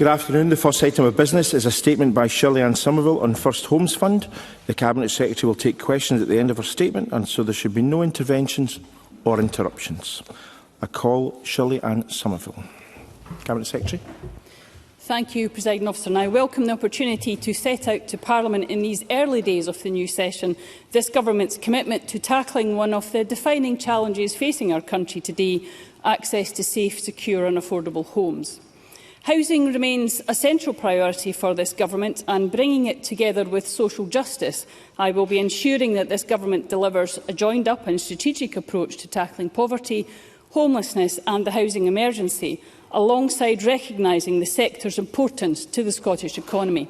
Good afternoon. The first item of business is a statement by Shirley-Ann Somerville on First Homes Fund. The Cabinet Secretary will take questions at the end of her statement, and so there should be no interventions or interruptions. I call Shirley-Ann Somerville. Cabinet Secretary. Thank you, Presiding Officer. And I welcome the opportunity to set out to Parliament in these early days of the new session this Government's commitment to tackling one of the defining challenges facing our country today: access to safe, secure and affordable homes. Housing remains a central priority for this Government, and bringing it together with social justice, I will be ensuring that this Government delivers a joined-up and strategic approach to tackling poverty, homelessness and the housing emergency, alongside recognising the sector's importance to the Scottish economy.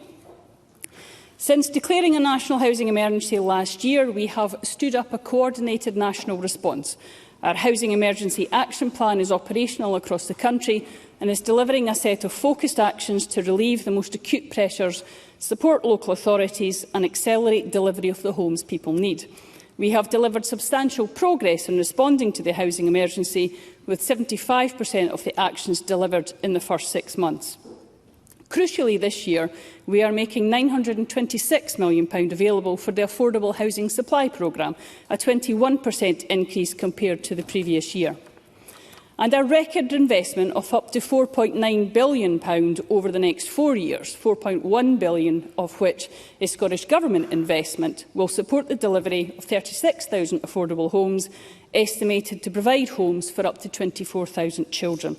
Since declaring a national housing emergency last year, we have stood up a coordinated national response. Our Housing Emergency Action Plan is operational across the country and is delivering a set of focused actions to relieve the most acute pressures, support local authorities and accelerate delivery of the homes people need. We have delivered substantial progress in responding to the housing emergency, with 75% of the actions delivered in the first 6 months. Crucially, this year, we are making £926 million available for the Affordable Housing Supply Programme, a 21% increase compared to the previous year. And a record investment of up to £4.9 billion over the next 4 years, £4.1 billion of which is Scottish Government investment, will support the delivery of 36,000 affordable homes, estimated to provide homes for up to 24,000 children.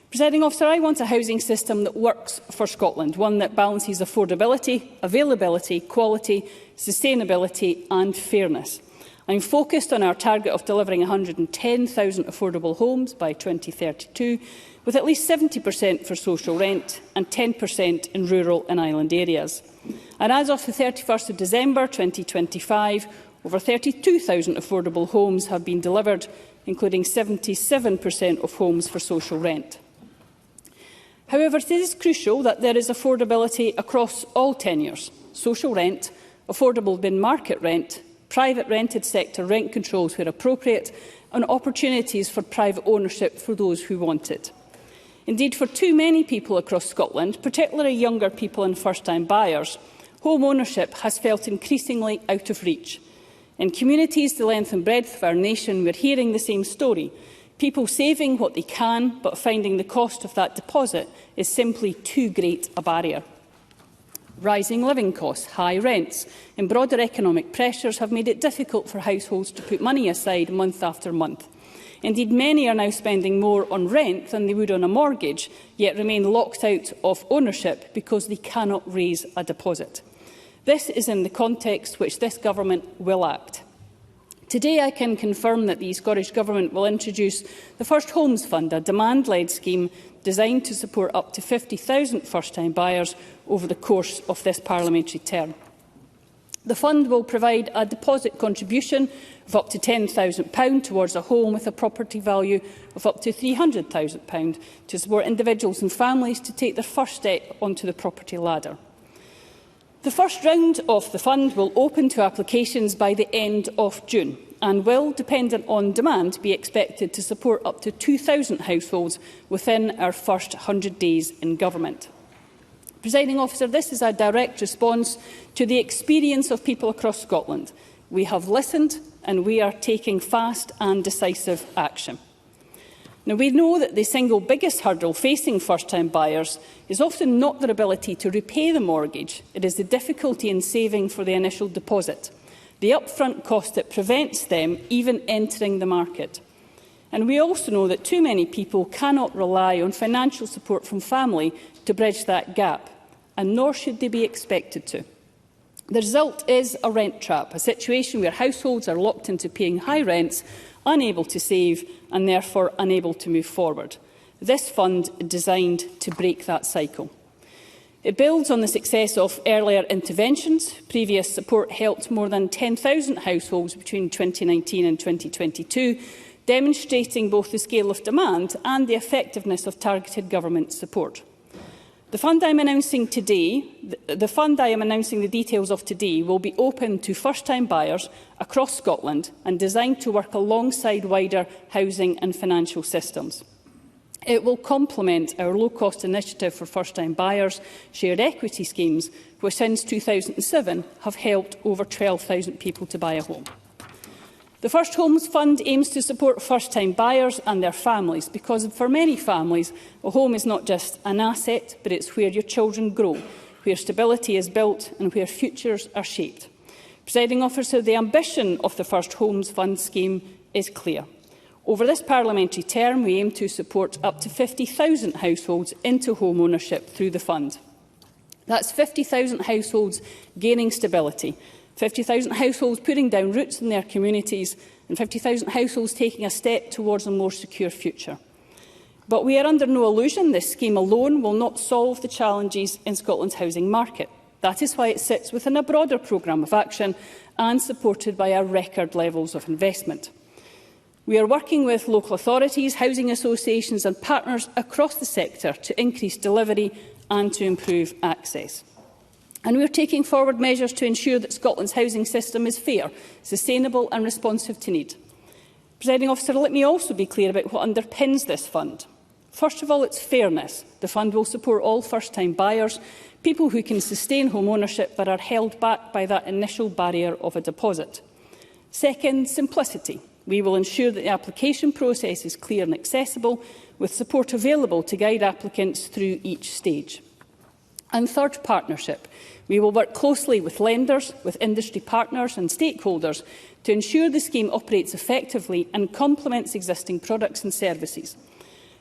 Presiding Officer, I want a housing system that works for Scotland, one that balances affordability, availability, quality, sustainability and fairness. I am focused on our target of delivering 110,000 affordable homes by 2032, with at least 70% for social rent and 10% in rural and island areas. And as of the 31st of December 2025, over 32,000 affordable homes have been delivered, including 77% of homes for social rent. However, it is crucial that there is affordability across all tenures: social rent, affordable bin-market rent, private rented sector rent controls where appropriate, and opportunities for private ownership for those who want it. Indeed, for too many people across Scotland, particularly younger people and first-time buyers, home ownership has felt increasingly out of reach. In communities the length and breadth of our nation, we are hearing the same story: people saving what they can, but finding the cost of that deposit is simply too great a barrier. Rising living costs, high rents and broader economic pressures have made it difficult for households to put money aside month after month. Indeed, many are now spending more on rent than they would on a mortgage, yet remain locked out of ownership because they cannot raise a deposit. This is in the context which this Government will act. Today I can confirm that the Scottish Government will introduce the First Homes Fund, a demand-led scheme designed to support up to 50,000 first-time buyers over the course of this parliamentary term. The fund will provide a deposit contribution of up to £10,000 towards a home with a property value of up to £300,000 to support individuals and families to take their first step onto the property ladder. The first round of the fund will open to applications by the end of June and will, dependent on demand, be expected to support up to 2,000 households within our first 100 days in government. Presiding Officer, this is a direct response to the experience of people across Scotland. We have listened and we are taking fast and decisive action. Now, we know that the single biggest hurdle facing first-time buyers is often not their ability to repay the mortgage. It is the difficulty in saving for the initial deposit, the upfront cost that prevents them even entering the market. And we also know that too many people cannot rely on financial support from family to bridge that gap, and nor should they be expected to. The result is a rent trap, a situation where households are locked into paying high rents, unable to save and therefore unable to move forward. This fund is designed to break that cycle. It builds on the success of earlier interventions. Previous support helped more than 10,000 households between 2019 and 2022, demonstrating both the scale of demand and the effectiveness of targeted government support. The fund I am announcing the details of today will be open to first-time buyers across Scotland and designed to work alongside wider housing and financial systems. It will complement our low-cost initiative for first-time buyers, shared equity schemes, which since 2007 have helped over 12,000 people to buy a home. The First Homes Fund aims to support first-time buyers and their families, because for many families, a home is not just an asset, but it's where your children grow, where stability is built and where futures are shaped. Presiding Officer, the ambition of the First Homes Fund scheme is clear. Over this parliamentary term, we aim to support up to 50,000 households into home ownership through the fund. That's 50,000 households gaining stability, 50,000 households putting down roots in their communities, and 50,000 households taking a step towards a more secure future. But we are under no illusion this scheme alone will not solve the challenges in Scotland's housing market. That is why it sits within a broader programme of action and supported by our record levels of investment. We are working with local authorities, housing associations and partners across the sector to increase delivery and to improve access. And we are taking forward measures to ensure that Scotland's housing system is fair, sustainable and responsive to need. Presiding Officer, let me also be clear about what underpins this fund. First of all, it's fairness. The fund will support all first-time buyers, people who can sustain home ownership but are held back by that initial barrier of a deposit. Second, simplicity. We will ensure that the application process is clear and accessible, with support available to guide applicants through each stage. And third, partnership. We will work closely with lenders, with industry partners and stakeholders to ensure the scheme operates effectively and complements existing products and services.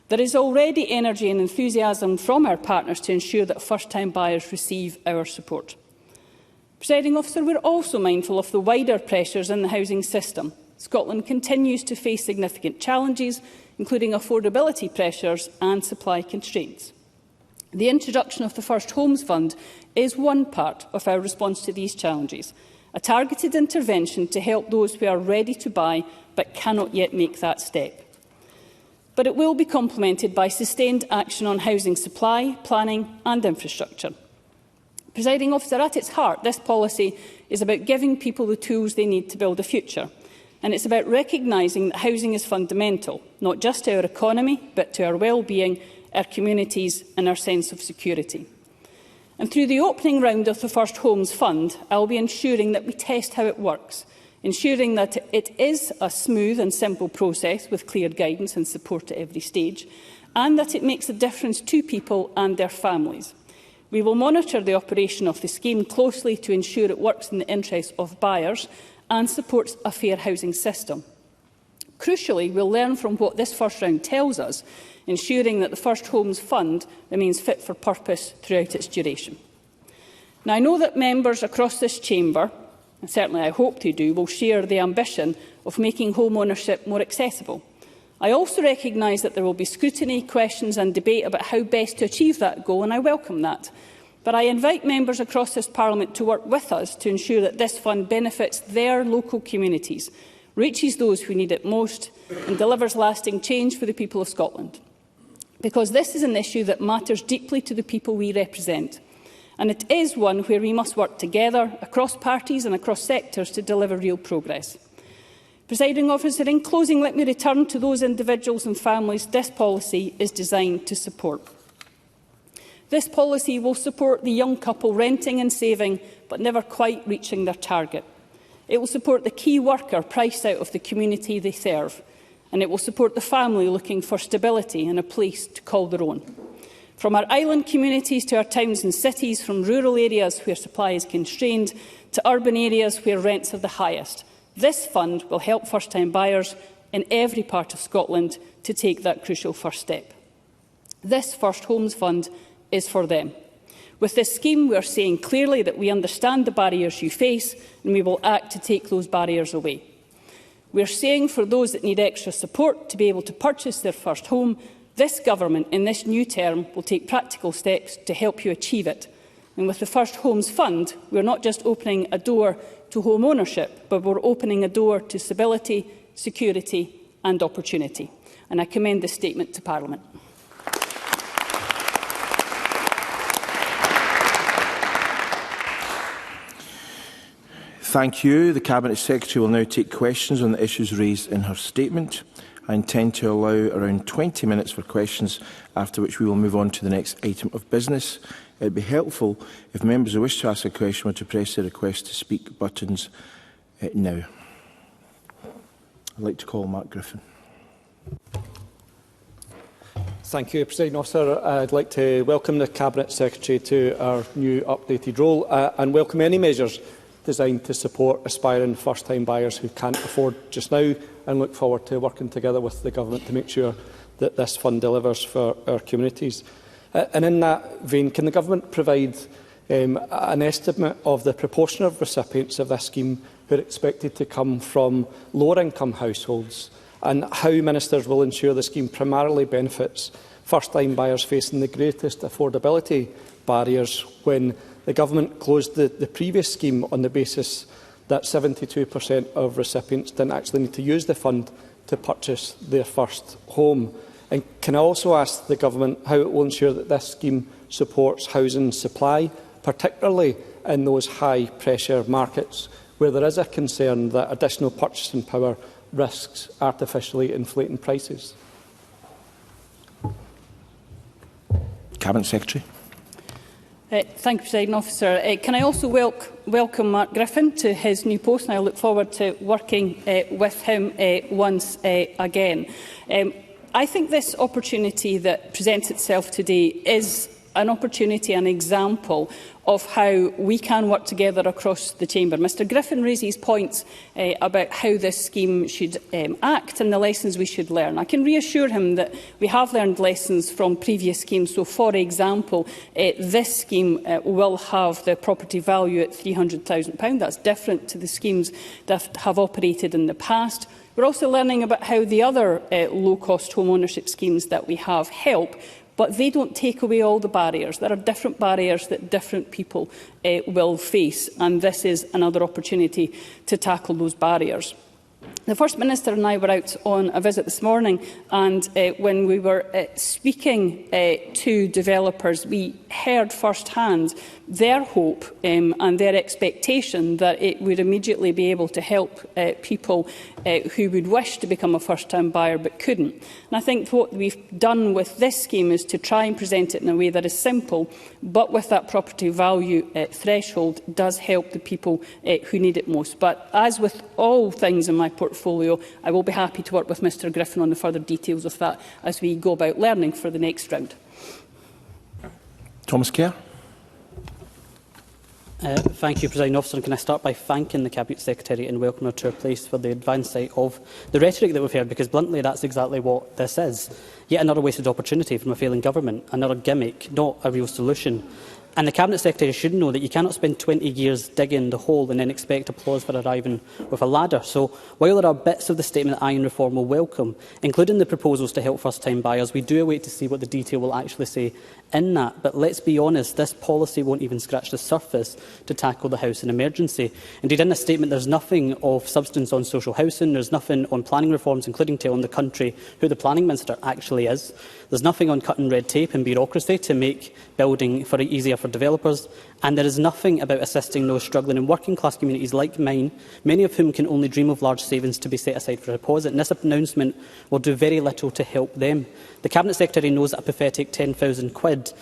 There is already energy and enthusiasm from our partners to ensure that first-time buyers receive our support. Presiding Officer, we are also mindful of the wider pressures in the housing system. Scotland continues to face significant challenges, including affordability pressures and supply constraints. The introduction of the First Homes Fund is one part of our response to these challenges, a targeted intervention to help those who are ready to buy but cannot yet make that step. But it will be complemented by sustained action on housing supply, planning and infrastructure. Presiding Officer, at its heart, this policy is about giving people the tools they need to build a future. And it's about recognising that housing is fundamental, not just to our economy, but to our well-being, our communities and our sense of security. And through the opening round of the First Homes Fund, I will be ensuring that we test how it works, ensuring that it is a smooth and simple process with clear guidance and support at every stage, and that it makes a difference to people and their families. We will monitor the operation of the scheme closely to ensure it works in the interests of buyers and supports a fair housing system. Crucially, we will learn from what this first round tells us, ensuring that the First Homes Fund remains fit for purpose throughout its duration. Now, I know that members across this chamber, and certainly I hope they do, will share the ambition of making home ownership more accessible. I also recognise that there will be scrutiny, questions and debate about how best to achieve that goal, and I welcome that. But I invite members across this Parliament to work with us to ensure that this fund benefits their local communities, reaches those who need it most and delivers lasting change for the people of Scotland. Because this is an issue that matters deeply to the people we represent. And it is one where we must work together, across parties and across sectors, to deliver real progress. Presiding Officer, in closing, let me return to those individuals and families this policy is designed to support. This policy will support the young couple renting and saving, but never quite reaching their target. It will support the key worker priced out of the community they serve. And it will support the family looking for stability and a place to call their own. From our island communities to our towns and cities, from rural areas where supply is constrained to urban areas where rents are the highest, this fund will help first-time buyers in every part of Scotland to take that crucial first step. This First Homes Fund is for them. With this scheme, we are saying clearly that we understand the barriers you face and we will act to take those barriers away. We are saying for those that need extra support to be able to purchase their first home, this government in this new term will take practical steps to help you achieve it. And with the First Homes Fund, we are not just opening a door to home ownership, but we are opening a door to stability, security and opportunity. And I commend this statement to Parliament. Thank you. The Cabinet Secretary will now take questions on the issues raised in her statement. I intend to allow around 20 minutes for questions, after which we will move on to the next item of business. It would be helpful if members who wish to ask a question were to press the request to speak buttons now. I'd like to call Mark Griffin. Thank you, Presiding Officer. I'd like to welcome the Cabinet Secretary to our new updated role and welcome any measures designed to support aspiring first-time buyers who can't afford just now, and look forward to working together with the Government to make sure that this fund delivers for our communities. And in that vein, can the Government provide an estimate of the proportion of recipients of this scheme who are expected to come from lower-income households, and how Ministers will ensure the scheme primarily benefits first-time buyers facing the greatest affordability barriers, when the Government closed the previous scheme on the basis that 72% of recipients didn't actually need to use the fund to purchase their first home? And can I also ask the Government how it will ensure that this scheme supports housing supply, particularly in those high-pressure markets where there is a concern that additional purchasing power risks artificially inflating prices? Cabinet Secretary. Thank you, Presiding Officer. Can I also welcome Mark Griffin to his new post, and I look forward to working with him once again. I think this opportunity that presents itself today is an opportunity, an example of how we can work together across the Chamber. Mr Griffin raises points about how this scheme should act and the lessons we should learn. I can reassure him that we have learned lessons from previous schemes. So, for example, this scheme will have the property value at £300,000. That's different to the schemes that have operated in the past. We're also learning about how the other low-cost home ownership schemes that we have help, but they don't take away all the barriers. There are different barriers that different people will face, and this is another opportunity to tackle those barriers. The First Minister and I were out on a visit this morning, and when we were speaking to developers, we heard firsthand their hope and their expectation that it would immediately be able to help people who would wish to become a first-time buyer but couldn't. And I think what we've done with this scheme is to try and present it in a way that is simple, but with that property value threshold does help the people who need it most. But as with all things in my portfolio, I will be happy to work with Mr Griffin on the further details of that as we go about learning for the next round. Thomas Kerr. Thank you, Presiding Officer. And can I start by thanking the Cabinet Secretary and welcoming her to her place for the advanced sight of the rhetoric that we've heard, because bluntly that's exactly what this is. Yet another wasted opportunity from a failing government, another gimmick, not a real solution. And the Cabinet Secretary should know that you cannot spend 20 years digging the hole and then expect applause for arriving with a ladder. So while there are bits of the statement that I and Reform will welcome, including the proposals to help first-time buyers, we do await to see what the detail will actually say in that. But let's be honest, this policy won't even scratch the surface to tackle the housing emergency. Indeed, in this statement, there's nothing of substance on social housing, there's nothing on planning reforms, including telling the country who the Planning Minister actually is. There's nothing on cutting red tape and bureaucracy to make building easier for developers, and there is nothing about assisting those struggling in working-class communities like mine, many of whom can only dream of large savings to be set aside for a deposit, and this announcement will do very little to help them. The Cabinet Secretary knows that a pathetic £10,000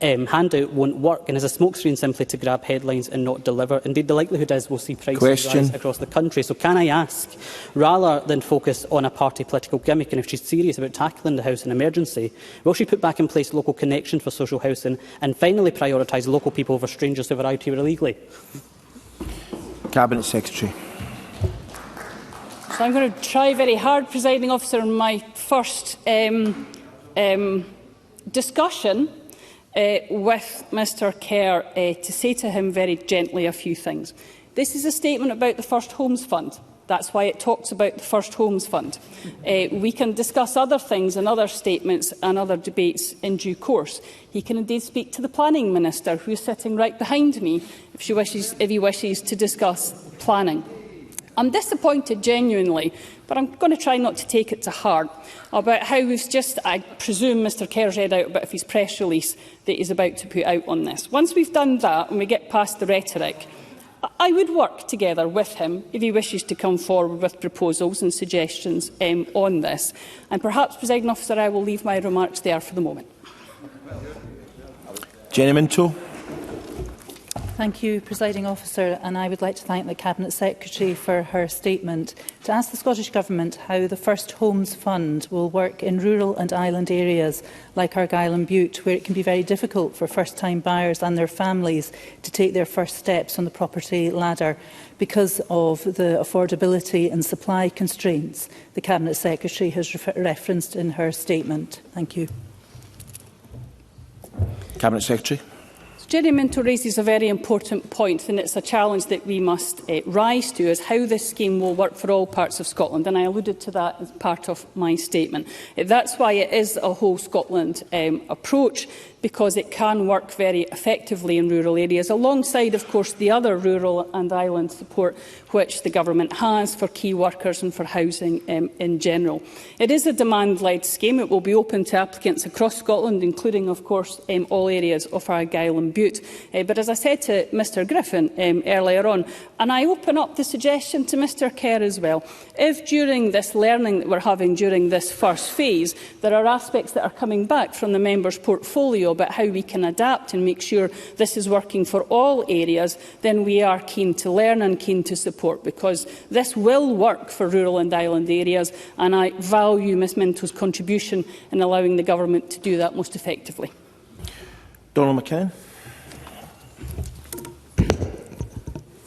handout won't work and is a smokescreen simply to grab headlines and not deliver. Indeed, the likelihood is we'll see prices rise across the country. So can I ask, rather than focus on a party political gimmick, and if she's serious about tackling the housing emergency, will she put back in place local connections for social housing and finally prioritise local people over strangers who have arrived here illegally? Cabinet Secretary. So I'm going to try very hard, Presiding Officer, in my first discussion with Mr Kerr to say to him very gently a few things. This is a statement about the First Homes Fund. That's why it talks about the First Homes Fund. We can discuss other things and other statements and other debates in due course. He can indeed speak to the Planning Minister, who is sitting right behind me, if he wishes to discuss planning. I'm disappointed genuinely, but I'm going to try not to take it to heart, about how we've just, I presume Mr Kerr's read out a bit of his press release that he's about to put out on this. Once we've done that and we get past the rhetoric, I would work together with him if he wishes to come forward with proposals and suggestions on this. And perhaps, Presiding Officer, I will leave my remarks there for the moment. Jenny Minto. Thank you, Presiding Officer, and I would like to thank the Cabinet Secretary for her statement. To ask the Scottish Government how the First Homes Fund will work in rural and island areas like Argyll and Bute, where it can be very difficult for first-time buyers and their families to take their first steps on the property ladder because of the affordability and supply constraints the Cabinet Secretary has referenced in her statement. Thank you. Cabinet Secretary. Jenny Minto raises a very important point, and it's a challenge that we must rise to, is how this scheme will work for all parts of Scotland, and I alluded to that as part of my statement. That's why it is a whole Scotland approach, because it can work very effectively in rural areas, alongside, of course, the other rural and island support which the Government has for key workers and for housing in general. It is a demand-led scheme. It will be open to applicants across Scotland, including, of course, all areas of Argyll and Bute. But as I said to Mr Griffin earlier on, and I open up the suggestion to Mr Kerr as well, if during this learning that we're having during this first phase, there are aspects that are coming back from the member's portfolio about how we can adapt and make sure this is working for all areas, then we are keen to learn and keen to support, because this will work for rural and island areas, and I value Ms Minto's contribution in allowing the Government to do that most effectively. Donald McAllan.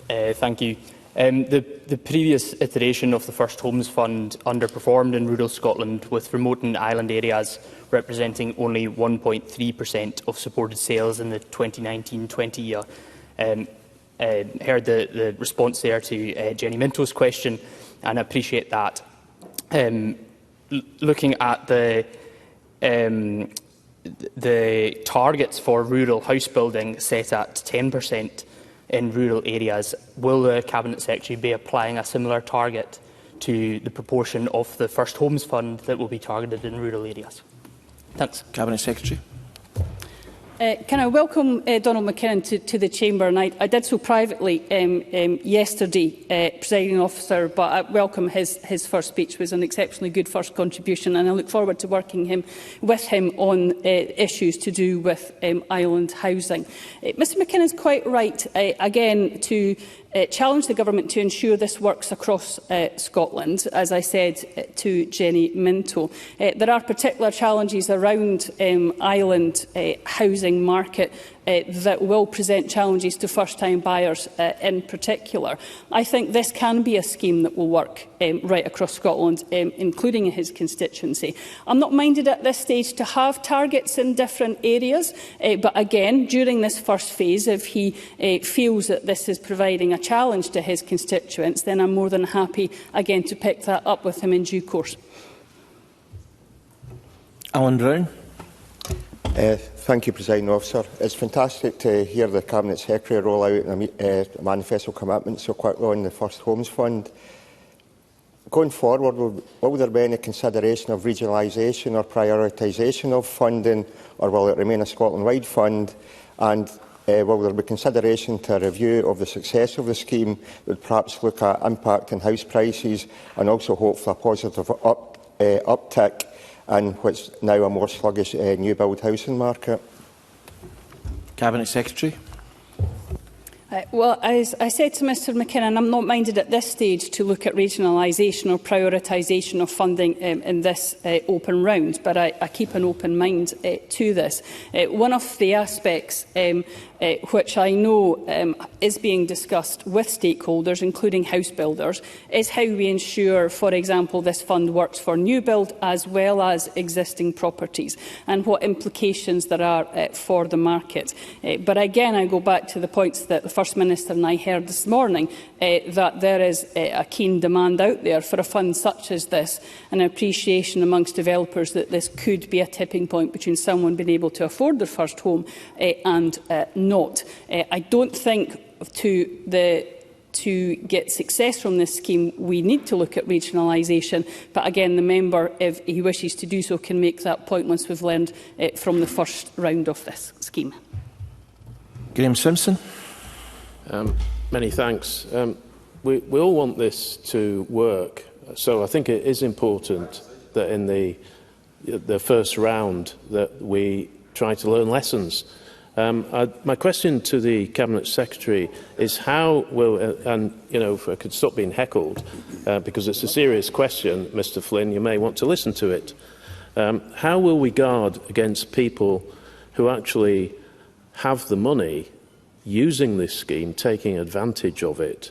Thank you. The previous iteration of the First Homes Fund underperformed in rural Scotland, with remote and island areas representing only 1.3% of supported sales in the 2019-20 year. Heard the response there to Jenny Minto's question, and I appreciate that. Looking at the targets for rural house building set at 10% in rural areas, will the Cabinet Secretary be applying a similar target to the proportion of the First Homes Fund that will be targeted in rural areas? Thanks. Cabinet Secretary. Can I welcome Donald McAllan to the Chamber? And I did so privately yesterday, Presiding Officer, but I welcome his first speech. It was an exceptionally good first contribution, and I look forward to working with him on issues to do with island housing. Mr McAllan is quite right, again, to challenge the Government to ensure this works across Scotland, as I said to Jenny Minto. There are particular challenges around island housing market that will present challenges to first-time buyers in particular. I think this can be a scheme that will work right across Scotland, including in his constituency. I'm not minded at this stage to have targets in different areas, but again, during this first phase, if he feels that this is providing a challenge to his constituents, then I'm more than happy, again, to pick that up with him in due course. Alan Brown. Thank you, Presiding Officer. It's fantastic to hear the Cabinet Secretary roll out a manifesto commitment so quickly on the First Homes Fund. Going forward, will there be any consideration of regionalisation or prioritisation of funding, or will it remain a Scotland-wide fund? And will there be consideration to a review of the success of the scheme that would perhaps look at impact on house prices and also hope for a positive uptick in what's now a more sluggish new build housing market? Cabinet Secretary. Well, as I said to Mr McAllan, I'm not minded at this stage to look at regionalisation or prioritisation of funding in this open round, but I keep an open mind to this. One of the aspects which I know is being discussed with stakeholders, including house builders, is how we ensure, for example, this fund works for new build as well as existing properties, and what implications there are for the market. But again, I go back to the points that the First Minister and I heard this morning, that there is a keen demand out there for a fund such as this, and an appreciation amongst developers that this could be a tipping point between someone being able to afford their first home and not. I don't think to get success from this scheme, we need to look at regionalisation. But again, the member, if he wishes to do so, can make that point once we've learned from the first round of this scheme. Graham Simpson. Many thanks. We all want this to work, so I think it is important that in the first round that we try to learn lessons. My question to the Cabinet Secretary is how will, and if I could stop being heckled, because it's a serious question, Mr Flynn, you may want to listen to it. How will we guard against people who actually have the money using this scheme, taking advantage of it?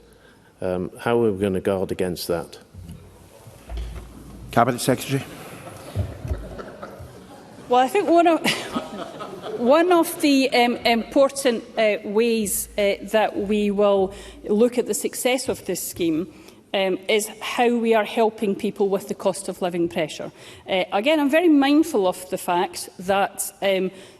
How are we going to guard against that? Cabinet Secretary. Well, I think one of the important ways that we will look at the success of this scheme is how we are helping people with the cost of living pressure. Again, I'm very mindful of the fact that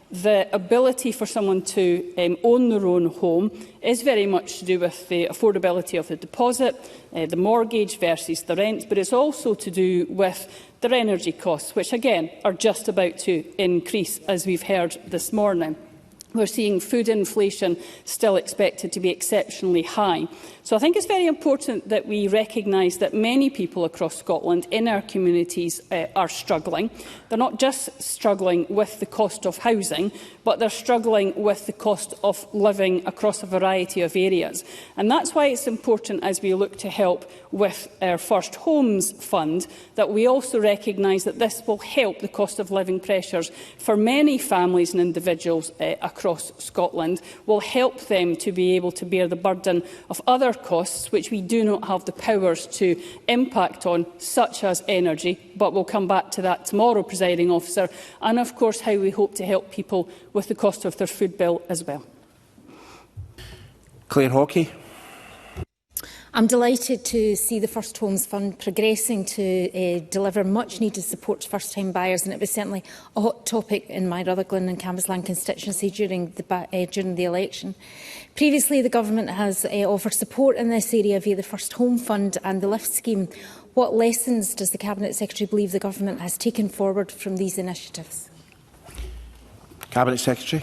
the ability for someone to own their own home is very much to do with the affordability of the deposit, the mortgage versus the rent, but it's also to do with their energy costs, which again are just about to increase, as we've heard this morning. We're seeing food inflation still expected to be exceptionally high. So I think it's very important that we recognise that many people across Scotland in our communities are struggling. They're not just struggling with the cost of housing, but they're struggling with the cost of living across a variety of areas. And that's why it's important, as we look to help with our First Homes Fund, that we also recognise that this will help the cost of living pressures for many families and individuals across Scotland, will help them to be able to bear the burden of other costs which we do not have the powers to impact on, such as energy, but we'll come back to that tomorrow, Presiding Officer, and of course how we hope to help people with the cost of their food bill as well. Claire Hawkey. I'm delighted to see the First Homes Fund progressing to deliver much-needed support to first-time buyers, and it was certainly a hot topic in my Rutherglen and Cambuslang constituency during the election. Previously, the Government has offered support in this area via the First Home Fund and the LIFT scheme. What lessons does the Cabinet Secretary believe the Government has taken forward from these initiatives? Cabinet Secretary.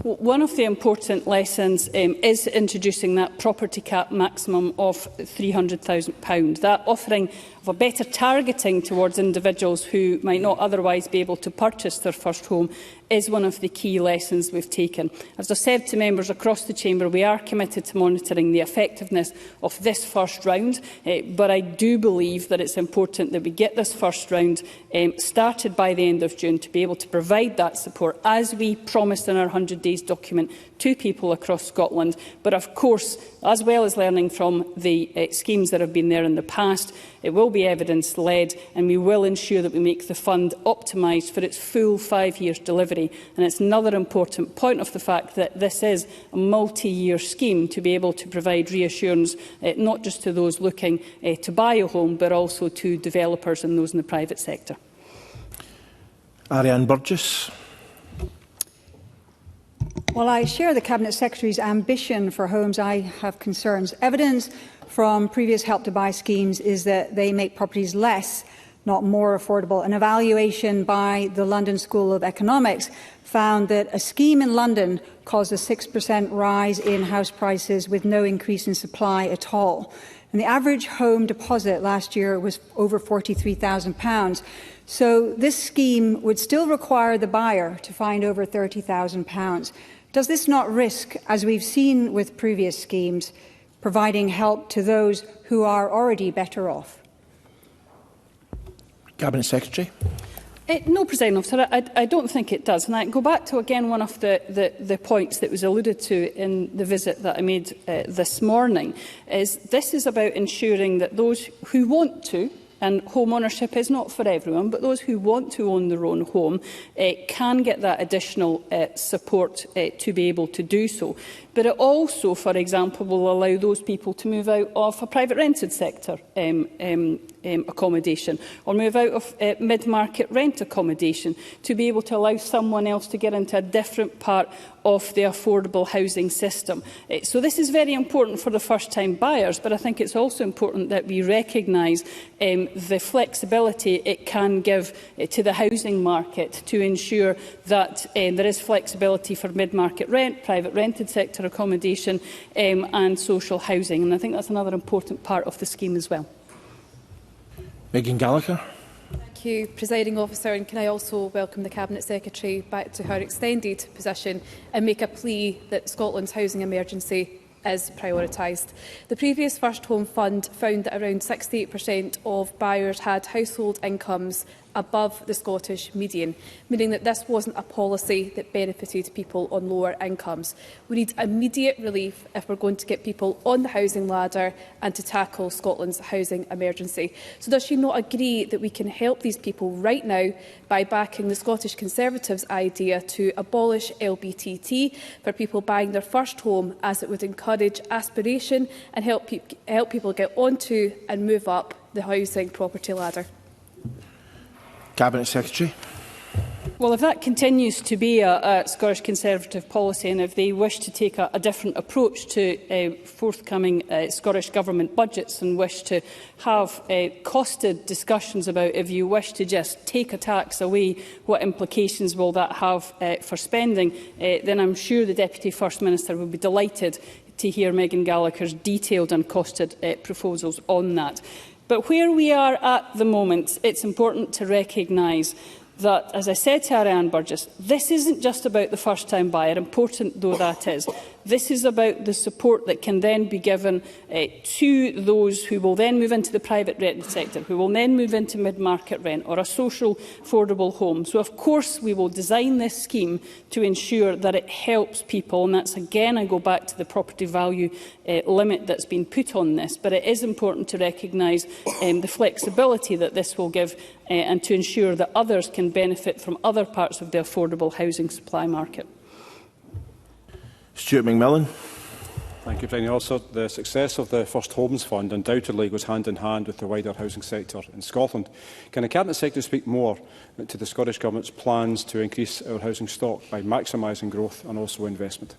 One of the important lessons is introducing that property cap maximum of £300,000. That offering of a better targeting towards individuals who might not otherwise be able to purchase their first home is one of the key lessons we've taken. As I said to members across the chamber, we are committed to monitoring the effectiveness of this first round, but I do believe that it's important that we get this first round started by the end of June to be able to provide that support, as we promised in our 100 Days document, to people across Scotland. But of course, as well as learning from the schemes that have been there in the past, it will be evidence-led, and we will ensure that we make the fund optimised for its full 5 years delivery. And it's another important point of the fact that this is a multi-year scheme to be able to provide reassurance not just to those looking to buy a home, but also to developers and those in the private sector. Ariane Burgess. While I share the Cabinet Secretary's ambition for homes, I have concerns. Evidence from previous Help to Buy schemes is that they make properties less, not more affordable. An evaluation by the London School of Economics found that a scheme in London caused a 6% rise in house prices with no increase in supply at all. And the average home deposit last year was over £43,000. So this scheme would still require the buyer to find over £30,000. Does this not risk, as we've seen with previous schemes, providing help to those who are already better off? Cabinet Secretary. No, Presiding Officer, I don't think it does. And I go back to, again, one of the points that was alluded to in the visit that I made this morning, is this is about ensuring that those who want to, and home ownership is not for everyone, but those who want to own their own home can get that additional support to be able to do so. But it also, for example, will allow those people to move out of a private rented sector accommodation, or move out of mid-market rent accommodation, to be able to allow someone else to get into a different part of the affordable housing system. So this is very important for the first-time buyers, but I think it's also important that we recognise the flexibility it can give to the housing market to ensure that there is flexibility for mid-market rent, private rented sector accommodation and social housing. And I think that's another important part of the scheme as well. Megan Gallagher. Thank you, Presiding Officer, and can I also welcome the Cabinet Secretary back to her extended position and make a plea that Scotland's housing emergency is prioritised. The previous First Home Fund found that around 68% of buyers had household incomes above the Scottish median, meaning that this wasn't a policy that benefited people on lower incomes. We need immediate relief if we're going to get people on the housing ladder and to tackle Scotland's housing emergency. So does she not agree that we can help these people right now by backing the Scottish Conservatives' idea to abolish LBTT for people buying their first home, as it would encourage aspiration and help people get onto and move up the housing property ladder? Cabinet Secretary. Well, if that continues to be a Scottish Conservative policy, and if they wish to take a different approach to forthcoming Scottish Government budgets and wish to have costed discussions about, if you wish to just take a tax away, what implications will that have for spending, then I'm sure the Deputy First Minister will be delighted to hear Megan Gallagher's detailed and costed proposals on that. But where we are at the moment, it's important to recognise that, as I said to Ariane Burgess, this isn't just about the first-time buyer, important though that is. This is about the support that can then be given to those who will then move into the private rented sector, who will then move into mid-market rent or a social affordable home. So, of course, we will design this scheme to ensure that it helps people, and that's, again, I go back to the property value limit that's been put on this. But it is important to recognise the flexibility that this will give and to ensure that others can benefit from other parts of the affordable housing supply market. Stuart McMillan. Thank you, President Officer. The success of the First Homes Fund undoubtedly goes hand in hand with the wider housing sector in Scotland. Can the Cabinet Secretary speak more to the Scottish Government's plans to increase our housing stock by maximising growth and also investment?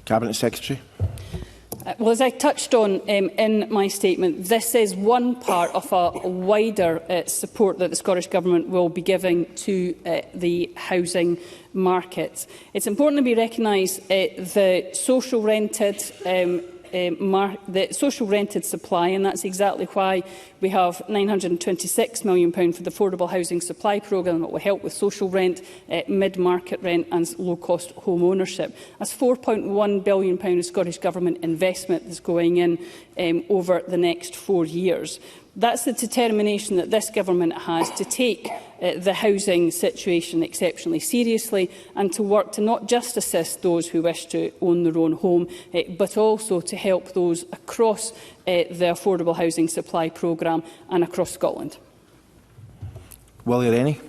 Cabinet Secretary. Well, as I touched on in my statement, this is one part of a wider support that the Scottish Government will be giving to the housing market. It's important that we recognise the social rented supply, and that's exactly why we have £926 million for the Affordable Housing Supply Programme that will help with social rent, mid-market rent and low-cost home ownership. That's £4.1 billion of Scottish Government investment that's going in over the next 4 years. That's the determination that this Government has to take the housing situation exceptionally seriously and to work to not just assist those who wish to own their own home, but also to help those across the Affordable Housing Supply Programme and across Scotland. Willie Rennie.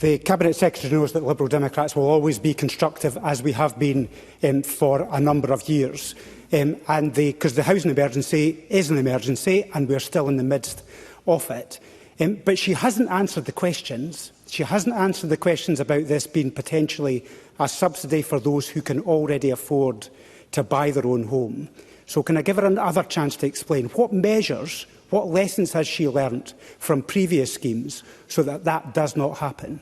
The Cabinet Secretary knows that Liberal Democrats will always be constructive, as we have been for a number of years. Because the housing emergency is an emergency and we're still in the midst of it. But she hasn't answered the questions. She hasn't answered the questions about this being potentially a subsidy for those who can already afford to buy their own home. So can I give her another chance to explain what measures, what lessons has she learnt from previous schemes so that that does not happen?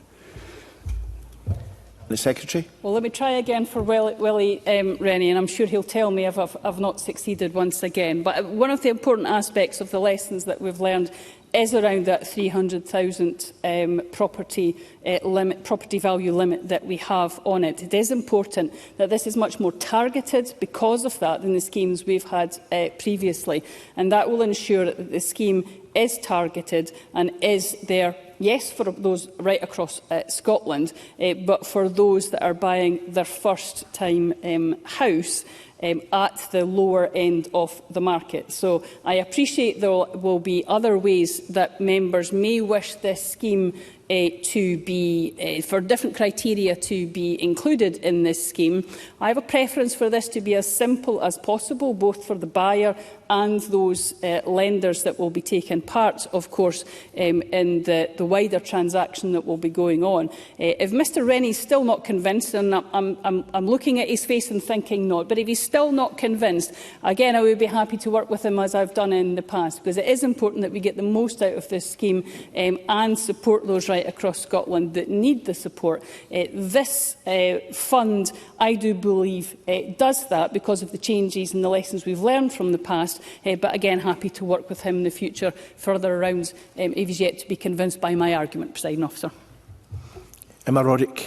The Secretary. Well, let me try again for Willie Rennie, and I'm sure he'll tell me if I've not succeeded once again. But one of the important aspects of the lessons that we've learned is around that 300,000 property value limit that we have on it. It is important that this is much more targeted because of that than the schemes we've had previously, and that will ensure that the scheme is targeted and is there, yes, for those right across Scotland, but for those that are buying their first time house at the lower end of the market. So I appreciate there will be other ways that members may wish this scheme for different criteria to be included in this scheme. I have a preference for this to be as simple as possible, both for the buyer and those lenders that will be taking part, of course, in the wider transaction that will be going on. If Mr Rennie is still not convinced, and I'm looking at his face and thinking not, but if he's still not convinced, again, I would be happy to work with him as I've done in the past, because it is important that we get the most out of this scheme and support those right across Scotland that need the support. This fund, I do believe, does that because of the changes and the lessons we've learned from the past. But again, happy to work with him in the future further around if he's yet to be convinced by my argument, Presiding Officer. Emma Roddick.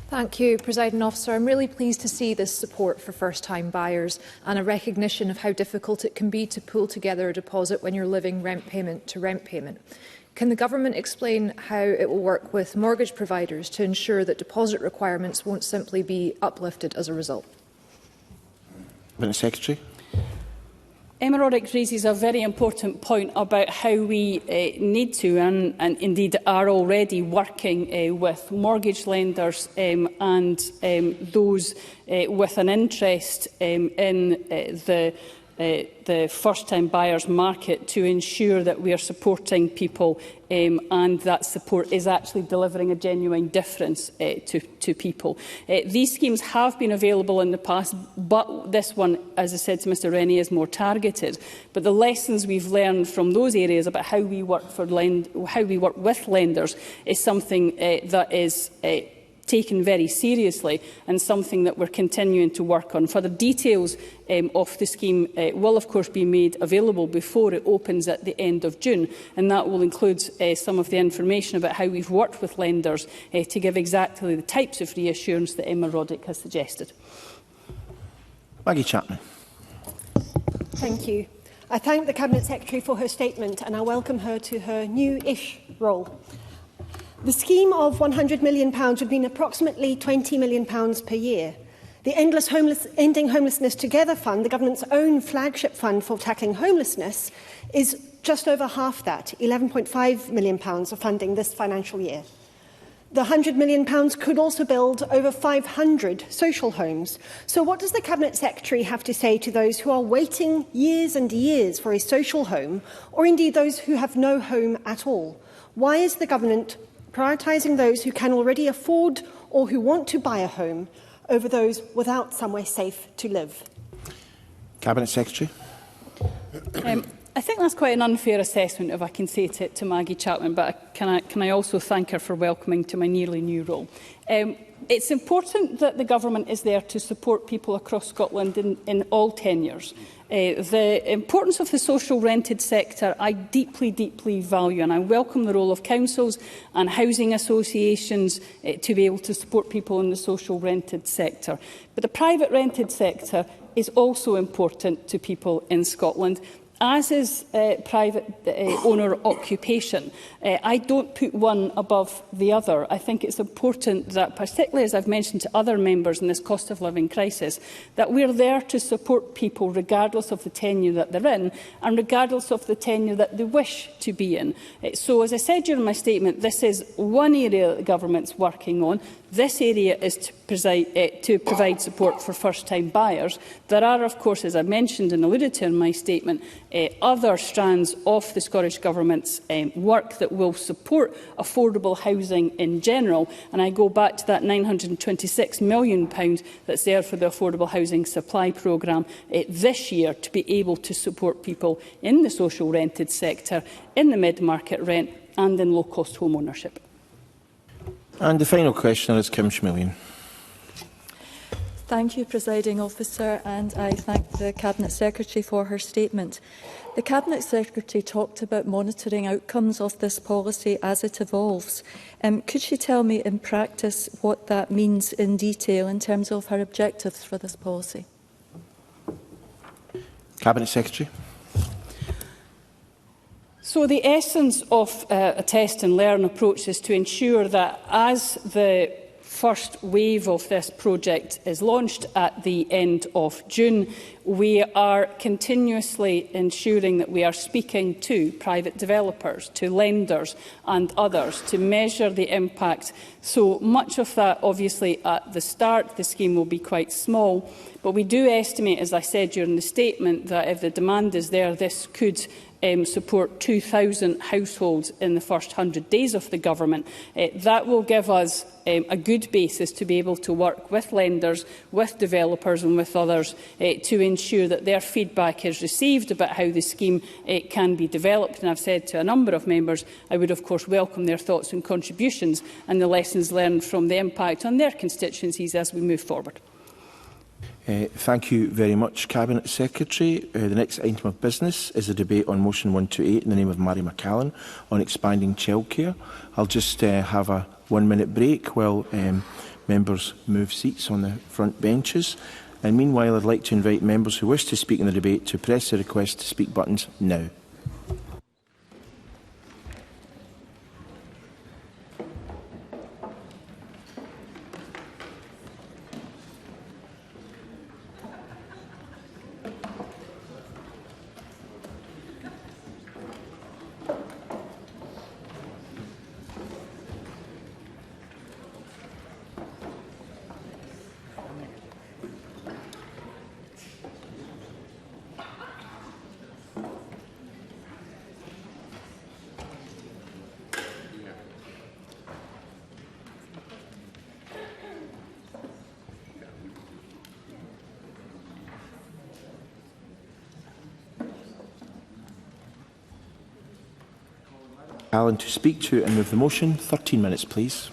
Thank you, Presiding Officer. I'm really pleased to see this support for first-time buyers and a recognition of how difficult it can be to pull together a deposit when you're living rent payment to rent payment. Can the Government explain how it will work with mortgage providers to ensure that deposit requirements won't simply be uplifted as a result? Cabinet Secretary. Emma Roddick raises a very important point about how we need to and indeed are already working with mortgage lenders and those with an interest in the first-time buyers market to ensure that we are supporting people and that support is actually delivering a genuine difference to people. These schemes have been available in the past, but this one, as I said to Mr Rennie, is more targeted. But the lessons we've learned from those areas about how we work with lenders is something that is taken very seriously and something that we're continuing to work on. Further details of the scheme will of course be made available before it opens at the end of June, and that will include some of the information about how we've worked with lenders to give exactly the types of reassurance that Emma Roddick has suggested. Maggie Chapman. Thank you. I thank the Cabinet Secretary for her statement and I welcome her to her new-ish role. The scheme of £100 million would mean approximately £20 million per year. The Ending Homelessness Together Fund, the Government's own flagship fund for tackling homelessness, is just over half that, £11.5 million of funding this financial year. The £100 million could also build over 500 social homes. So what does the Cabinet Secretary have to say to those who are waiting years and years for a social home, or indeed those who have no home at all? Why is the Government prioritising those who can already afford or who want to buy a home over those without somewhere safe to live? Cabinet Secretary. I think that's quite an unfair assessment, if I can say to Maggie Chapman, but can I also thank her for welcoming to my nearly new role. It's important that the Government is there to support people across Scotland in all tenures. The importance of the social rented sector I deeply, deeply value, and I welcome the role of councils and housing associations to be able to support people in the social rented sector. But the private rented sector is also important to people in Scotland, as is private owner occupation. I don't put one above the other. I think it's important that, particularly as I've mentioned to other members in this cost of living crisis, that we're there to support people regardless of the tenure that they're in and regardless of the tenure that they wish to be in. So, as I said during my statement, this is one area that the Government's working on. This area is to provide support for first-time buyers. There are, of course, as I mentioned and alluded to in my statement, other strands of the Scottish Government's work that will support affordable housing in general. And I go back to that £926 million that's there for the Affordable Housing Supply Programme this year to be able to support people in the social rented sector, in the mid-market rent and in low-cost home ownership. And the final questioner is Kim Schmillian. Thank you, Presiding Officer, and I thank the Cabinet Secretary for her statement. The Cabinet Secretary talked about monitoring outcomes of this policy as it evolves. Could she tell me in practice what that means in detail in terms of her objectives for this policy? Cabinet Secretary. So the essence of a test and learn approach is to ensure that as the first wave of this project is launched at the end of June, we are continuously ensuring that we are speaking to private developers, to lenders and others to measure the impact. So much of that, obviously, at the start, the scheme will be quite small. But we do estimate, as I said during the statement, that if the demand is there, this could support 2,000 households in the first 100 days of the government. That will give us a good basis to be able to work with lenders, with developers and with others to ensure that their feedback is received about how the scheme can be developed. And I've said to a number of members, I would of course welcome their thoughts and contributions and the lessons learned from the impact on their constituencies as we move forward. Thank you very much, Cabinet Secretary. The next item of business is a debate on motion 128 in the name of Màiri McAllan on expanding childcare. I'll just have a 1-minute break while members move seats on the front benches. And meanwhile, I'd like to invite members who wish to speak in the debate to press the request to speak buttons now. Allen to speak to and move the motion. 13 minutes, please.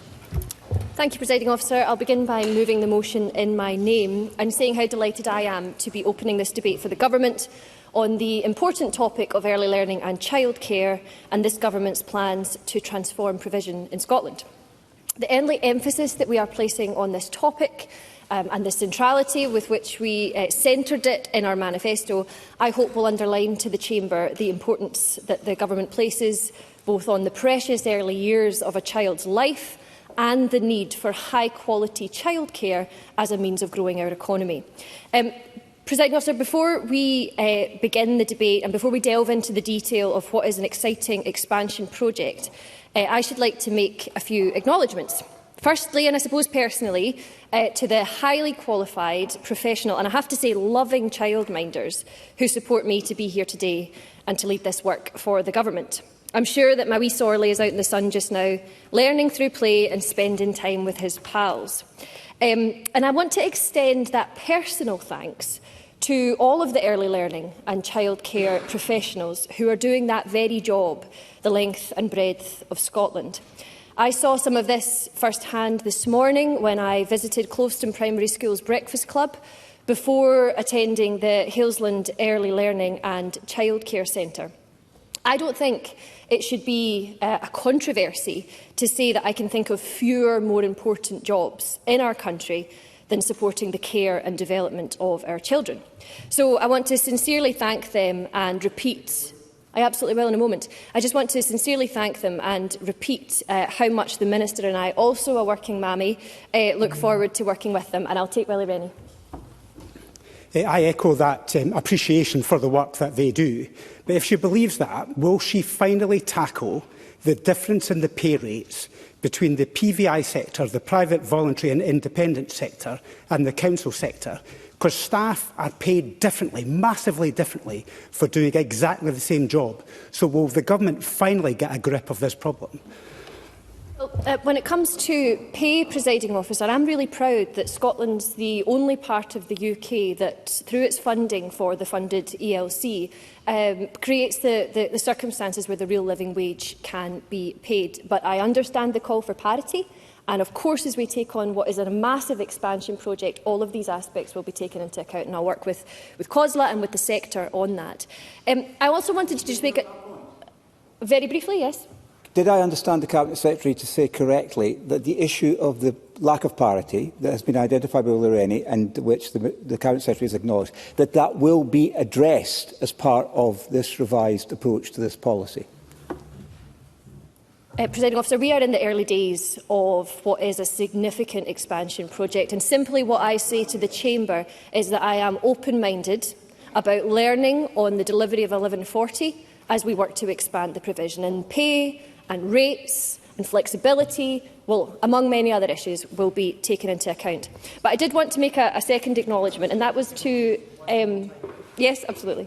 Thank you, Presiding Officer. I'll begin by moving the motion in my name and saying how delighted I am to be opening this debate for the Government on the important topic of early learning and childcare and this Government's plans to transform provision in Scotland. The early emphasis that we are placing on this topic and the centrality with which we centred it in our manifesto, I hope will underline to the Chamber the importance that the Government places both on the precious early years of a child's life and the need for high-quality childcare as a means of growing our economy. Presiding Officer, before we begin the debate and before we delve into the detail of what is an exciting expansion project, I should like to make a few acknowledgements. Firstly, and I suppose personally, to the highly qualified, professional and I have to say loving childminders who support me to be here today and to lead this work for the Government. I'm sure that my wee Sorley is out in the sun just now, learning through play and spending time with his pals. And I want to extend that personal thanks to all of the early learning and childcare professionals who are doing that very job, the length and breadth of Scotland. I saw some of this firsthand this morning when I visited Closton Primary School's Breakfast Club before attending the Hillsland Early Learning and Childcare Centre. I don't think it should be a controversy to say that I can think of fewer more important jobs in our country than supporting the care and development of our children. So I want to sincerely thank them and repeat, I absolutely will in a moment, I just want to sincerely thank them and repeat how much the Minister and I, also a working mammy, look forward to working with them, and I'll take Willie Rennie. I echo that appreciation for the work that they do. But if she believes that, will she finally tackle the difference in the pay rates between the PVI sector, the private, voluntary and independent sector, and the council sector? Because staff are paid differently, massively differently, for doing exactly the same job. So will the Government finally get a grip of this problem? When it comes to pay, Presiding Officer, I'm really proud that Scotland's the only part of the UK that, through its funding for the funded ELC, creates the circumstances where the real living wage can be paid. But I understand the call for parity, and of course, as we take on what is a massive expansion project, all of these aspects will be taken into account, and I'll work with COSLA and with the sector on that. I also wanted to just make it very briefly, yes. Did I understand the Cabinet Secretary to say correctly that the issue of the lack of parity that has been identified by Willie Rennie and which the Cabinet Secretary has acknowledged, that will be addressed as part of this revised approach to this policy? Presiding Officer, we are in the early days of what is a significant expansion project, and simply what I say to the Chamber is that I am open-minded about learning on the delivery of 1140 as we work to expand the provision, and pay and rates and flexibility, will, among many other issues, will be taken into account. But I did want to make a second acknowledgement, and that was to... yes, absolutely.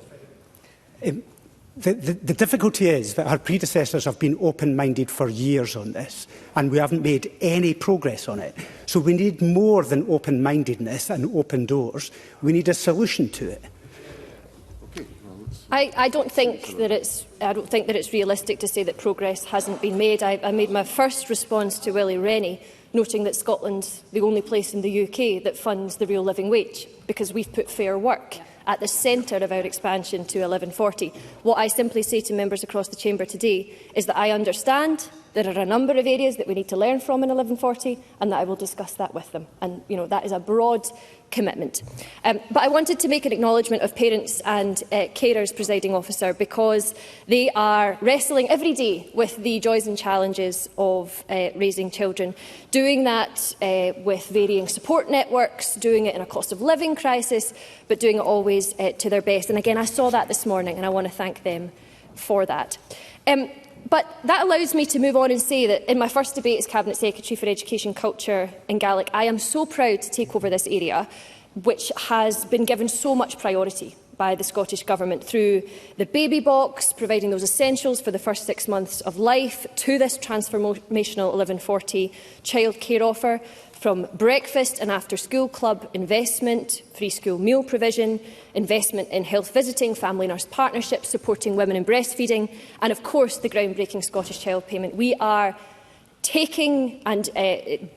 The difficulty is that our predecessors have been open-minded for years on this, and we haven't made any progress on it. So we need more than open-mindedness and open doors. We need a solution to it. I don't think that it's realistic to say that progress hasn't been made. I made my first response to Willie Rennie, noting that Scotland's the only place in the UK that funds the real living wage, because we've put fair work at the centre of our expansion to 1140. What I simply say to members across the Chamber today is that I understand there are a number of areas that we need to learn from in 1140, and that I will discuss that with them. And that is a broad commitment. But I wanted to make an acknowledgement of parents and carers, Presiding Officer, because they are wrestling every day with the joys and challenges of raising children, doing that with varying support networks, doing it in a cost of living crisis, but doing it always to their best. And again, I saw that this morning, and I want to thank them for that. But that allows me to move on and say that in my first debate as Cabinet Secretary for Education, Culture and Gaelic, I am so proud to take over this area, which has been given so much priority by the Scottish Government through the baby box, providing those essentials for the first 6 months of life, to this transformational 1140 childcare offer, from breakfast and after-school club investment, free school meal provision, investment in health visiting, family nurse partnerships, supporting women in breastfeeding, and of course the groundbreaking Scottish Child Payment. We are taking and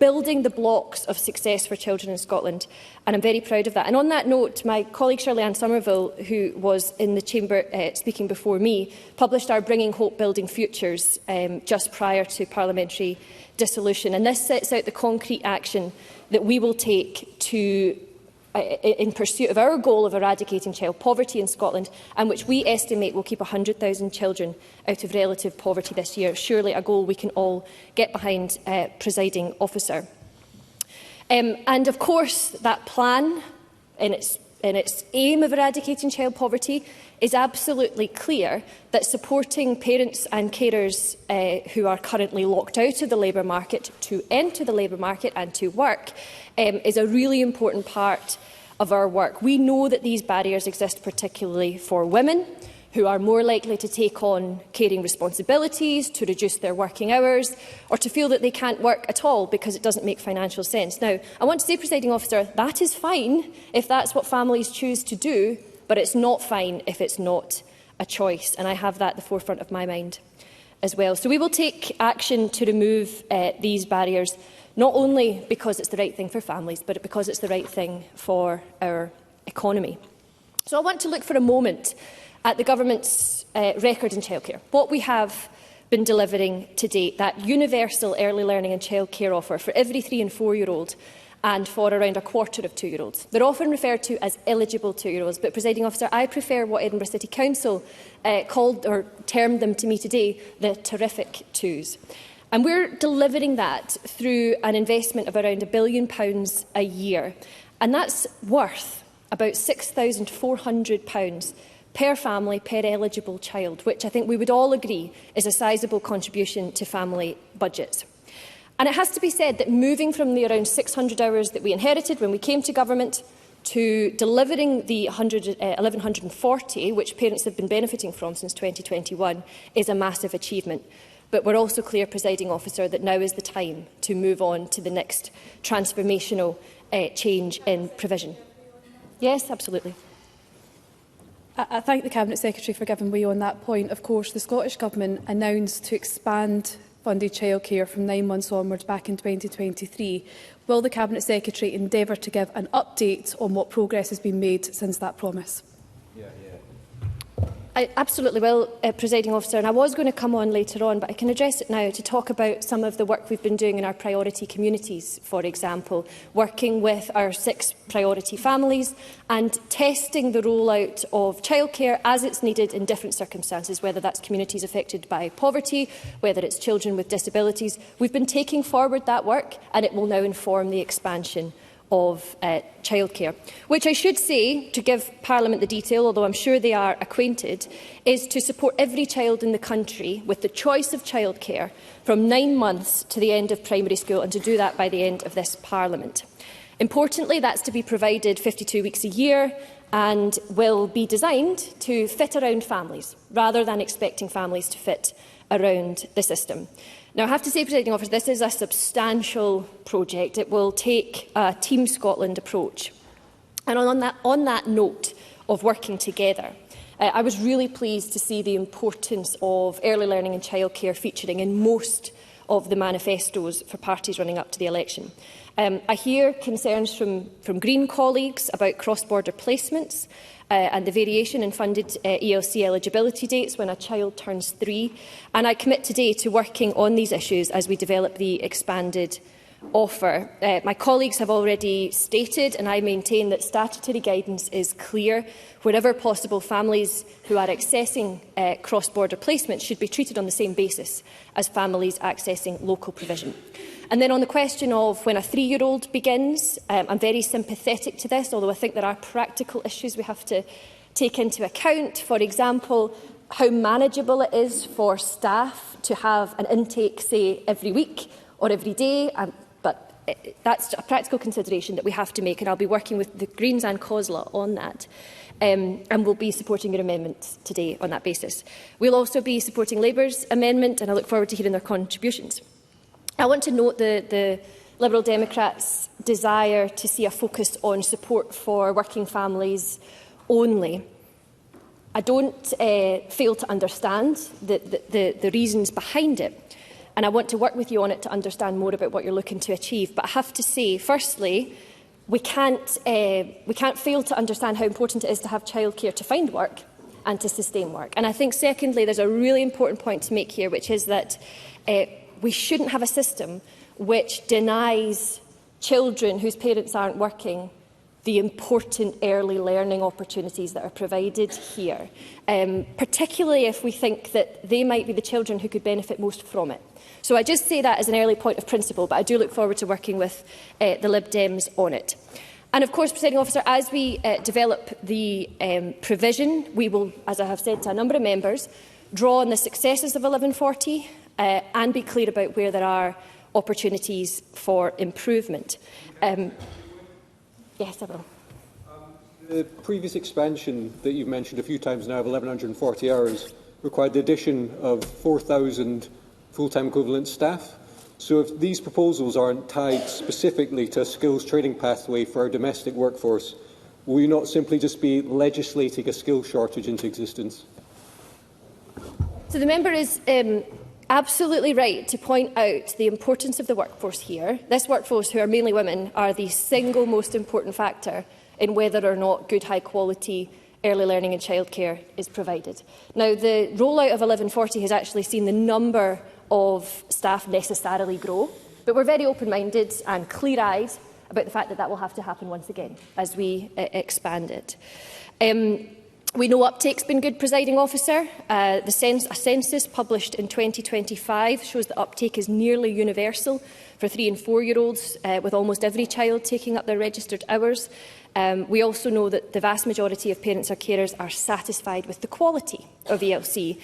building the blocks of success for children in Scotland, and I'm very proud of that. And on that note, my colleague Shirley-Ann Somerville, who was in the Chamber speaking before me, published our Bringing Hope, Building Futures just prior to parliamentary dissolution, and this sets out the concrete action that we will take to in pursuit of our goal of eradicating child poverty in Scotland, and which we estimate will keep 100,000 children out of relative poverty this year. Surely a goal we can all get behind, Presiding Officer. And of course, that plan, in its aim of eradicating child poverty, is absolutely clear that supporting parents and carers who are currently locked out of the labour market to enter the labour market and to work is a really important part of our work. We know that these barriers exist particularly for women, who are more likely to take on caring responsibilities, to reduce their working hours, or to feel that they can't work at all because it doesn't make financial sense. Now, I want to say, Presiding Officer, that is fine if that's what families choose to do, but it's not fine if it's not a choice, and I have that at the forefront of my mind as well. So we will take action to remove these barriers, not only because it's the right thing for families, but because it's the right thing for our economy. So I want to look for a moment at the Government's record in childcare, what we have been delivering to date, that universal early learning and childcare offer for every 3- and 4-year-old and for around a quarter of 2-year-olds. They're often referred to as eligible 2-year-olds, but, Presiding Officer, I prefer what Edinburgh City Council called or termed them to me today, the terrific 2s. And we're delivering that through an investment of around £1 billion a year, and that's worth about £6,400 per family, per eligible child, which I think we would all agree is a sizeable contribution to family budgets. And it has to be said that moving from the around 600 hours that we inherited when we came to government to delivering the 1140, which parents have been benefiting from since 2021, is a massive achievement. But we're also clear, Presiding Officer, that now is the time to move on to the next transformational change in provision. Yes, absolutely. I thank the Cabinet Secretary for giving way on that point. Of course, the Scottish Government announced to expand funded childcare from 9 months onwards back in 2023. Will the Cabinet Secretary endeavour to give an update on what progress has been made since that promise? I absolutely will, Presiding Officer, and I was going to come on later on, but I can address it now to talk about some of the work we've been doing in our priority communities, for example, working with our 6 priority families and testing the rollout of childcare as it's needed in different circumstances, whether that's communities affected by poverty, whether it's children with disabilities. We've been taking forward that work, and it will now inform the expansion of childcare, which I should say, to give Parliament the detail, although I'm sure they are acquainted, is to support every child in the country with the choice of childcare from 9 months to the end of primary school, and to do that by the end of this Parliament. Importantly, that's to be provided 52 weeks a year and will be designed to fit around families, rather than expecting families to fit around the system. Now, I have to say, Presiding Officer, this is a substantial project. It will take a Team Scotland approach. And on that note of working together, I was really pleased to see the importance of early learning and childcare featuring in most of the manifestos for parties running up to the election. I hear concerns from Green colleagues about cross-border placements and the variation in funded ELC eligibility dates when a child turns 3. And I commit today to working on these issues as we develop the expanded offer. My colleagues have already stated, and I maintain, that statutory guidance is clear. Wherever possible, families who are accessing cross-border placement should be treated on the same basis as families accessing local provision. And then on the question of when a 3-year-old begins, I'm very sympathetic to this, although I think there are practical issues we have to take into account. For example, how manageable it is for staff to have an intake, say, every week or every day. But that's a practical consideration that we have to make, and I'll be working with the Greens and COSLA on that. And we'll be supporting your amendments today on that basis. We'll also be supporting Labour's amendment, and I look forward to hearing their contributions. I want to note the Liberal Democrats' desire to see a focus on support for working families only. I don't fail to understand the reasons behind it, and I want to work with you on it to understand more about what you're looking to achieve. But I have to say, firstly, we can't fail to understand how important it is to have childcare to find work and to sustain work. And I think, secondly, there's a really important point to make here, which is that we shouldn't have a system which denies children whose parents aren't working the important early learning opportunities that are provided here, particularly if we think that they might be the children who could benefit most from it. So I just say that as an early point of principle, but I do look forward to working with the Lib Dems on it. And of course, Presiding Officer, as we develop the provision, we will, as I have said to a number of members, draw on the successes of 1140 and be clear about where there are opportunities for improvement. Yes, I will. The previous expansion that you've mentioned a few times now of 1,140 hours required the addition of 4,000 full-time equivalent staff. So if these proposals aren't tied specifically to a skills training pathway for our domestic workforce, will you not simply just be legislating a skills shortage into existence? So the member is absolutely right to point out the importance of the workforce here. This workforce, who are mainly women, are the single most important factor in whether or not good, high-quality early learning and childcare is provided. Now, the rollout of 1140 has actually seen the number of staff necessarily grow, but we're very open-minded and clear-eyed about the fact that that will have to happen once again as we expand it. We know uptake's been good, Presiding Officer. A census published in 2025 shows that uptake is nearly universal for 3- and 4-year-olds, with almost every child taking up their registered hours. We also know that the vast majority of parents or carers are satisfied with the quality of ELC.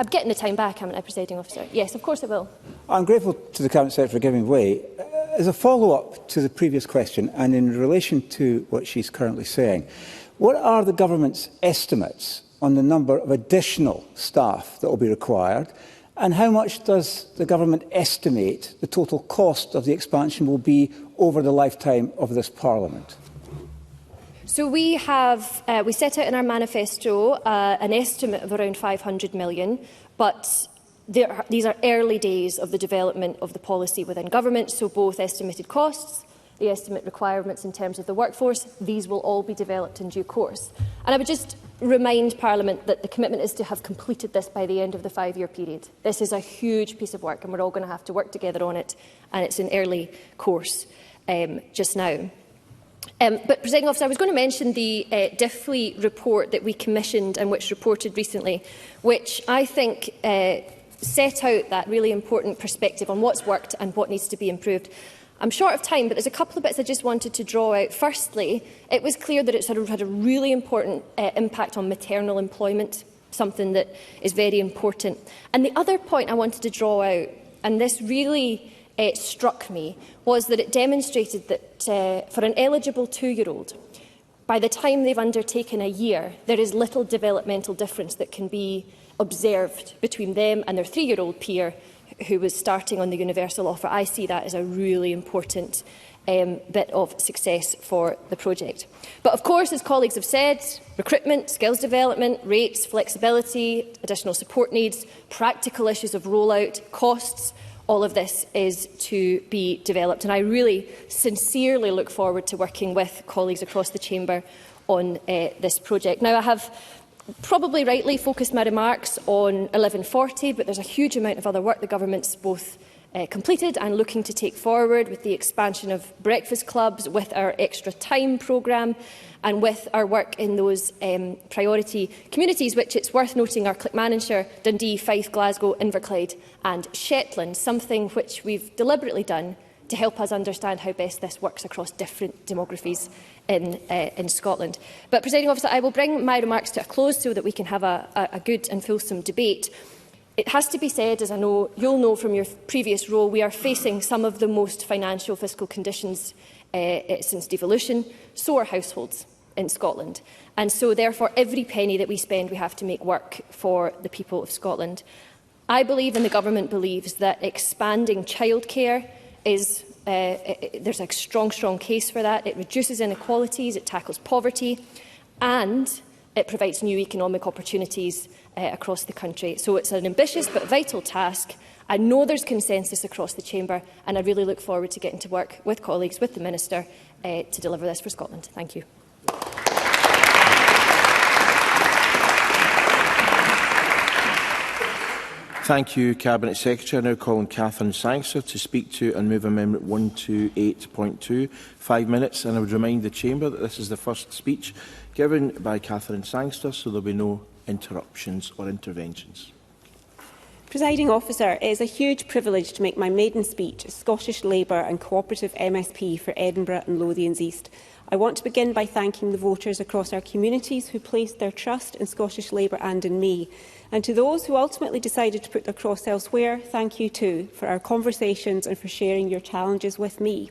I'm getting the time back, haven't I, Presiding Officer? Yes, of course I will. I'm grateful to the Cabinet Secretary for giving way. As a follow-up to the previous question, and in relation to what she's currently saying, what are the government's estimates on the number of additional staff that will be required, and how much does the government estimate the total cost of the expansion will be over the lifetime of this Parliament? So we set out in our manifesto an estimate of around 500 million, but these are early days of the development of the policy within government, so both estimated costs, the estimate requirements in terms of the workforce, these will all be developed in due course. And I would just remind Parliament that the commitment is to have completed this by the end of the 5-year period. This is a huge piece of work and we're all going to have to work together on it, and it's in early course just now. But, Presiding Officer, I was going to mention the DIFLI report that we commissioned and which reported recently, which I think set out that really important perspective on what's worked and what needs to be improved. I'm short of time, but there's a couple of bits I just wanted to draw out. Firstly, it was clear that it's had a really important impact on maternal employment, something that is very important. And the other point I wanted to draw out, and this really struck me, was that it demonstrated that for an eligible 2-year-old, by the time they've undertaken a year, there is little developmental difference that can be observed between them and their 3-year-old peer who was starting on the universal offer. I see that as a really important bit of success for the project. But of course, as colleagues have said, recruitment, skills development, rates, flexibility, additional support needs, practical issues of rollout, costs, all of this is to be developed. And I really sincerely look forward to working with colleagues across the Chamber on this project. Now, I have probably rightly focused my remarks on 1140, but there's a huge amount of other work the Government's both completed and looking to take forward, with the expansion of breakfast clubs, with our extra time programme and with our work in those priority communities, which it's worth noting are Clickmannanshire, Dundee, Fife, Glasgow, Inverclyde and Shetland, something which we've deliberately done to help us understand how best this works across different demographies in Scotland. But, Presiding Officer, I will bring my remarks to a close so that we can have a good and fulsome debate. It has to be said, as I know you'll know from your previous role, we are facing some of the most financial fiscal conditions since devolution. So are households in Scotland. And so, therefore, every penny that we spend, we have to make work for the people of Scotland. I believe, and the Government believes, that expanding childcare is there's a strong case for that. It reduces inequalities, it tackles poverty, and it provides new economic opportunities across the country. So it's an ambitious but vital task. I know there's consensus across the Chamber, and I really look forward to getting to work with colleagues, with the Minister, to deliver this for Scotland. Thank you. Thank you, Cabinet Secretary. I now call on Catherine Sangster to speak to and move Amendment 128.2. 5 minutes, and I would remind the Chamber that this is the first speech given by Catherine Sangster, so there will be no interruptions or interventions. Presiding Officer, it is a huge privilege to make my maiden speech as Scottish Labour and Cooperative MSP for Edinburgh and Lothians East. I want to begin by thanking the voters across our communities who placed their trust in Scottish Labour and in me. And to those who ultimately decided to put their cross elsewhere, thank you too for our conversations and for sharing your challenges with me.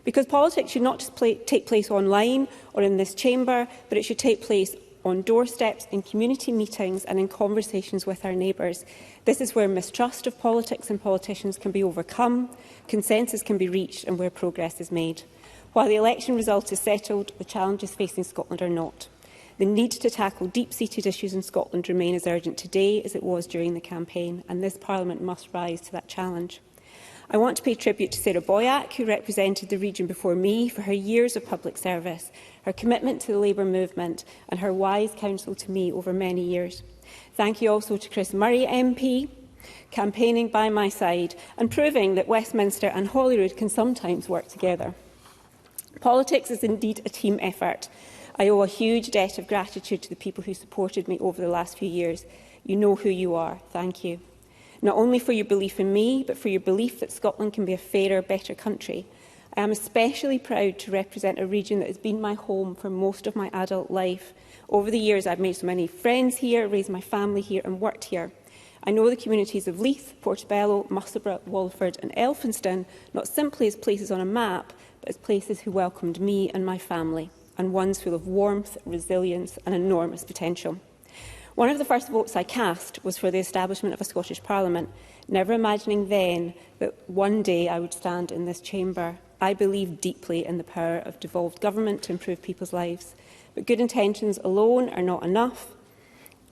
Because politics should not just take place online or in this chamber, but it should take place on doorsteps, in community meetings and in conversations with our neighbours. This is where mistrust of politics and politicians can be overcome, consensus can be reached and where progress is made. While the election result is settled, the challenges facing Scotland are not. The need to tackle deep-seated issues in Scotland remain as urgent today as it was during the campaign, and this Parliament must rise to that challenge. I want to pay tribute to Sarah Boyack, who represented the region before me, for her years of public service, her commitment to the Labour movement and her wise counsel to me over many years. Thank you also to Chris Murray MP, campaigning by my side and proving that Westminster and Holyrood can sometimes work together. Politics is indeed a team effort. I owe a huge debt of gratitude to the people who supported me over the last few years. You know who you are. Thank you. Not only for your belief in me, but for your belief that Scotland can be a fairer, better country. I am especially proud to represent a region that has been my home for most of my adult life. Over the years, I've made so many friends here, raised my family here and worked here. I know the communities of Leith, Portobello, Musselburgh, Walford and Elphinstone not simply as places on a map, but as places who welcomed me and my family, and ones full of warmth, resilience and enormous potential. One of the first votes I cast was for the establishment of a Scottish Parliament, never imagining then that one day I would stand in this chamber. I believe deeply in the power of devolved government to improve people's lives, but good intentions alone are not enough.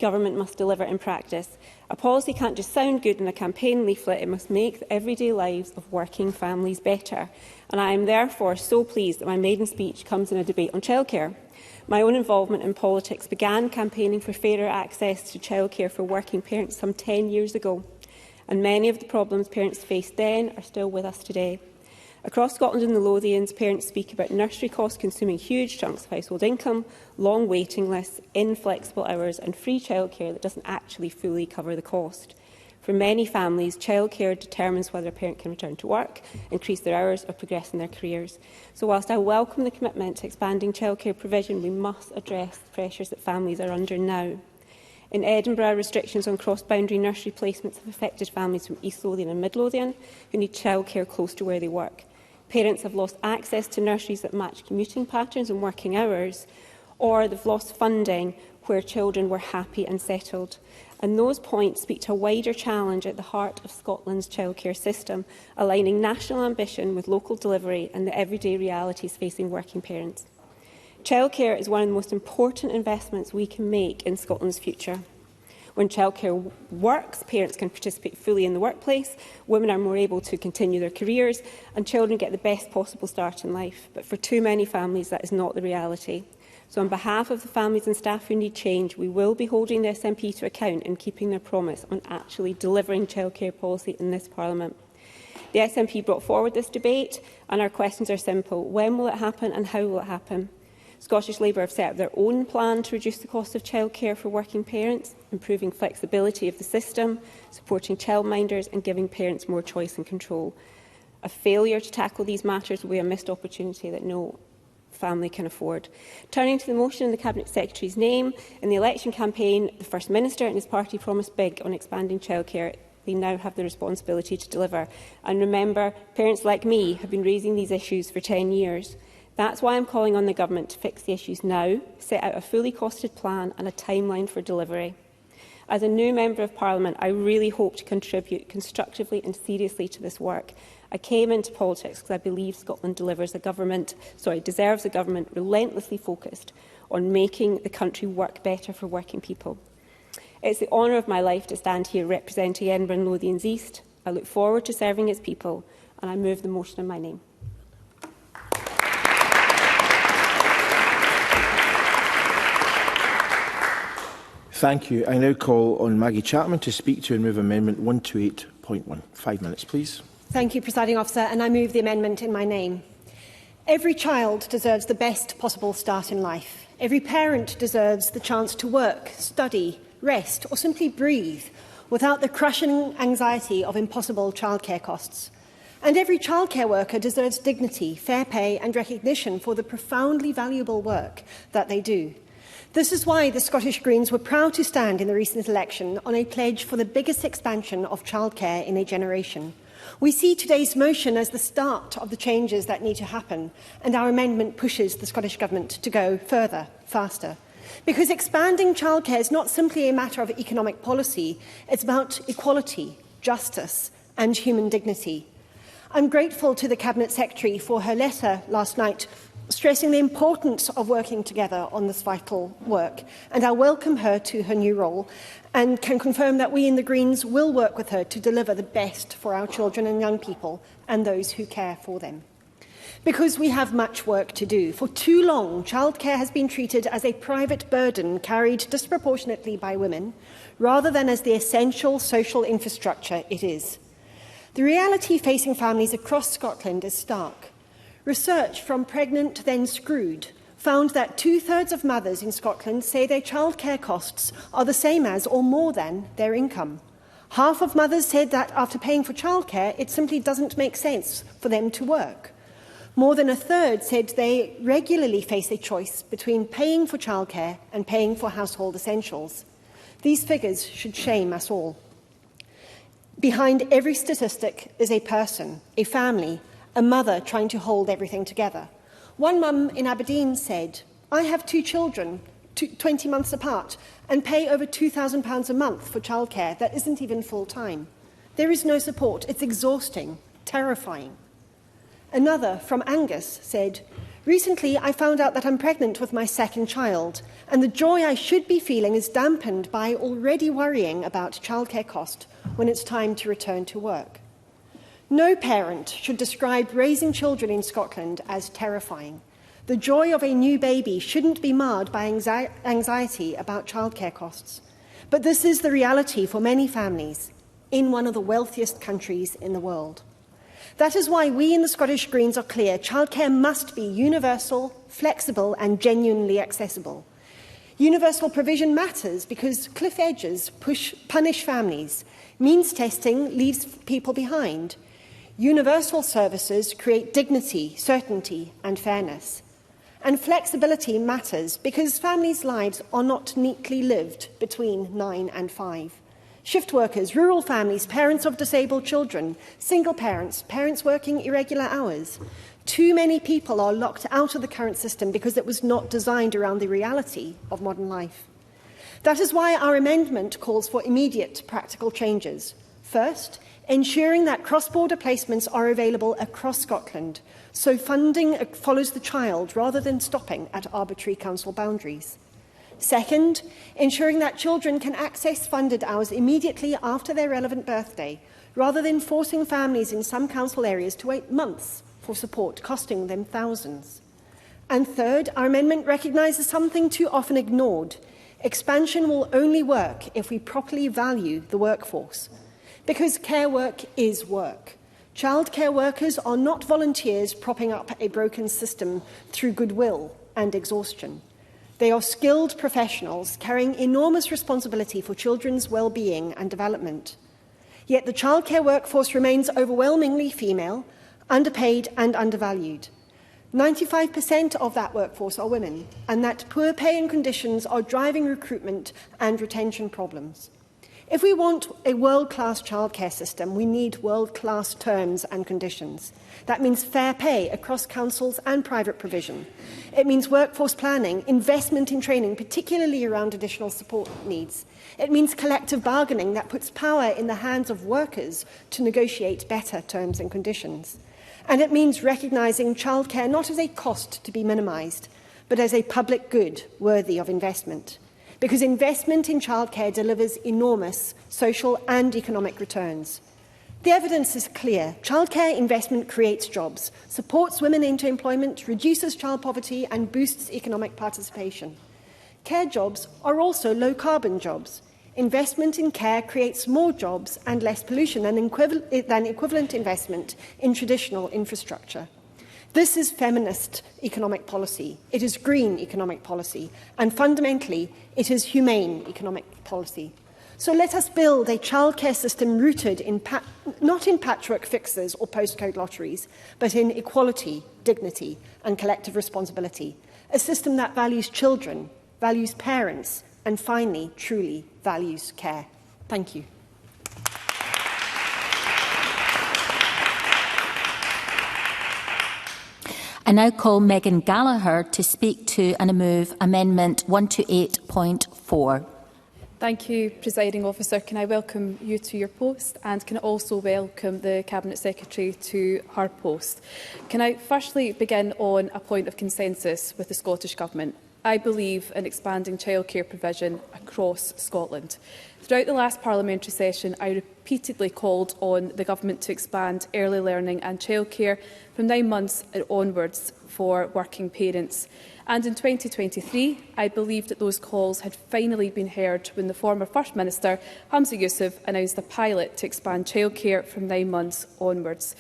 government must deliver in practice. A policy can't just sound good in a campaign leaflet, it must make the everyday lives of working families better. And I am therefore so pleased that my maiden speech comes in a debate on childcare. My own involvement in politics began campaigning for fairer access to childcare for working parents some 10 years ago, and many of the problems parents faced then are still with us today. Across Scotland and the Lothians, parents speak about nursery costs consuming huge chunks of household income, long waiting lists, inflexible hours and free childcare that doesn't actually fully cover the cost. For many families, childcare determines whether a parent can return to work, increase their hours or progress in their careers. So whilst I welcome the commitment to expanding childcare provision, we must address the pressures that families are under now. In Edinburgh, restrictions on cross-boundary nursery placements have affected families from East Lothian and Mid Lothian who need childcare close to where they work. Parents have lost access to nurseries that match commuting patterns and working hours, or they've lost funding where children were happy and settled. And those points speak to a wider challenge at the heart of Scotland's childcare system, aligning national ambition with local delivery and the everyday realities facing working parents. Childcare is one of the most important investments we can make in Scotland's future. When childcare works, parents can participate fully in the workplace, women are more able to continue their careers, and children get the best possible start in life. But for too many families, that is not the reality. So on behalf of the families and staff who need change, we will be holding the SNP to account and keeping their promise on actually delivering childcare policy in this Parliament. The SNP brought forward this debate, and our questions are simple. When will it happen and how will it happen? Scottish Labour have set up their own plan to reduce the cost of childcare for working parents, improving flexibility of the system, supporting childminders and giving parents more choice and control. A failure to tackle these matters will be a missed opportunity that no family can afford. Turning to the motion in the Cabinet Secretary's name, in the election campaign, the First Minister and his party promised big on expanding childcare. They now have the responsibility to deliver. And remember, parents like me have been raising these issues for 10 years. That's why I'm calling on the Government to fix the issues now, set out a fully costed plan and a timeline for delivery. As a new Member of Parliament, I really hope to contribute constructively and seriously to this work. I came into politics because I believe Scotland deserves a government relentlessly focused on making the country work better for working people. It's the honour of my life to stand here representing Edinburgh and Lothians East. I look forward to serving its people, and I move the motion in my name. Thank you. I now call on Maggie Chapman to speak to and move Amendment 128.1. 5 minutes, please. Thank you, Presiding Officer, and I move the amendment in my name. Every child deserves the best possible start in life. Every parent deserves the chance to work, study, rest or simply breathe without the crushing anxiety of impossible childcare costs. And every childcare worker deserves dignity, fair pay and recognition for the profoundly valuable work that they do. This is why the Scottish Greens were proud to stand in the recent election on a pledge for the biggest expansion of childcare in a generation. We see today's motion as the start of the changes that need to happen, and our amendment pushes the Scottish Government to go further, faster. Because expanding childcare is not simply a matter of economic policy, it's about equality, justice and human dignity. I'm grateful to the Cabinet Secretary for her letter last night stressing the importance of working together on this vital work, and I welcome her to her new role and can confirm that we in the Greens will work with her to deliver the best for our children and young people and those who care for them. Because we have much work to do. For too long, childcare has been treated as a private burden carried disproportionately by women, rather than as the essential social infrastructure it is. The reality facing families across Scotland is stark. Research from Pregnant Then Screwed found that 2/3 of mothers in Scotland say their childcare costs are the same as or more than their income. Half of mothers said that after paying for childcare, it simply doesn't make sense for them to work. More than a third said they regularly face a choice between paying for childcare and paying for household essentials. These figures should shame us all. Behind every statistic is a person, a family, a mother trying to hold everything together. One mum in Aberdeen said, "I have 2 children, 20 months apart, and pay over £2,000 a month for childcare that isn't even full-time. There is no support. It's exhausting, terrifying." Another, from Angus, said, Recently, I found out that I'm pregnant with my second child, and the joy I should be feeling is dampened by already worrying about childcare cost when it's time to return to work. No parent should describe raising children in Scotland as terrifying. The joy of a new baby shouldn't be marred by anxiety about childcare costs. But this is the reality for many families in one of the wealthiest countries in the world. That is why we in the Scottish Greens are clear: childcare must be universal, flexible and genuinely accessible. Universal provision matters because cliff edges punish families. Means testing leaves people behind. Universal services create dignity, certainty and fairness. And flexibility matters because families' lives are not neatly lived between 9 and 5. Shift workers, rural families, parents of disabled children, single parents, parents working irregular hours. Too many people are locked out of the current system because it was not designed around the reality of modern life. That is why our amendment calls for immediate practical changes. First, ensuring that cross-border placements are available across Scotland, so funding follows the child rather than stopping at arbitrary council boundaries. Second, ensuring that children can access funded hours immediately after their relevant birthday, rather than forcing families in some council areas to wait months for support, costing them thousands. And third, our amendment recognises something too often ignored. Expansion will only work if we properly value the workforce. Because care work is work. Childcare workers are not volunteers propping up a broken system through goodwill and exhaustion. They are skilled professionals carrying enormous responsibility for children's well-being and development. Yet the childcare workforce remains overwhelmingly female, underpaid and undervalued. 95% of that workforce are women, and that poor pay and conditions are driving recruitment and retention problems. If we want a world-class childcare system, we need world-class terms and conditions. That means fair pay across councils and private provision. It means workforce planning, investment in training, particularly around additional support needs. It means collective bargaining that puts power in the hands of workers to negotiate better terms and conditions. And it means recognising childcare not as a cost to be minimised, but as a public good worthy of investment. Because investment in childcare delivers enormous social and economic returns. The evidence is clear. Childcare investment creates jobs, supports women into employment, reduces child poverty and boosts economic participation. Care jobs are also low-carbon jobs. Investment in care creates more jobs and less pollution than equivalent investment in traditional infrastructure. This is feminist economic policy. It is green economic policy. And fundamentally, it is humane economic policy. So let us build a childcare system rooted not in patchwork fixes or postcode lotteries, but in equality, dignity and collective responsibility. A system that values children, values parents, and finally, truly values care. Thank you. I now call Megan Gallagher to speak to and move Amendment 128.4. Thank you, Presiding Officer. Can I welcome you to your post, and can I also welcome the Cabinet Secretary to her post. Can I firstly begin on a point of consensus with the Scottish Government? I believe in expanding childcare provision across Scotland. Throughout the last parliamentary session, I repeatedly called on the Government to expand early learning and childcare from 9 months onwards for working parents. And in 2023, I believed that those calls had finally been heard when the former First Minister, Hamza Yousaf, announced a pilot to expand childcare from 9 months onwards.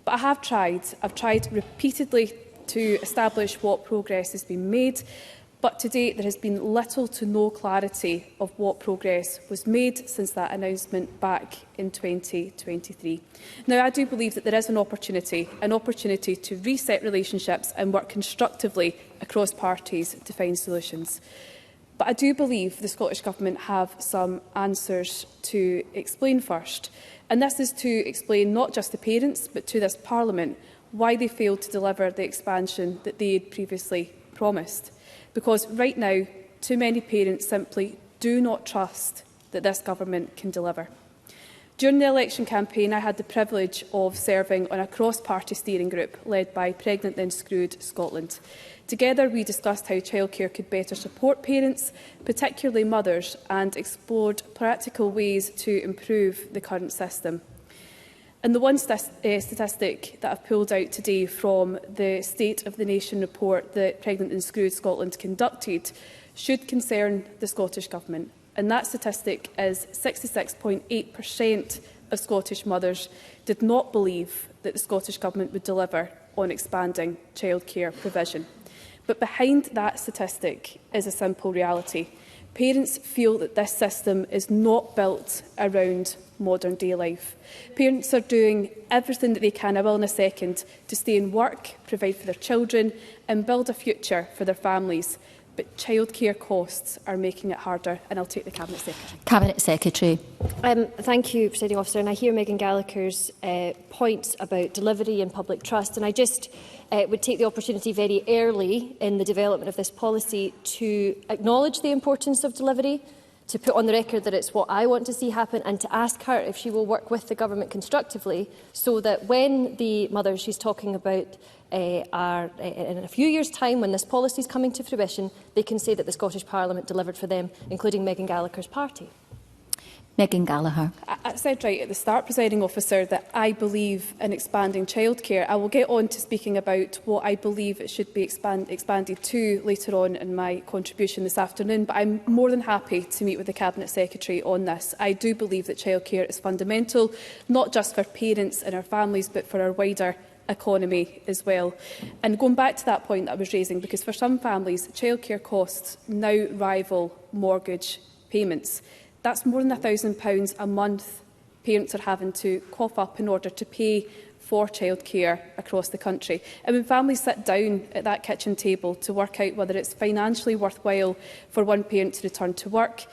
But I've tried repeatedly to establish what progress has been made, but to date there has been little to no clarity of what progress was made since that announcement back in 2023. Now, I do believe that there is an opportunity to reset relationships and work constructively across parties to find solutions. But I do believe the Scottish Government have some answers to explain first. And this is to explain not just to parents, but to this Parliament, why they failed to deliver the expansion that they had previously promised. Because right now, too many parents simply do not trust that this Government can deliver. During the election campaign, I had the privilege of serving on a cross-party steering group led by Pregnant Then Screwed Scotland. Together, we discussed how childcare could better support parents, particularly mothers, and explored practical ways to improve the current system. And the one statistic that I've pulled out today from the State of the Nation report that Pregnant and Screwed Scotland conducted should concern the Scottish Government. And that statistic is 66.8% of Scottish mothers did not believe that the Scottish Government would deliver on expanding childcare provision. But behind that statistic is a simple reality. Parents feel that this system is not built around modern day life. Parents are doing everything that they can, I will in a second, to stay in work, provide for their children and build a future for their families. But childcare costs are making it harder, and I'll take the Cabinet Secretary. Cabinet Secretary. Thank you, Presiding Officer. And I hear Megan Gallagher's points about delivery and public trust. And I just would take the opportunity very early in the development of this policy to acknowledge the importance of delivery, to put on the record that it's what I want to see happen, and to ask her if she will work with the Government constructively so that when the mothers she's talking about are in a few years' time, when this policy is coming to fruition, they can say that the Scottish Parliament delivered for them, including Megan Gallagher's party. Megan Gallagher. I said right at the start, Presiding Officer, that I believe in expanding childcare. I will get on to speaking about what I believe it should be expanded to later on in my contribution this afternoon, but I'm more than happy to meet with the Cabinet Secretary on this. I do believe that childcare is fundamental, not just for parents and our families, but for our wider economy as well. And going back to that point that I was raising, because for some families, childcare costs now rival mortgage payments. That's more than £1,000 a month parents are having to cough up in order to pay for childcare across the country. And when families sit down at that kitchen table to work out whether it's financially worthwhile for one parent to return to work,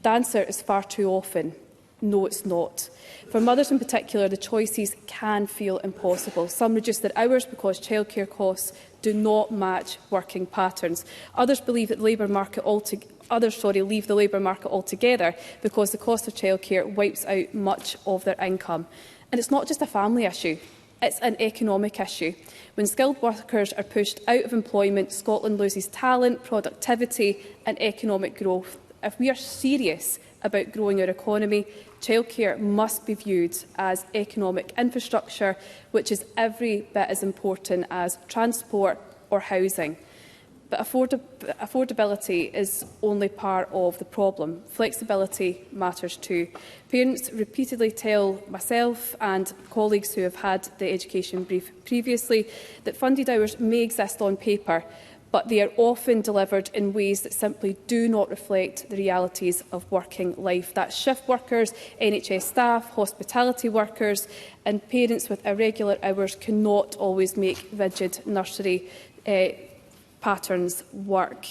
the answer is far too often, no, it's not. For mothers in particular, the choices can feel impossible. Some reduce their hours because childcare costs do not match working patterns. Others believe that the labour market leave the labour market altogether because the cost of childcare wipes out much of their income. And it's not just a family issue, it's an economic issue. When skilled workers are pushed out of employment, Scotland loses talent, productivity and economic growth. If we are serious about growing our economy, childcare must be viewed as economic infrastructure, which is every bit as important as transport or housing. But affordability is only part of the problem. Flexibility matters too. Parents repeatedly tell myself and colleagues who have had the education brief previously that funded hours may exist on paper, but they are often delivered in ways that simply do not reflect the realities of working life. That's shift workers, NHS staff, hospitality workers, and parents with irregular hours cannot always make rigid nursery patterns work.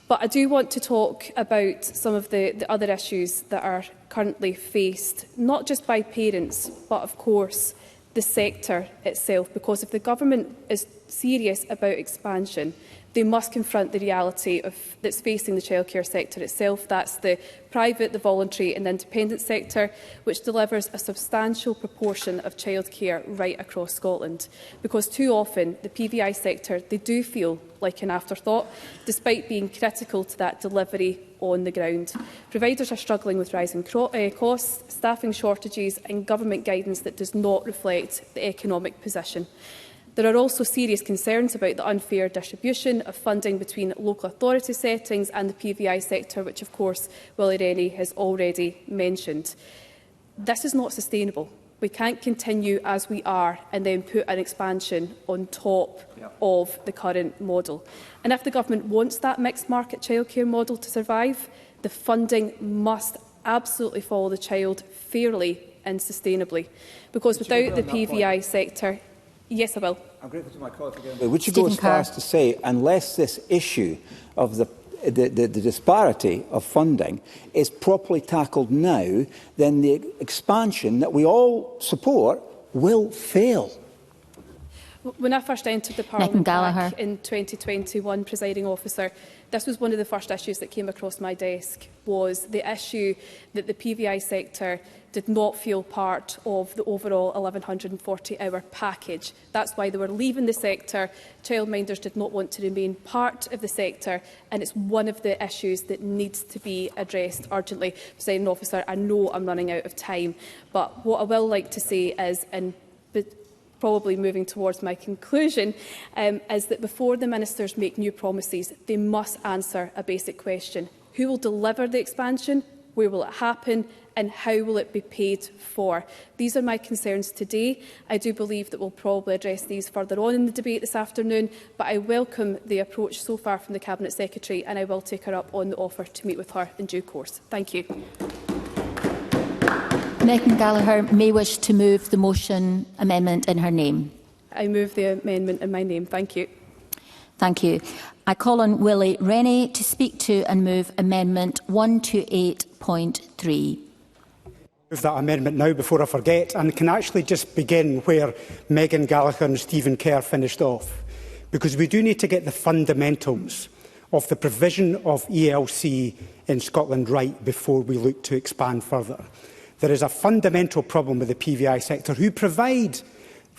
But I do want to talk about some of the other issues that are currently faced, not just by parents, but of course the sector itself, because if the government is serious about expansion, they must confront the reality that's facing the childcare sector itself. That's the private, the voluntary and the independent sector, which delivers a substantial proportion of childcare right across Scotland. Because too often, the PVI sector, they do feel like an afterthought, despite being critical to that delivery on the ground. Providers are struggling with rising costs, staffing shortages and government guidance that does not reflect the economic position. There are also serious concerns about the unfair distribution of funding between local authority settings and the PVI sector, which of course Willie Rennie has already mentioned. This is not sustainable. We can't continue as we are and then put an expansion on top of the current model. And if the government wants that mixed market childcare model to survive, the funding must absolutely follow the child fairly and sustainably. Because without the PVI sector, yes, I will. I'm grateful to my colleague again. Would you go as far as to say, unless this issue of the disparity of funding is properly tackled now, then the expansion that we all support will fail? When I first entered the Parliament back in 2021, presiding officer, this was one of the first issues that came across my desk, was the issue that the PVI sector did not feel part of the overall 1,140-hour package. That's why they were leaving the sector. Childminders did not want to remain part of the sector, and it's one of the issues that needs to be addressed urgently. Presiding officer, I know I'm running out of time, but what I will like to say is, and probably moving towards my conclusion, is that before the ministers make new promises, they must answer a basic question. Who will deliver the expansion? Where will it happen? And how will it be paid for? These are my concerns today. I do believe that we'll probably address these further on in the debate this afternoon, but I welcome the approach so far from the Cabinet Secretary, and I will take her up on the offer to meet with her in due course. Thank you. Megan Gallagher may wish to move the motion amendment in her name. I move the amendment in my name. Thank you. Thank you. I call on Willie Rennie to speak to and move Amendment 128.3. Move that amendment now before I forget, and can actually just begin where Megan Gallagher and Stephen Kerr finished off, because we do need to get the fundamentals of the provision of ELC in Scotland right before we look to expand further. There is a fundamental problem with the PVI sector, who provide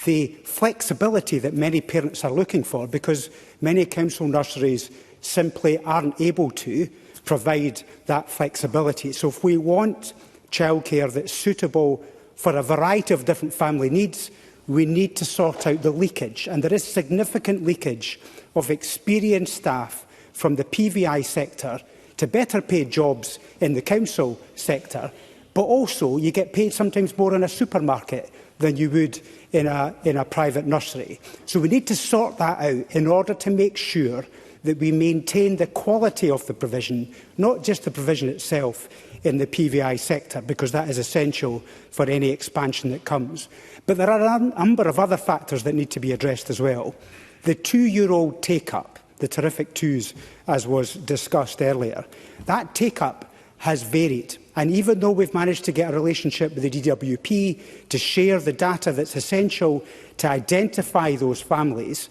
the flexibility that many parents are looking for, because many council nurseries simply aren't able to provide that flexibility. So if we want childcare that's suitable for a variety of different family needs, we need to sort out the leakage. And there is significant leakage of experienced staff from the PVI sector to better paid jobs in the council sector, but also you get paid sometimes more in a supermarket than you would in a private nursery. So we need to sort that out in order to make sure that we maintain the quality of the provision, not just the provision itself in the PVI sector, because that is essential for any expansion that comes. But there are a number of other factors that need to be addressed as well. The 2-year-old take-up, the terrific twos, as was discussed earlier, that take-up has varied. And even though we've managed to get a relationship with the DWP to share the data that's essential to identify those families,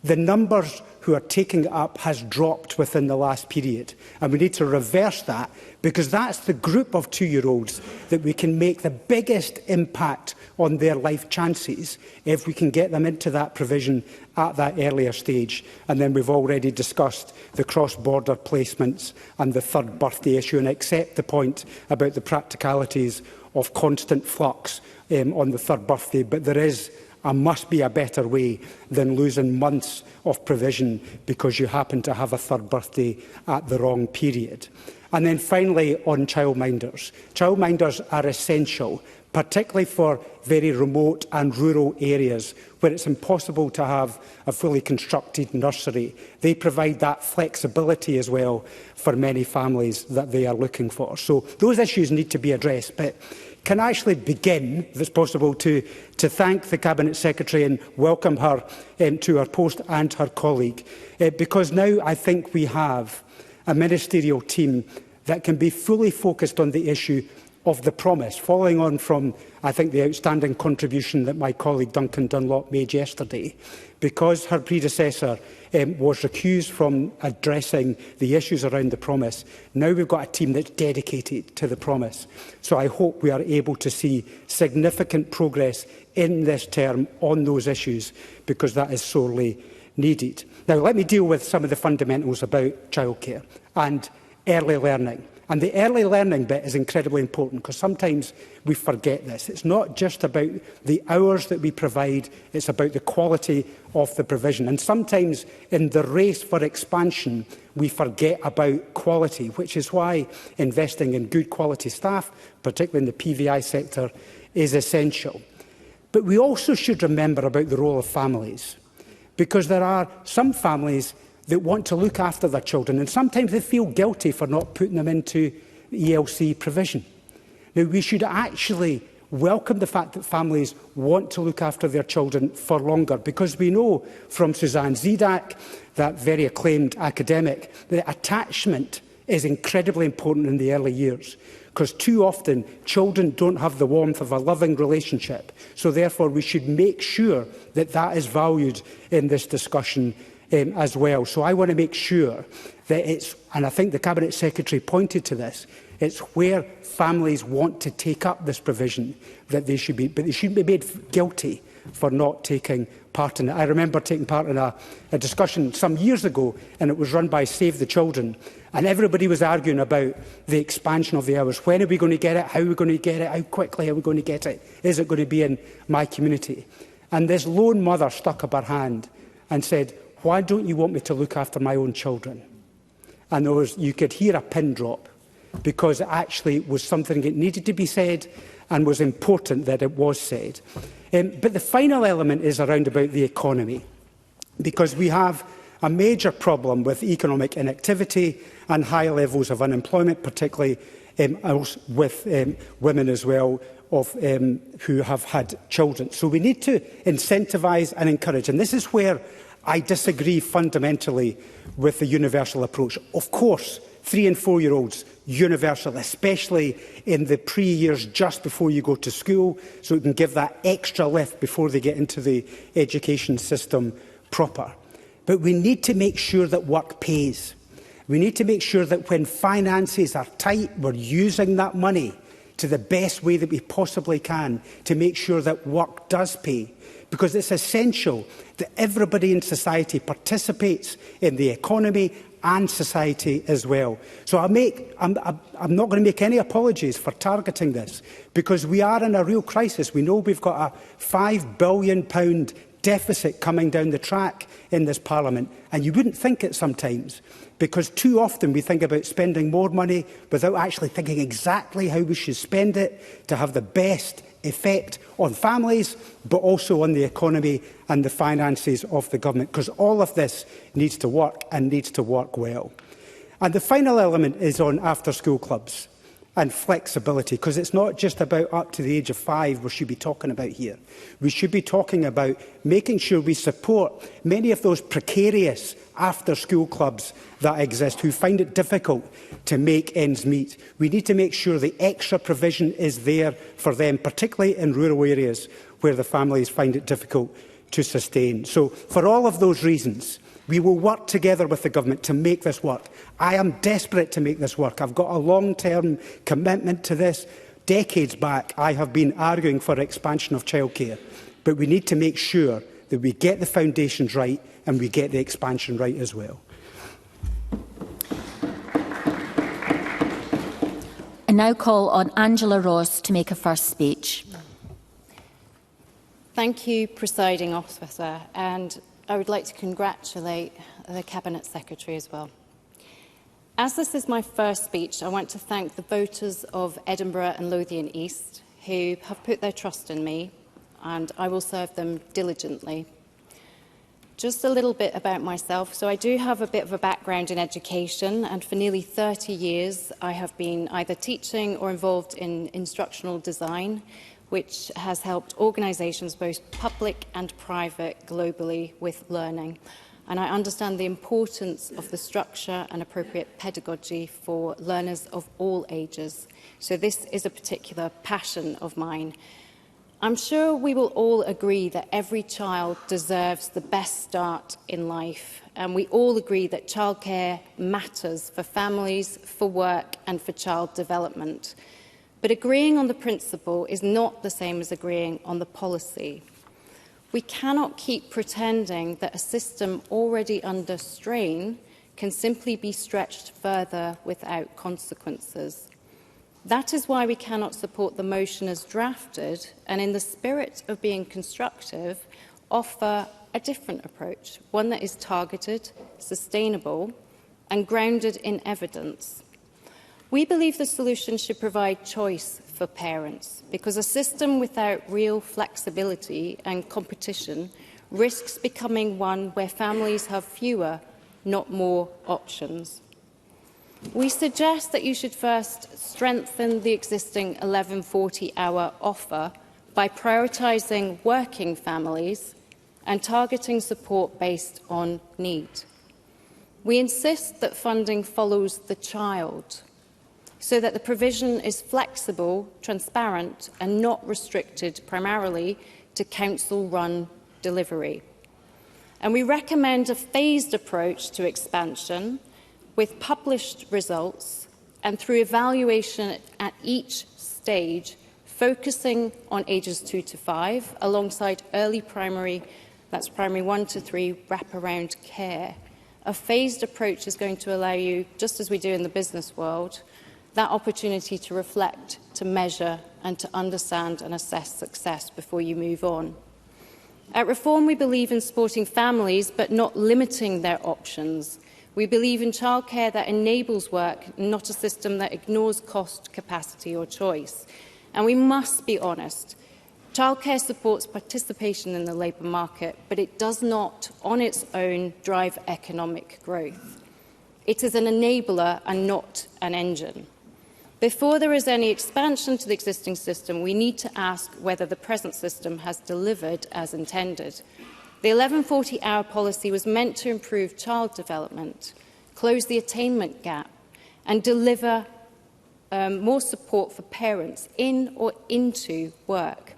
the numbers who are taking it up has dropped within the last period. And we need to reverse that, because that's the group of 2-year-olds that we can make the biggest impact on their life chances if we can get them into that provision at that earlier stage. And then we've already discussed the cross-border placements and the third birthday issue, and accept the point about the practicalities of constant flux on the third birthday. But there is must be a better way than losing months of provision because you happen to have a third birthday at the wrong period. And then finally, on childminders. Childminders are essential, particularly for very remote and rural areas where it's impossible to have a fully constructed nursery. They provide that flexibility as well for many families that they are looking for. So those issues need to be addressed. But can I actually begin, if it's possible, to thank the Cabinet Secretary and welcome her to her post and her colleague, because now I think we have a ministerial team that can be fully focused on the issue of the promise, following on from, I think, the outstanding contribution that my colleague Duncan Dunlop made yesterday. Because her predecessor was recused from addressing the issues around the promise, now we've got a team that's dedicated to the promise. So I hope we are able to see significant progress in this term on those issues, because that is sorely needed. Now, let me deal with some of the fundamentals about childcare and early learning. And the early learning bit is incredibly important, because sometimes we forget this. It's not just about the hours that we provide, it's about the quality of the provision. And sometimes in the race for expansion, we forget about quality, which is why investing in good quality staff, particularly in the PVI sector, is essential. But we also should remember about the role of families, because there are some families that want to look after their children, and sometimes they feel guilty for not putting them into ELC provision. Now, we should actually welcome the fact that families want to look after their children for longer, because we know from Suzanne Zedak, that very acclaimed academic, that attachment is incredibly important in the early years, because too often children don't have the warmth of a loving relationship. So therefore we should make sure that that is valued in this discussion as well. So I want to make sure that it's, and I think the Cabinet Secretary pointed to this, it's where families want to take up this provision that they should be, but they shouldn't be made guilty for not taking part in it. I remember taking part in a discussion some years ago, and it was run by Save the Children, and everybody was arguing about the expansion of the hours. When are we going to get it? How are we going to get it? How quickly are we going to get it? Is it going to be in my community? And this lone mother stuck up her hand and said, "Why don't you want me to look after my own children?" And you could hear a pin drop, because it actually was something that needed to be said and was important that it was said. But the final element is around about the economy, because we have a major problem with economic inactivity and high levels of unemployment, particularly with women as well who have had children. So we need to incentivise and encourage. And this is where I disagree fundamentally with the universal approach. Of course, 3- and 4-year-olds, universal, especially in the pre-years just before you go to school, so we can give that extra lift before they get into the education system proper. But we need to make sure that work pays. We need to make sure that when finances are tight, we're using that money to the best way that we possibly can to make sure that work does pay. Because it's essential that everybody in society participates in the economy and society as well. So I'm not going to make any apologies for targeting this, because we are in a real crisis. We know we've got a £5 billion deficit coming down the track in this Parliament, and you wouldn't think it sometimes, because too often we think about spending more money without actually thinking exactly how we should spend it to have the best effect on families, but also on the economy and the finances of the government, because all of this needs to work and needs to work well. And the final element is on after-school clubs and flexibility, because it's not just about up to the age of 5 we should be talking about here. We should be talking about making sure we support many of those precarious after-school clubs that exist who find it difficult to make ends meet. We need to make sure the extra provision is there for them, particularly in rural areas where the families find it difficult to sustain. So for all of those reasons, we will work together with the government to make this work. I am desperate to make this work. I've got a long-term commitment to this. Decades back, I have been arguing for expansion of childcare. But we need to make sure that we get the foundations right and we get the expansion right as well. I now call on Angela Ross to make a first speech. Thank you, Presiding Officer, and I would like to congratulate the Cabinet Secretary as well. As this is my first speech, I want to thank the voters of Edinburgh and Lothian East who have put their trust in me, and I will serve them diligently. Just a little bit about myself. So I do have a bit of a background in education, and for nearly 30 years I have been either teaching or involved in instructional design, which has helped organisations, both public and private, globally with learning. And I understand the importance of the structure and appropriate pedagogy for learners of all ages. So this is a particular passion of mine. I'm sure we will all agree that every child deserves the best start in life, and we all agree that childcare matters for families, for work and for child development. But agreeing on the principle is not the same as agreeing on the policy. We cannot keep pretending that a system already under strain can simply be stretched further without consequences. That is why we cannot support the motion as drafted, and in the spirit of being constructive, offer a different approach, one that is targeted, sustainable, and grounded in evidence. We believe the solution should provide choice for parents, because a system without real flexibility and competition risks becoming one where families have fewer, not more, options. We suggest that you should first strengthen the existing 1140-hour offer by prioritising working families and targeting support based on need. We insist that funding follows the child, so that the provision is flexible, transparent and not restricted primarily to council-run delivery. And we recommend a phased approach to expansion with published results and through evaluation at each stage, focusing on ages 2 to 5 alongside early primary, that's primary 1 to 3, wraparound care. A phased approach is going to allow you, just as we do in the business world, that opportunity to reflect, to measure and to understand and assess success before you move on. At Reform, we believe in supporting families but not limiting their options. We believe in childcare that enables work, not a system that ignores cost, capacity or choice. And we must be honest. Childcare supports participation in the labour market, but it does not, on its own, drive economic growth. It is an enabler and not an engine. Before there is any expansion to the existing system, we need to ask whether the present system has delivered as intended. The 1140-hour policy was meant to improve child development, close the attainment gap, and deliver more support for parents in or into work.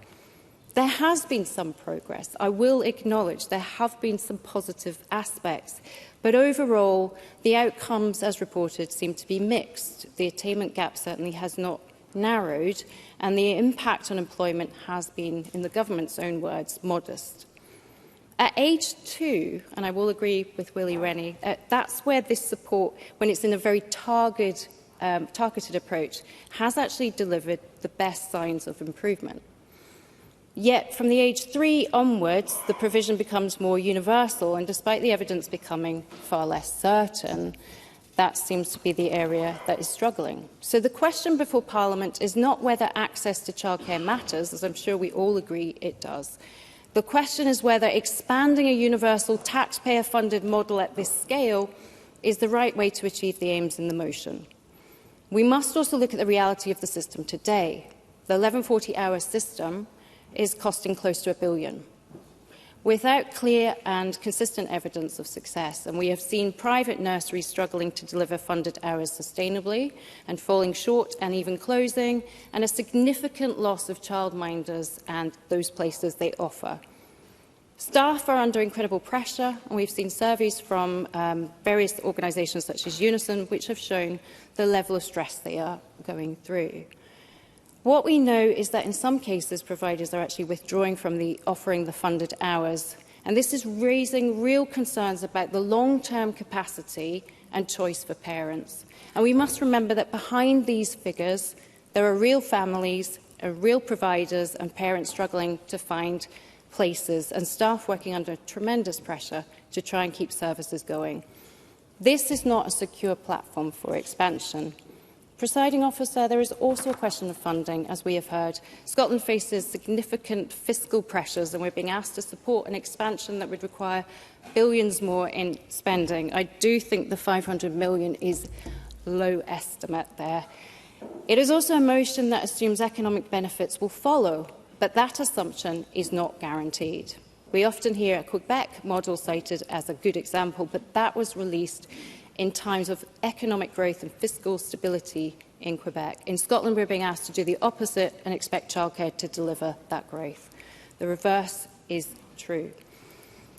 There has been some progress. I will acknowledge there have been some positive aspects, but overall, the outcomes, as reported, seem to be mixed. The attainment gap certainly has not narrowed, and the impact on employment has been, in the government's own words, modest. At age 2, and I will agree with Willie Rennie, that's where this support, when it's in a very targeted approach, has actually delivered the best signs of improvement. Yet, from the age 3 onwards, the provision becomes more universal, and despite the evidence becoming far less certain, that seems to be the area that is struggling. So the question before Parliament is not whether access to childcare matters, as I'm sure we all agree it does. The question is whether expanding a universal taxpayer-funded model at this scale is the right way to achieve the aims in the motion. We must also look at the reality of the system today. The 1140-hour system is costing close to £1 billion, without clear and consistent evidence of success. And we have seen private nurseries struggling to deliver funded hours sustainably and falling short and even closing, and a significant loss of childminders and those places they offer. Staff are under incredible pressure, and we've seen surveys from various organisations such as Unison, which have shown the level of stress they are going through. What we know is that in some cases, providers are actually withdrawing from offering the funded hours, and this is raising real concerns about the long-term capacity and choice for parents. And we must remember that behind these figures, there are real families, real providers and parents struggling to find places, and staff working under tremendous pressure to try and keep services going. This is not a secure platform for expansion. Presiding Officer, there is also a question of funding, as we have heard. Scotland faces significant fiscal pressures, and we're being asked to support an expansion that would require billions more in spending. I do think the £500 million is low estimate there. It is also a motion that assumes economic benefits will follow, but that assumption is not guaranteed. We often hear a Quebec model cited as a good example, but that was released in times of economic growth and fiscal stability in Quebec. In Scotland, we're being asked to do the opposite and expect childcare to deliver that growth. The reverse is true.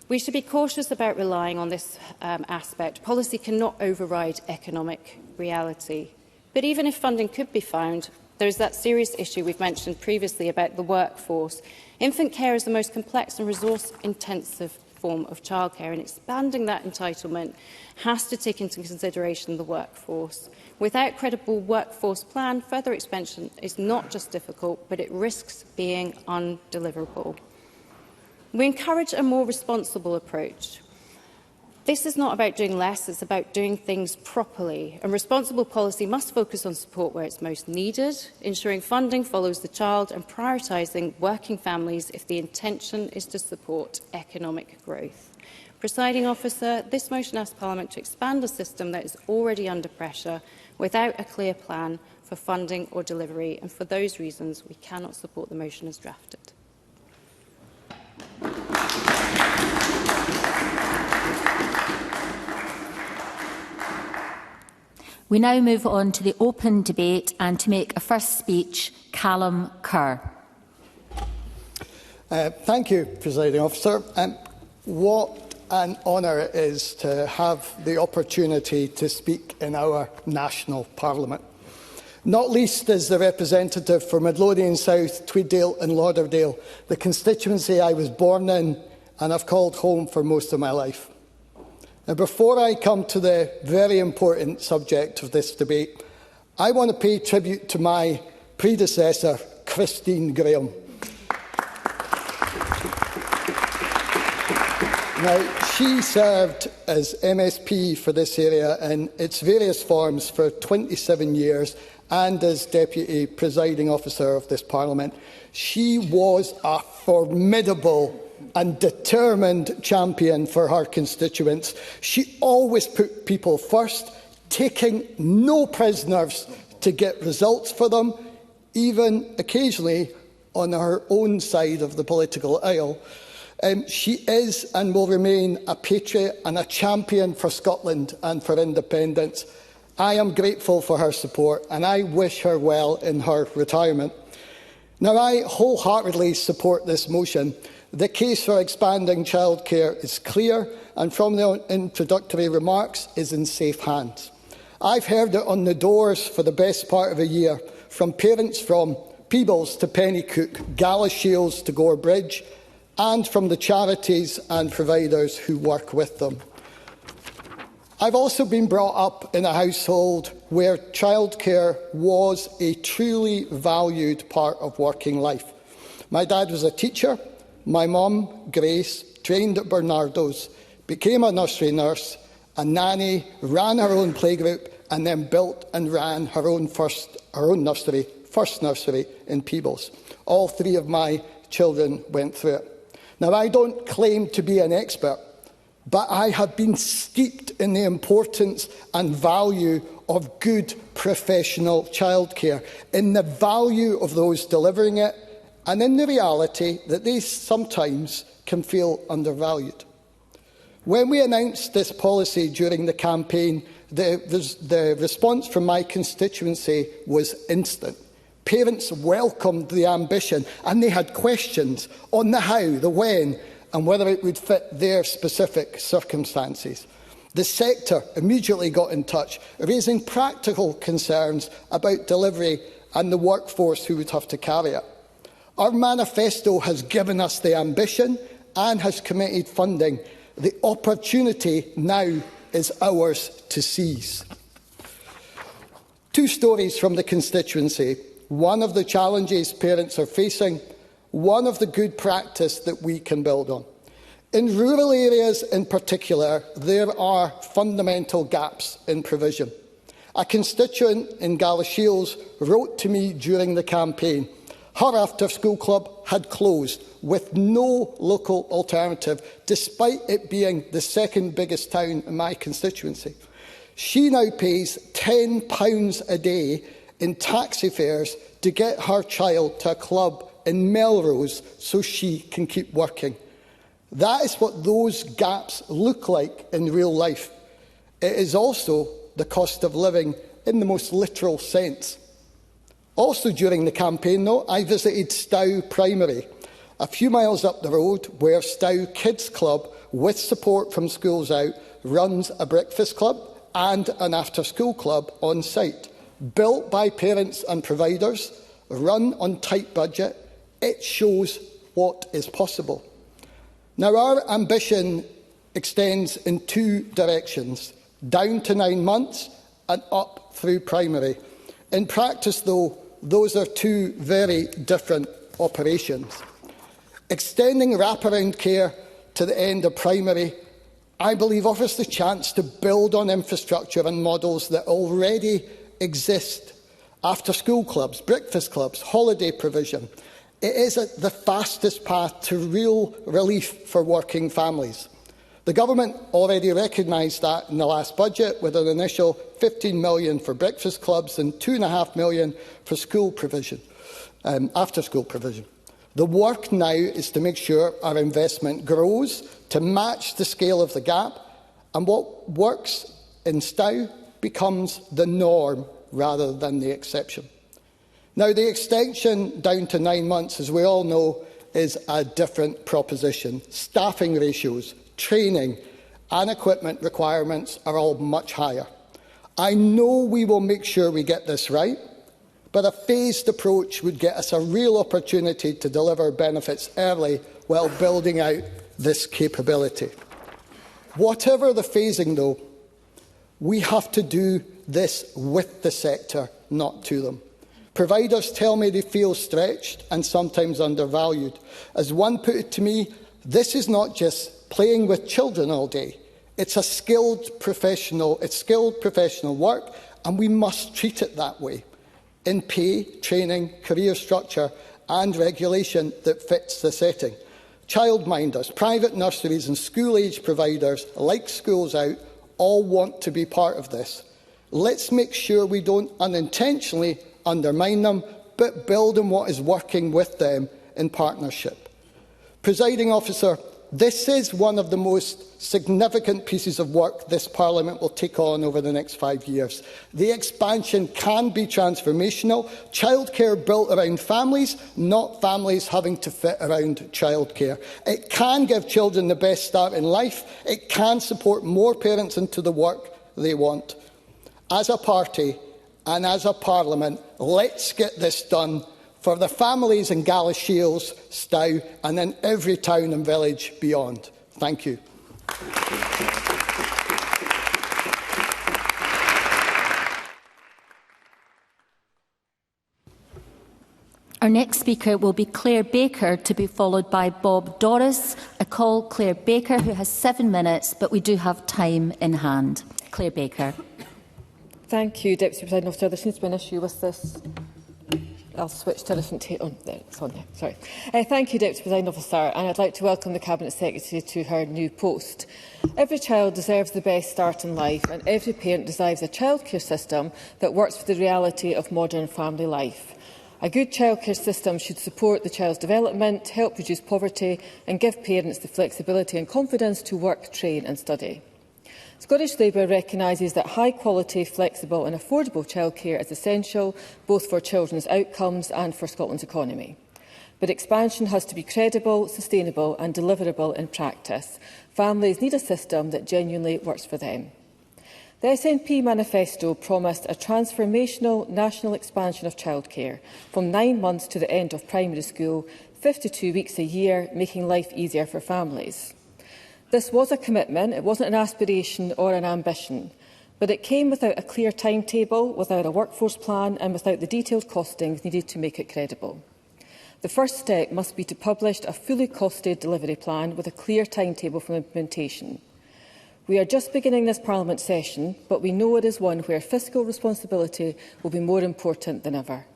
We should be cautious about relying on this aspect. Policy cannot override economic reality. But even if funding could be found, there is that serious issue we've mentioned previously about the workforce. Infant care is the most complex and resource-intensive form of childcare, and expanding that entitlement has to take into consideration the workforce. Without a credible workforce plan, further expansion is not just difficult, but it risks being undeliverable. We encourage a more responsible approach. This is not about doing less, it's about doing things properly. And responsible policy must focus on support where it's most needed, ensuring funding follows the child and prioritising working families if the intention is to support economic growth. Presiding Officer, this motion asks Parliament to expand a system that is already under pressure without a clear plan for funding or delivery, and for those reasons we cannot support the motion as drafted. We now move on to the open debate, and to make a first speech, Callum Kerr. Thank you, Presiding Officer. What an honour it is to have the opportunity to speak in our national parliament. Not least as the representative for Midlothian South, Tweeddale and Lauderdale, the constituency I was born in and have called home for most of my life. Now, before I come to the very important subject of this debate, I want to pay tribute to my predecessor, Christine Graham. Now, she served as MSP for this area in its various forms for 27 years and as Deputy Presiding Officer of this Parliament. She was a formidable and determined champion for her constituents. She always put people first, taking no prisoners to get results for them, even occasionally on her own side of the political aisle. She is and will remain a patriot and a champion for Scotland and for independence. I am grateful for her support and I wish her well in her retirement. Now, I wholeheartedly support this motion. The case for expanding childcare is clear and from the introductory remarks is in safe hands. I've heard it on the doors for the best part of a year, from parents from Peebles to Pennycook, Galashiels to Gore Bridge, and from the charities and providers who work with them. I've also been brought up in a household where childcare was a truly valued part of working life. My dad was a teacher. My mum, Grace, trained at Bernardo's, became a nursery nurse, a nanny, ran her own playgroup, and then built and ran her own nursery, first nursery in Peebles. All three of my children went through it. Now, I don't claim to be an expert, but I have been steeped in the importance and value of good professional childcare, in the value of those delivering it, and in the reality that they sometimes can feel undervalued. When we announced this policy during the campaign, the response from my constituency was instant. Parents welcomed the ambition and they had questions on the how, the when, and whether it would fit their specific circumstances. The sector immediately got in touch, raising practical concerns about delivery and the workforce who would have to carry it. Our manifesto has given us the ambition and has committed funding. The opportunity now is ours to seize. Two stories from the constituency. One of the challenges parents are facing, one of the good practice that we can build on. In rural areas in particular, there are fundamental gaps in provision. A constituent in Galashiels wrote to me during the campaign. Her after-school club had closed with no local alternative, despite it being the second biggest town in my constituency. She now pays £10 a day in taxi fares to get her child to a club in Melrose so she can keep working. That is what those gaps look like in real life. It is also the cost of living in the most literal sense. Also during the campaign, though, I visited Stow Primary, a few miles up the road, where Stow Kids Club, with support from Schools Out, runs a breakfast club and an after-school club on site. Built by parents and providers, run on tight budget, it shows what is possible. Now, our ambition extends in two directions, down to 9 months and up through primary. In practice, though, those are two very different operations. Extending wraparound care to the end of primary, I believe, offers the chance to build on infrastructure and models that already exist. After-school clubs, breakfast clubs, holiday provision. It is the fastest path to real relief for working families. The Government already recognised that in the last budget, with an initial £15 million for breakfast clubs and £2.5 million for school provision, after-school provision. The work now is to make sure our investment grows to match the scale of the gap, and what works in Stow becomes the norm rather than the exception. Now, the extension down to 9 months, as we all know, is a different proposition. Staffing ratios, training and equipment requirements are all much higher. I know we will make sure we get this right, but a phased approach would get us a real opportunity to deliver benefits early while building out this capability. Whatever the phasing, though, we have to do this with the sector, not to them. Providers tell me they feel stretched and sometimes undervalued. As one put it to me, this is not just playing with children all day. It's skilled professional work, and we must treat it that way, in pay, training, career structure and regulation that fits the setting. Childminders, private nurseries and school-age providers, like Schools Out, all want to be part of this. Let's make sure we don't unintentionally undermine them, but build on what is working with them in partnership. Presiding Officer, this is one of the most significant pieces of work this Parliament will take on over the next 5 years. The expansion can be transformational. Childcare built around families, not families having to fit around childcare. It can give children the best start in life. It can support more parents into the work they want. As a party and as a Parliament, let's get this done for the families in Galashiels, Stow and in every town and village beyond. Thank you. Our next speaker will be Claire Baker, to be followed by Bob Doris. I call Claire Baker, who has 7 minutes, but we do have time in hand. Claire Baker. Thank you, Deputy Presiding Officer. There seems to be an issue with this. I'll switch to a different there, it's on there. Sorry. Thank you, Deputy Presiding Officer, and I'd like to welcome the Cabinet Secretary to her new post. Every child deserves the best start in life, and every parent desires a childcare system that works for the reality of modern family life. A good childcare system should support the child's development, help reduce poverty and give parents the flexibility and confidence to work, train and study. Scottish Labour recognises that high-quality, flexible and affordable childcare is essential both for children's outcomes and for Scotland's economy. But expansion has to be credible, sustainable and deliverable in practice. Families need a system that genuinely works for them. The SNP manifesto promised a transformational national expansion of childcare, from 9 months to the end of primary school, 52 weeks a year, making life easier for families. This was a commitment, it wasn't an aspiration or an ambition, but it came without a clear timetable, without a workforce plan and without the detailed costings needed to make it credible. The first step must be to publish a fully costed delivery plan with a clear timetable for implementation. We are just beginning this Parliament session, but we know it is one where fiscal responsibility will be more important than ever.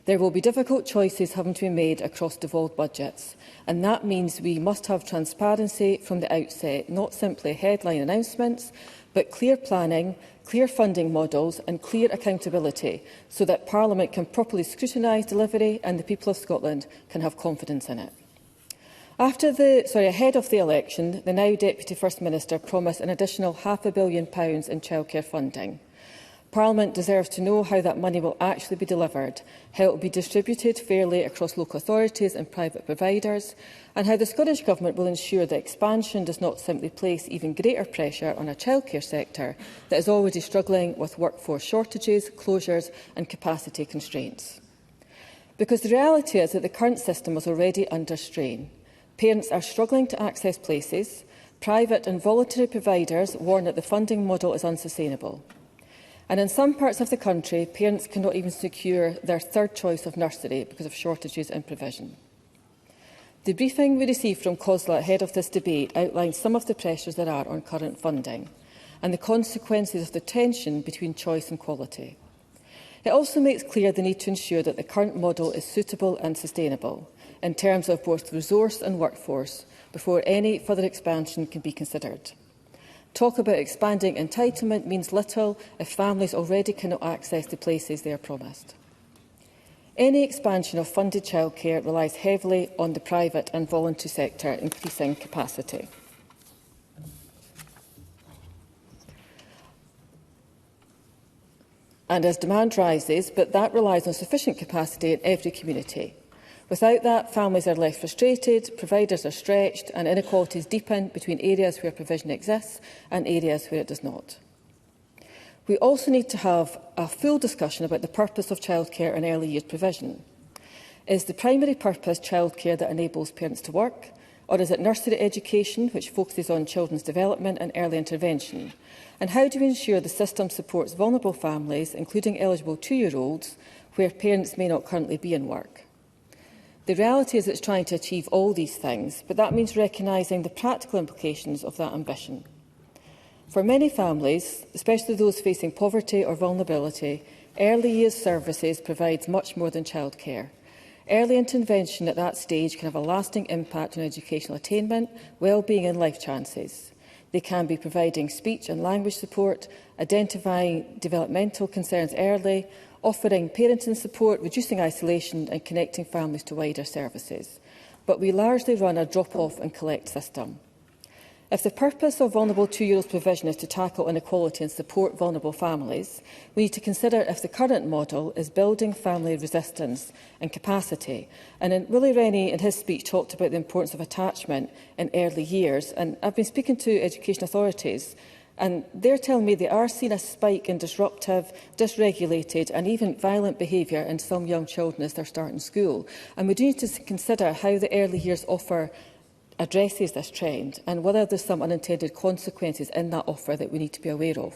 There will be difficult choices having to be made across devolved budgets, and that means we must have transparency from the outset, not simply headline announcements, but clear planning, clear funding models and clear accountability, so that Parliament can properly scrutinise delivery and the people of Scotland can have confidence in it. Ahead of the election, the now Deputy First Minister promised an additional £500 million in childcare funding. Parliament deserves to know how that money will actually be delivered, how it will be distributed fairly across local authorities and private providers, and how the Scottish Government will ensure that expansion does not simply place even greater pressure on a childcare sector that is already struggling with workforce shortages, closures and capacity constraints. Because the reality is that the current system is already under strain. Parents are struggling to access places. Private and voluntary providers warn that the funding model is unsustainable. And in some parts of the country, parents cannot even secure their third choice of nursery because of shortages in provision. The briefing we received from COSLA ahead of this debate outlined some of the pressures there are on current funding and the consequences of the tension between choice and quality. It also makes clear the need to ensure that the current model is suitable and sustainable in terms of both resource and workforce before any further expansion can be considered. Talk about expanding entitlement means little if families already cannot access the places they are promised. Any expansion of funded childcare relies heavily on the private and voluntary sector increasing capacity. and as demand rises, but that relies on sufficient capacity in every community. Without that, families are left frustrated, providers are stretched, and inequalities deepen between areas where provision exists and areas where it does not. We also need to have a full discussion about the purpose of childcare and early years provision. Is the primary purpose childcare that enables parents to work, or is it nursery education, which focuses on children's development and early intervention? And how do we ensure the system supports vulnerable families, including eligible 2-year-olds, where parents may not currently be in work? The reality is it's trying to achieve all these things, but that means recognising the practical implications of that ambition. For many families, especially those facing poverty or vulnerability, early years services provides much more than childcare. Early intervention at that stage can have a lasting impact on educational attainment, well-being and life chances. They can be providing speech and language support, identifying developmental concerns early, offering parenting support, reducing isolation and connecting families to wider services. But we largely run a drop-off and collect system. If the purpose of vulnerable 2-year-olds provision is to tackle inequality and support vulnerable families, we need to consider if the current model is building family resistance and capacity. And Willie Rennie, in his speech, talked about the importance of attachment in early years. And I've been speaking to education authorities, and they're telling me they are seeing a spike in disruptive, dysregulated and even violent behaviour in some young children as they're starting school. And we do need to consider how the early years offer addresses this trend and whether there's some unintended consequences in that offer that we need to be aware of.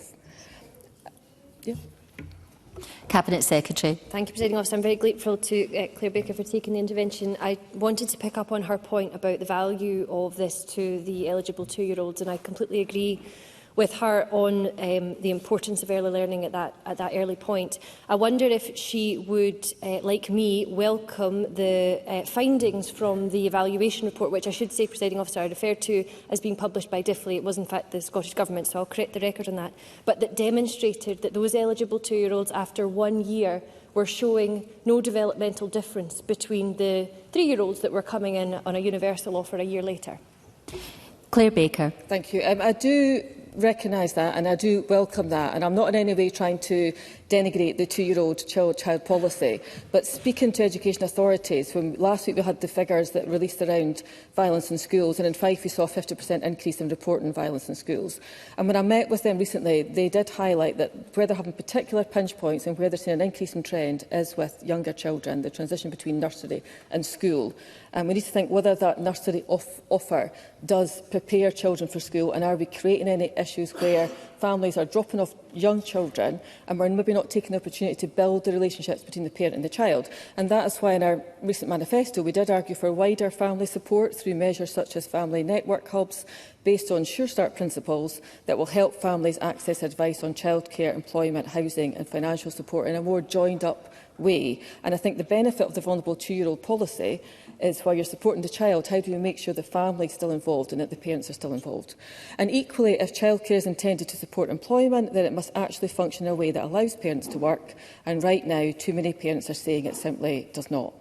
Yeah. Cabinet Secretary. Thank you, Presiding Officer. I'm very grateful to Claire Baker for taking the intervention. I wanted to pick up on her point about the value of this to the eligible 2-year-olds, and I completely agree with her on the importance of early learning at that early point. I wonder if she would, like me, welcome the findings from the evaluation report, which I should say, Presiding Officer, I referred to as being published by Diffley. It was in fact the Scottish Government, so I'll correct the record on that. But that demonstrated that those eligible 2-year-olds after 1 year were showing no developmental difference between the 3-year-olds that were coming in on a universal offer a year later. Claire Baker. Thank you. I do recognise that and I do welcome that, and I'm not in any way trying to denigrate the 2-year-old child policy, but speaking to education authorities, when last week we had the figures that released around violence in schools, and in Fife we saw a 50% increase in reporting violence in schools. And when I met with them recently, they did highlight that where they're having particular pinch points and where they're seeing an increasing trend is with younger children, the transition between nursery and school. And we need to think whether that nursery offer does prepare children for school, and are we creating any issues where families are dropping off young children and we're maybe not taking the opportunity to build the relationships between the parent and the child. And that is why in our recent manifesto we did argue for wider family support through measures such as family network hubs based on Sure Start principles that will help families access advice on childcare, employment, housing and financial support in a more joined up way. And I think the benefit of the vulnerable 2-year-old policy is while you're supporting the child, how do we make sure the family is still involved and that the parents are still involved? And equally, if childcare is intended to support employment, then it must actually function in a way that allows parents to work. And right now, too many parents are saying it simply does not.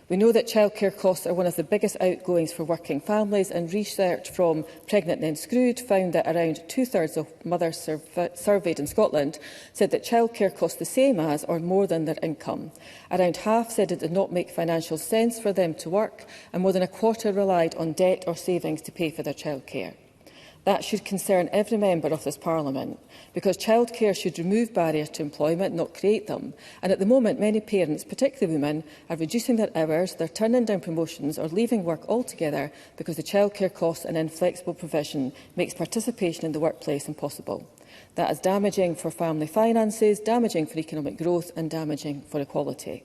We know that childcare costs are one of the biggest outgoings for working families, and research from Pregnant and Then Screwed found that around 2/3 of mothers surveyed in Scotland said that childcare costs the same as or more than their income. Around half said it did not make financial sense for them to work, and more than a quarter relied on debt or savings to pay for their childcare. That should concern every member of this Parliament, because childcare should remove barriers to employment, not create them. And at the moment, many parents, particularly women, are reducing their hours, they're turning down promotions or leaving work altogether because the childcare costs and inflexible provision makes participation in the workplace impossible. That is damaging for family finances, damaging for economic growth and damaging for equality.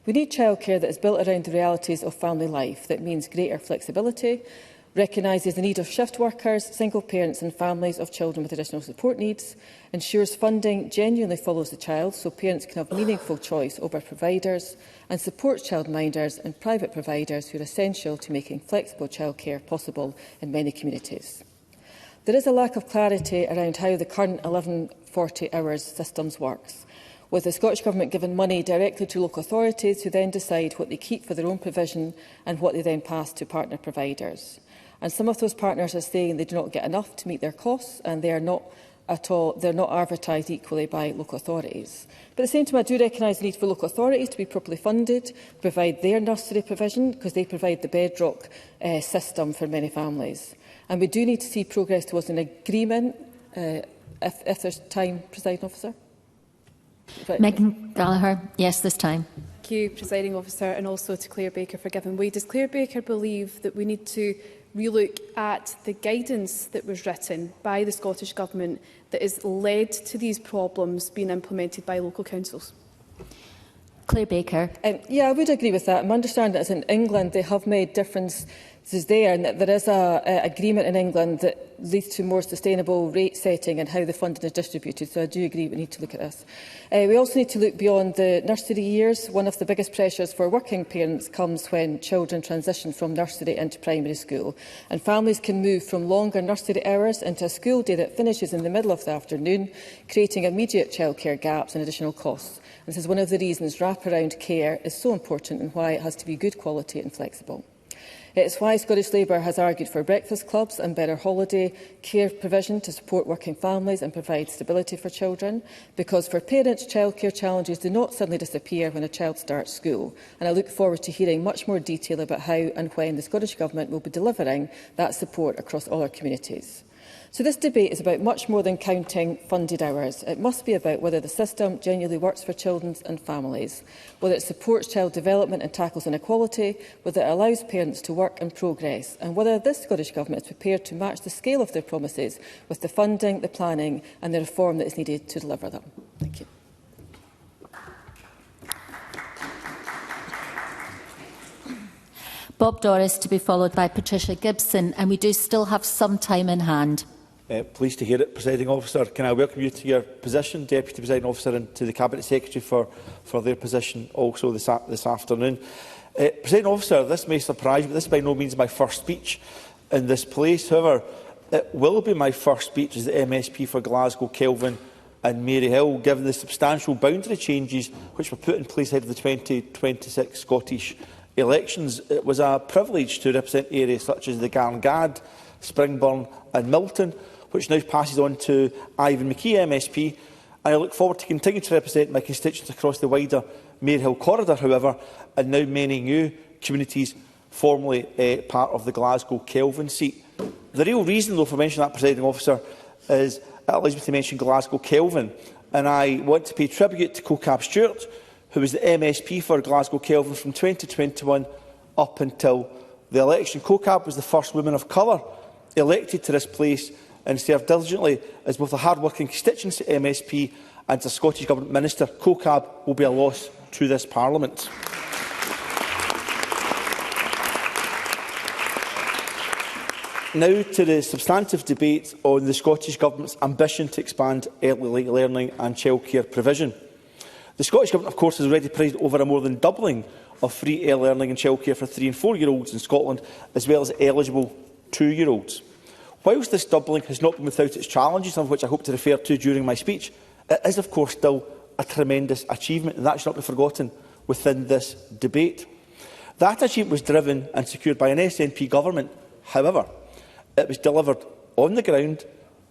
We need childcare that is built around the realities of family life. That means greater flexibility, recognises the need of shift workers, single parents and families of children with additional support needs, ensures funding genuinely follows the child so parents can have meaningful choice over providers, and supports childminders and private providers who are essential to making flexible childcare possible in many communities. There is a lack of clarity around how the current 1140 hours systems works, with the Scottish Government giving money directly to local authorities who then decide what they keep for their own provision and what they then pass to partner providers. And some of those partners are saying they do not get enough to meet their costs and they are not at all. They're not advertised equally by local authorities. But at the same time, I do recognise the need for local authorities to be properly funded, provide their nursery provision, because they provide the bedrock system for many families. And we do need to see progress towards an agreement, if there's time, Presiding Officer. Megan Gallagher, yes, this time. Thank you, Presiding Officer, and also to Claire Baker for giving way. Does Claire Baker believe that we need to relook at the guidance that was written by the Scottish Government that has led to these problems being implemented by local councils? Claire Baker. Yeah, I would agree with that. I understand that as in England they have made differences there, and that there is an agreement in England that leads to more sustainable rate setting and how the funding is distributed. So I do agree we need to look at this. We also need to look beyond the nursery years. One of the biggest pressures for working parents comes when children transition from nursery into primary school. And families can move from longer nursery hours into a school day that finishes in the middle of the afternoon, creating immediate childcare gaps and additional costs. This is one of the reasons wraparound care is so important and why it has to be good quality and flexible. It's why Scottish Labour has argued for breakfast clubs and better holiday care provision to support working families and provide stability for children, because for parents, childcare challenges do not suddenly disappear when a child starts school. And I look forward to hearing much more detail about how and when the Scottish Government will be delivering that support across all our communities. So this debate is about much more than counting funded hours. It must be about whether the system genuinely works for children and families, whether it supports child development and tackles inequality, whether it allows parents to work and progress, and whether this Scottish Government is prepared to match the scale of their promises with the funding, the planning and the reform that is needed to deliver them. Thank you. Bob Doris, to be followed by Patricia Gibson, and we do still have some time in hand. Pleased to hear it, Presiding Officer. Can I welcome you to your position, Deputy Presiding Officer, and to the Cabinet Secretary for their position also this afternoon. Presiding Officer, this may surprise you, but this is by no means my first speech in this place. However, it will be my first speech as the MSP for Glasgow, Kelvin and Màiri Hill, given the substantial boundary changes which were put in place ahead of the 2026 Scottish elections. It was a privilege to represent areas such as the Garngad, Springburn and Milton, which now passes on to Ivan McKee MSP. And I look forward to continuing to represent my constituents across the wider Màiri Hill corridor, however, and now many new communities formerly part of the Glasgow Kelvin seat. The real reason, though, for mentioning that, Presiding Officer, is it allows me to mention Glasgow Kelvin. And I want to pay tribute to CoCab Stewart, who was the MSP for Glasgow Kelvin from 2021 up until the election. CoCab was the first woman of colour elected to this place and served diligently as both a hard-working constituency MSP and as a Scottish Government Minister. CoCab will be a loss to this Parliament. Now to the substantive debate on the Scottish Government's ambition to expand early learning and childcare provision. The Scottish Government, of course, has already presided over a more than doubling of free early learning and childcare for 3- and 4-year-olds in Scotland, as well as eligible 2-year-olds. Whilst this doubling has not been without its challenges, some of which I hope to refer to during my speech, it is, of course, still a tremendous achievement, and that should not be forgotten within this debate. That achievement was driven and secured by an SNP government. However, it was delivered on the ground,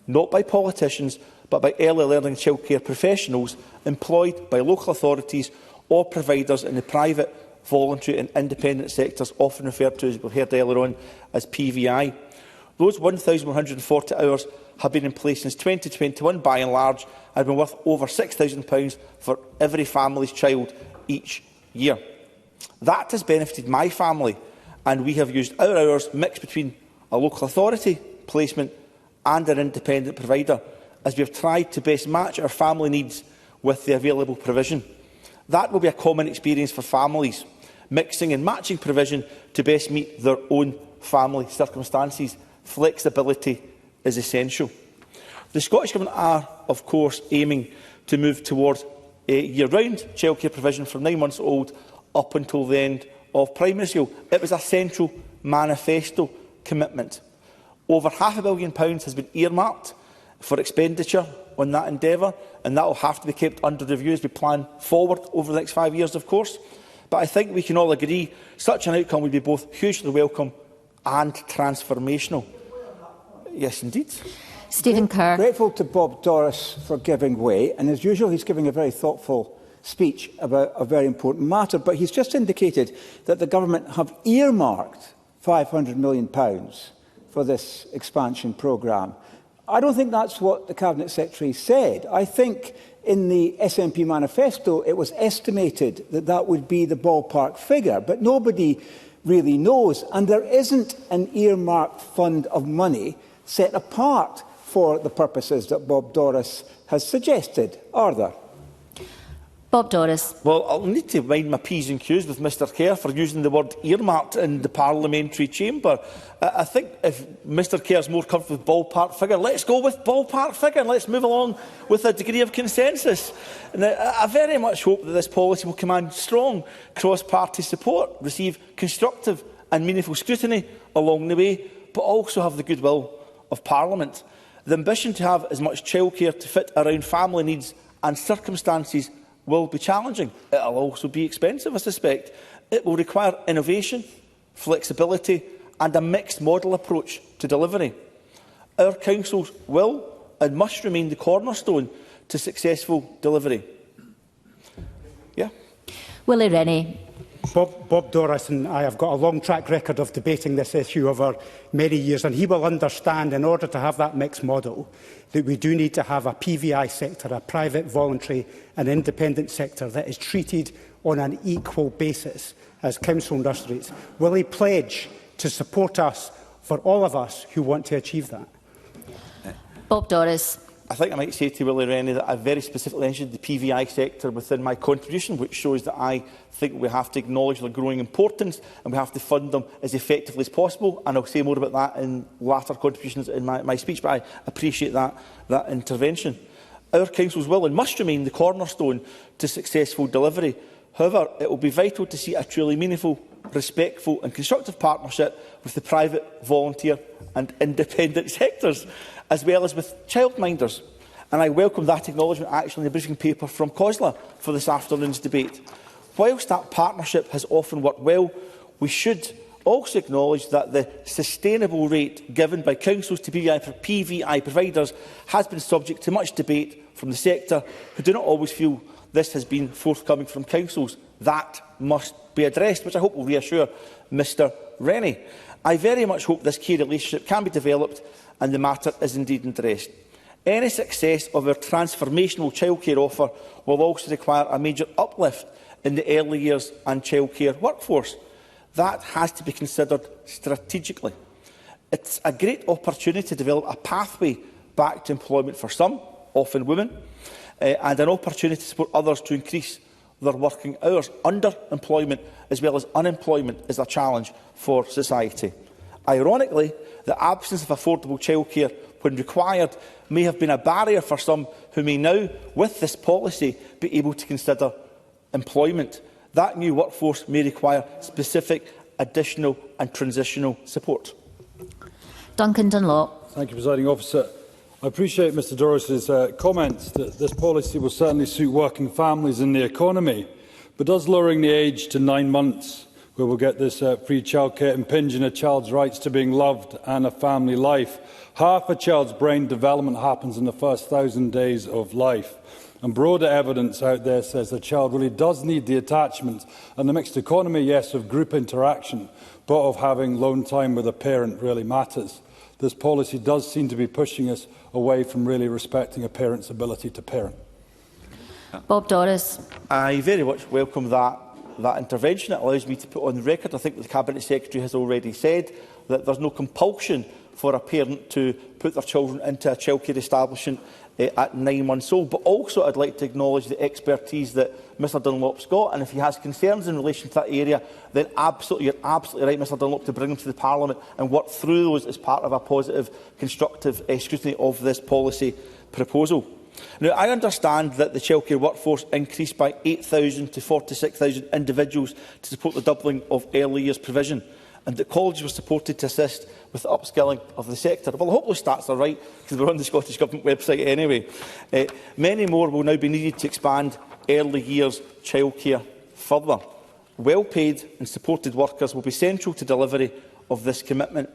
not by politicians, but by early learning and childcare professionals employed by local authorities or providers in the private, voluntary and independent sectors, often referred to, as we heard earlier on, as PVI. Those 1,140 hours have been in place since 2021 by and large, and have been worth over £6,000 for every family's child each year. That has benefited my family, and we have used our hours mixed between a local authority placement and an independent provider, as we have tried to best match our family needs with the available provision. That will be a common experience for families, mixing and matching provision to best meet their own family circumstances. Flexibility is essential. The Scottish Government are, of course, aiming to move towards year-round childcare provision from 9 months old up until the end of primary school. It was a central manifesto commitment. Over £500 million has been earmarked for expenditure on that endeavour, and that will have to be kept under review as we plan forward over the next 5 years, of course. But I think we can all agree such an outcome would be both hugely welcome and transformational. Yes, indeed. Stephen Kerr. Grateful to Bob Doris for giving way, and as usual he's giving a very thoughtful speech about a very important matter, but he's just indicated that the government have earmarked £500 million for this expansion programme. I don't think that's what the Cabinet Secretary said. I think in the SNP manifesto it was estimated that that would be the ballpark figure, but nobody really knows, and there isn't an earmarked fund of money set apart for the purposes that Bob Doris has suggested, are there? Bob Doris. Well, I'll need to mind my P's and Q's with Mr Kerr for using the word earmarked in the parliamentary chamber. I think if Mr Kerr is more comfortable with ballpark figure, let's go with ballpark figure and let's move along with a degree of consensus. Now, I very much hope that this policy will command strong cross-party support, receive constructive and meaningful scrutiny along the way, but also have the goodwill of Parliament. The ambition to have as much childcare to fit around family needs and circumstances will be challenging. It will also be expensive, I suspect. It will require innovation, flexibility and a mixed model approach to delivery. Our councils will and must remain the cornerstone to successful delivery. Yeah. Willie Rennie. Bob Doris and I have got a long track record of debating this issue over many years, and he will understand, in order to have that mixed model, that we do need to have a PVI sector, a private, voluntary and independent sector that is treated on an equal basis as council nurseries. Will he pledge to support us, for all of us who want to achieve that? Bob Doris. I think I might say to Willie Rennie that I very specifically mentioned the PVI sector within my contribution, which shows that I think we have to acknowledge their growing importance and we have to fund them as effectively as possible. And I'll say more about that in latter contributions in my speech, but I appreciate that intervention. Our councils will and must remain the cornerstone to successful delivery. However, it will be vital to see a truly meaningful, respectful and constructive partnership with the private, volunteer and independent sectors, as well as with childminders. And I welcome that acknowledgement actually in the briefing paper from COSLA for this afternoon's debate. Whilst that partnership has often worked well, we should also acknowledge that the sustainable rate given by councils to PVI providers has been subject to much debate from the sector, who do not always feel this has been forthcoming from councils. That must be addressed, which I hope will reassure Mr Rennie. I very much hope this key relationship can be developed and the matter is indeed addressed. Any success of our transformational childcare offer will also require a major uplift in the early years and childcare workforce. That has to be considered strategically. It's a great opportunity to develop a pathway back to employment for some, often women, and an opportunity to support others to increase their working hours. Underemployment as well as unemployment is a challenge for society. Ironically, the absence of affordable childcare when required may have been a barrier for some who may now, with this policy, be able to consider employment. That new workforce may require specific, additional and transitional support. Duncan Dunlop. Thank you, Presiding Officer. I appreciate Mr Doris's comments that this policy will certainly suit working families and the economy, but does lowering the age to 9 months, where we'll get this free childcare, impinging a child's rights to being loved and a family life. Half a child's brain development happens in the first 1,000 days of life. And broader evidence out there says the child really does need the attachment and the mixed economy, yes, of group interaction, but of having lone time with a parent really matters. This policy does seem to be pushing us away from really respecting a parent's ability to parent. Bob Doris. I very much welcome that intervention. It allows me to put on the record, I think the Cabinet Secretary has already said, that there's no compulsion for a parent to put their children into a childcare establishment at 9 months old. But also I'd like to acknowledge the expertise that Mr Dunlop's got, and if he has concerns in relation to that area, then you're absolutely right, Mr Dunlop, to bring them to the Parliament and work through those as part of a positive, constructive scrutiny of this policy proposal. Now, I understand that the childcare workforce increased by 8,000 to 46,000 individuals to support the doubling of early years provision, and that colleges were supported to assist with the upskilling of the sector. Well, I hope those stats are right, because we're on the Scottish Government website anyway. Many more will now be needed to expand early years childcare further. Well-paid and supported workers will be central to delivery of this commitment.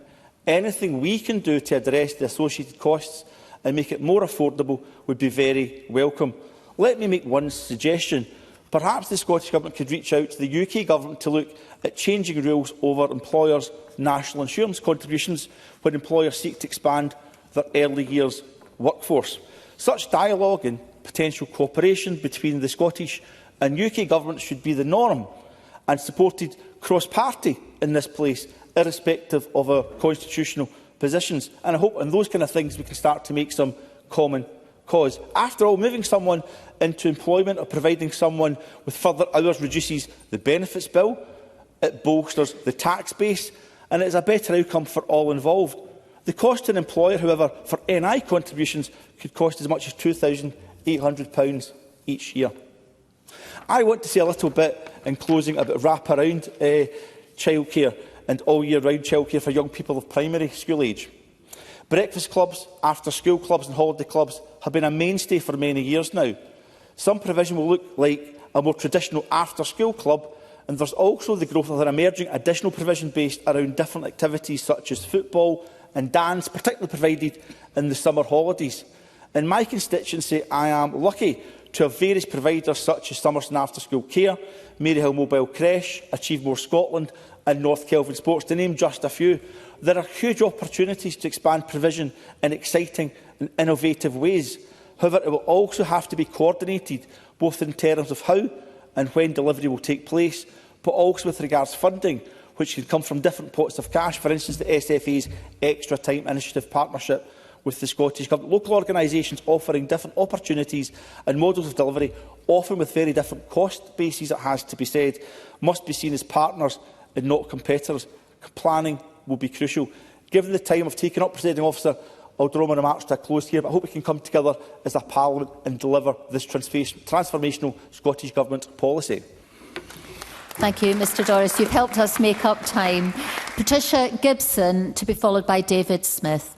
Anything we can do to address the associated costs and make it more affordable would be very welcome. Let me make one suggestion. Perhaps the Scottish Government could reach out to the UK Government to look at changing rules over employers' national insurance contributions when employers seek to expand their early years workforce. Such dialogue and potential cooperation between the Scottish and UK Governments should be the norm and supported cross-party in this place, irrespective of our constitutional positions. And I hope on those kind of things we can start to make some common cause. After all, moving someone into employment or providing someone with further hours reduces the benefits bill, it bolsters the tax base, and it is a better outcome for all involved. The cost to an employer, however, for NI contributions could cost as much as £2,800 each year. I want to say a little bit in closing about wraparound childcare and all-year-round childcare for young people of primary school age. Breakfast clubs, after-school clubs and holiday clubs have been a mainstay for many years now. Some provision will look like a more traditional after-school club, and there's also the growth of an emerging additional provision based around different activities such as football and dance, particularly provided in the summer holidays. In my constituency, I am lucky to have various providers such as Summerston After School Care, Maryhill Mobile Creche, Achieve More Scotland and North Kelvin Sports, to name just a few. There are huge opportunities to expand provision in exciting and innovative ways. However, it will also have to be coordinated, both in terms of how and when delivery will take place, but also with regards to funding, which can come from different pots of cash. For instance, the SFA's Extra Time Initiative partnership with the Scottish Government. Local organisations offering different opportunities and models of delivery, often with very different cost bases, it has to be said, must be seen as partners and not competitors. Planning will be crucial. Given the time I've taken up, Presiding Officer, I'll draw my remarks to a close here, but I hope we can come together as a Parliament and deliver this transformational Scottish Government policy. Thank you, Mr Doris. You've helped us make up time. Patricia Gibson, to be followed by David Smith.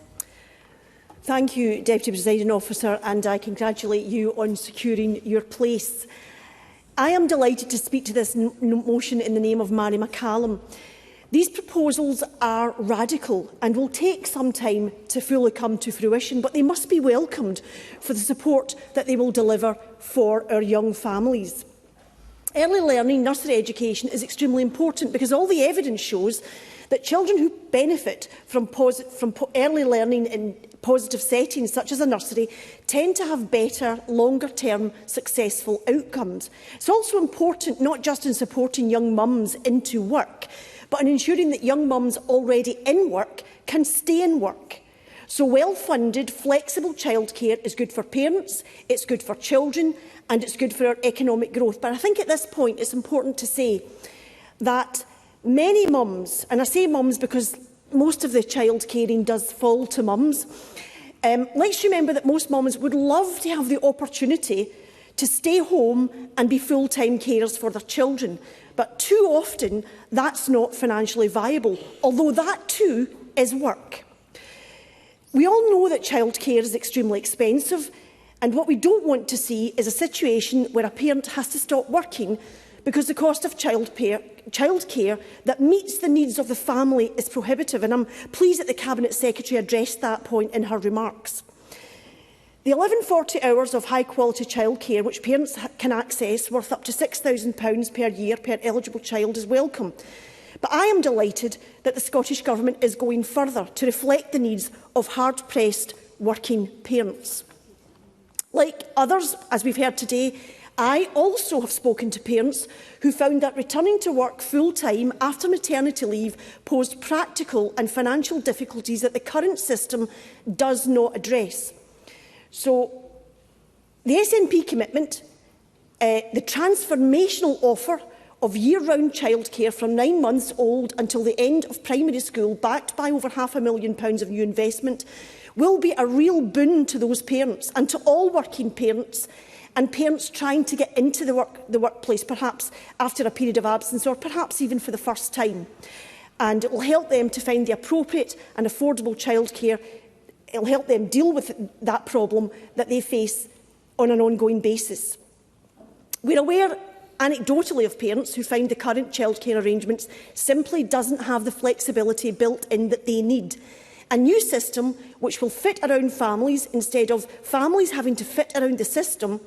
Thank you, Deputy Presiding Officer, and I congratulate you on securing your place. I am delighted to speak to this motion in the name of Màiri McAllan. These proposals are radical and will take some time to fully come to fruition, but they must be welcomed for the support that they will deliver for our young families. Early learning, nursery education is extremely important because all the evidence shows that children who benefit from early learning in positive settings, such as a nursery, tend to have better, longer-term successful outcomes. It's also important not just in supporting young mums into work, but in ensuring that young mums already in work can stay in work. So well-funded, flexible childcare is good for parents, it's good for children, and it's good for our economic growth. But I think at this point it's important to say that many mums, and I say mums because most of the child caring does fall to mums, let's remember that most mums would love to have the opportunity to stay home and be full-time carers for their children. But too often, that's not financially viable, although that too is work. We all know that childcare is extremely expensive, and what we don't want to see is a situation where a parent has to stop working because the cost of childcare that meets the needs of the family is prohibitive, and I'm pleased that the Cabinet Secretary addressed that point in her remarks. The 1140 hours of high-quality childcare which parents can access, worth up to £6,000 per year per eligible child, is welcome. But I am delighted that the Scottish Government is going further to reflect the needs of hard-pressed working parents. Like others, as we've heard today, I also have spoken to parents who found that returning to work full-time after maternity leave posed practical and financial difficulties that the current system does not address. So, the SNP commitment, the transformational offer of year-round childcare from 9 months old until the end of primary school, backed by over £500,000 of new investment, will be a real boon to those parents and to all working parents and parents trying to get into the workplace, perhaps after a period of absence or perhaps even for the first time. And it will help them to find the appropriate and affordable childcare. It will help them deal with that problem that they face on an ongoing basis. We're aware, anecdotally, of parents who find the current childcare arrangements simply doesn't have the flexibility built in that they need. A new system which will fit around families instead of families having to fit around the system,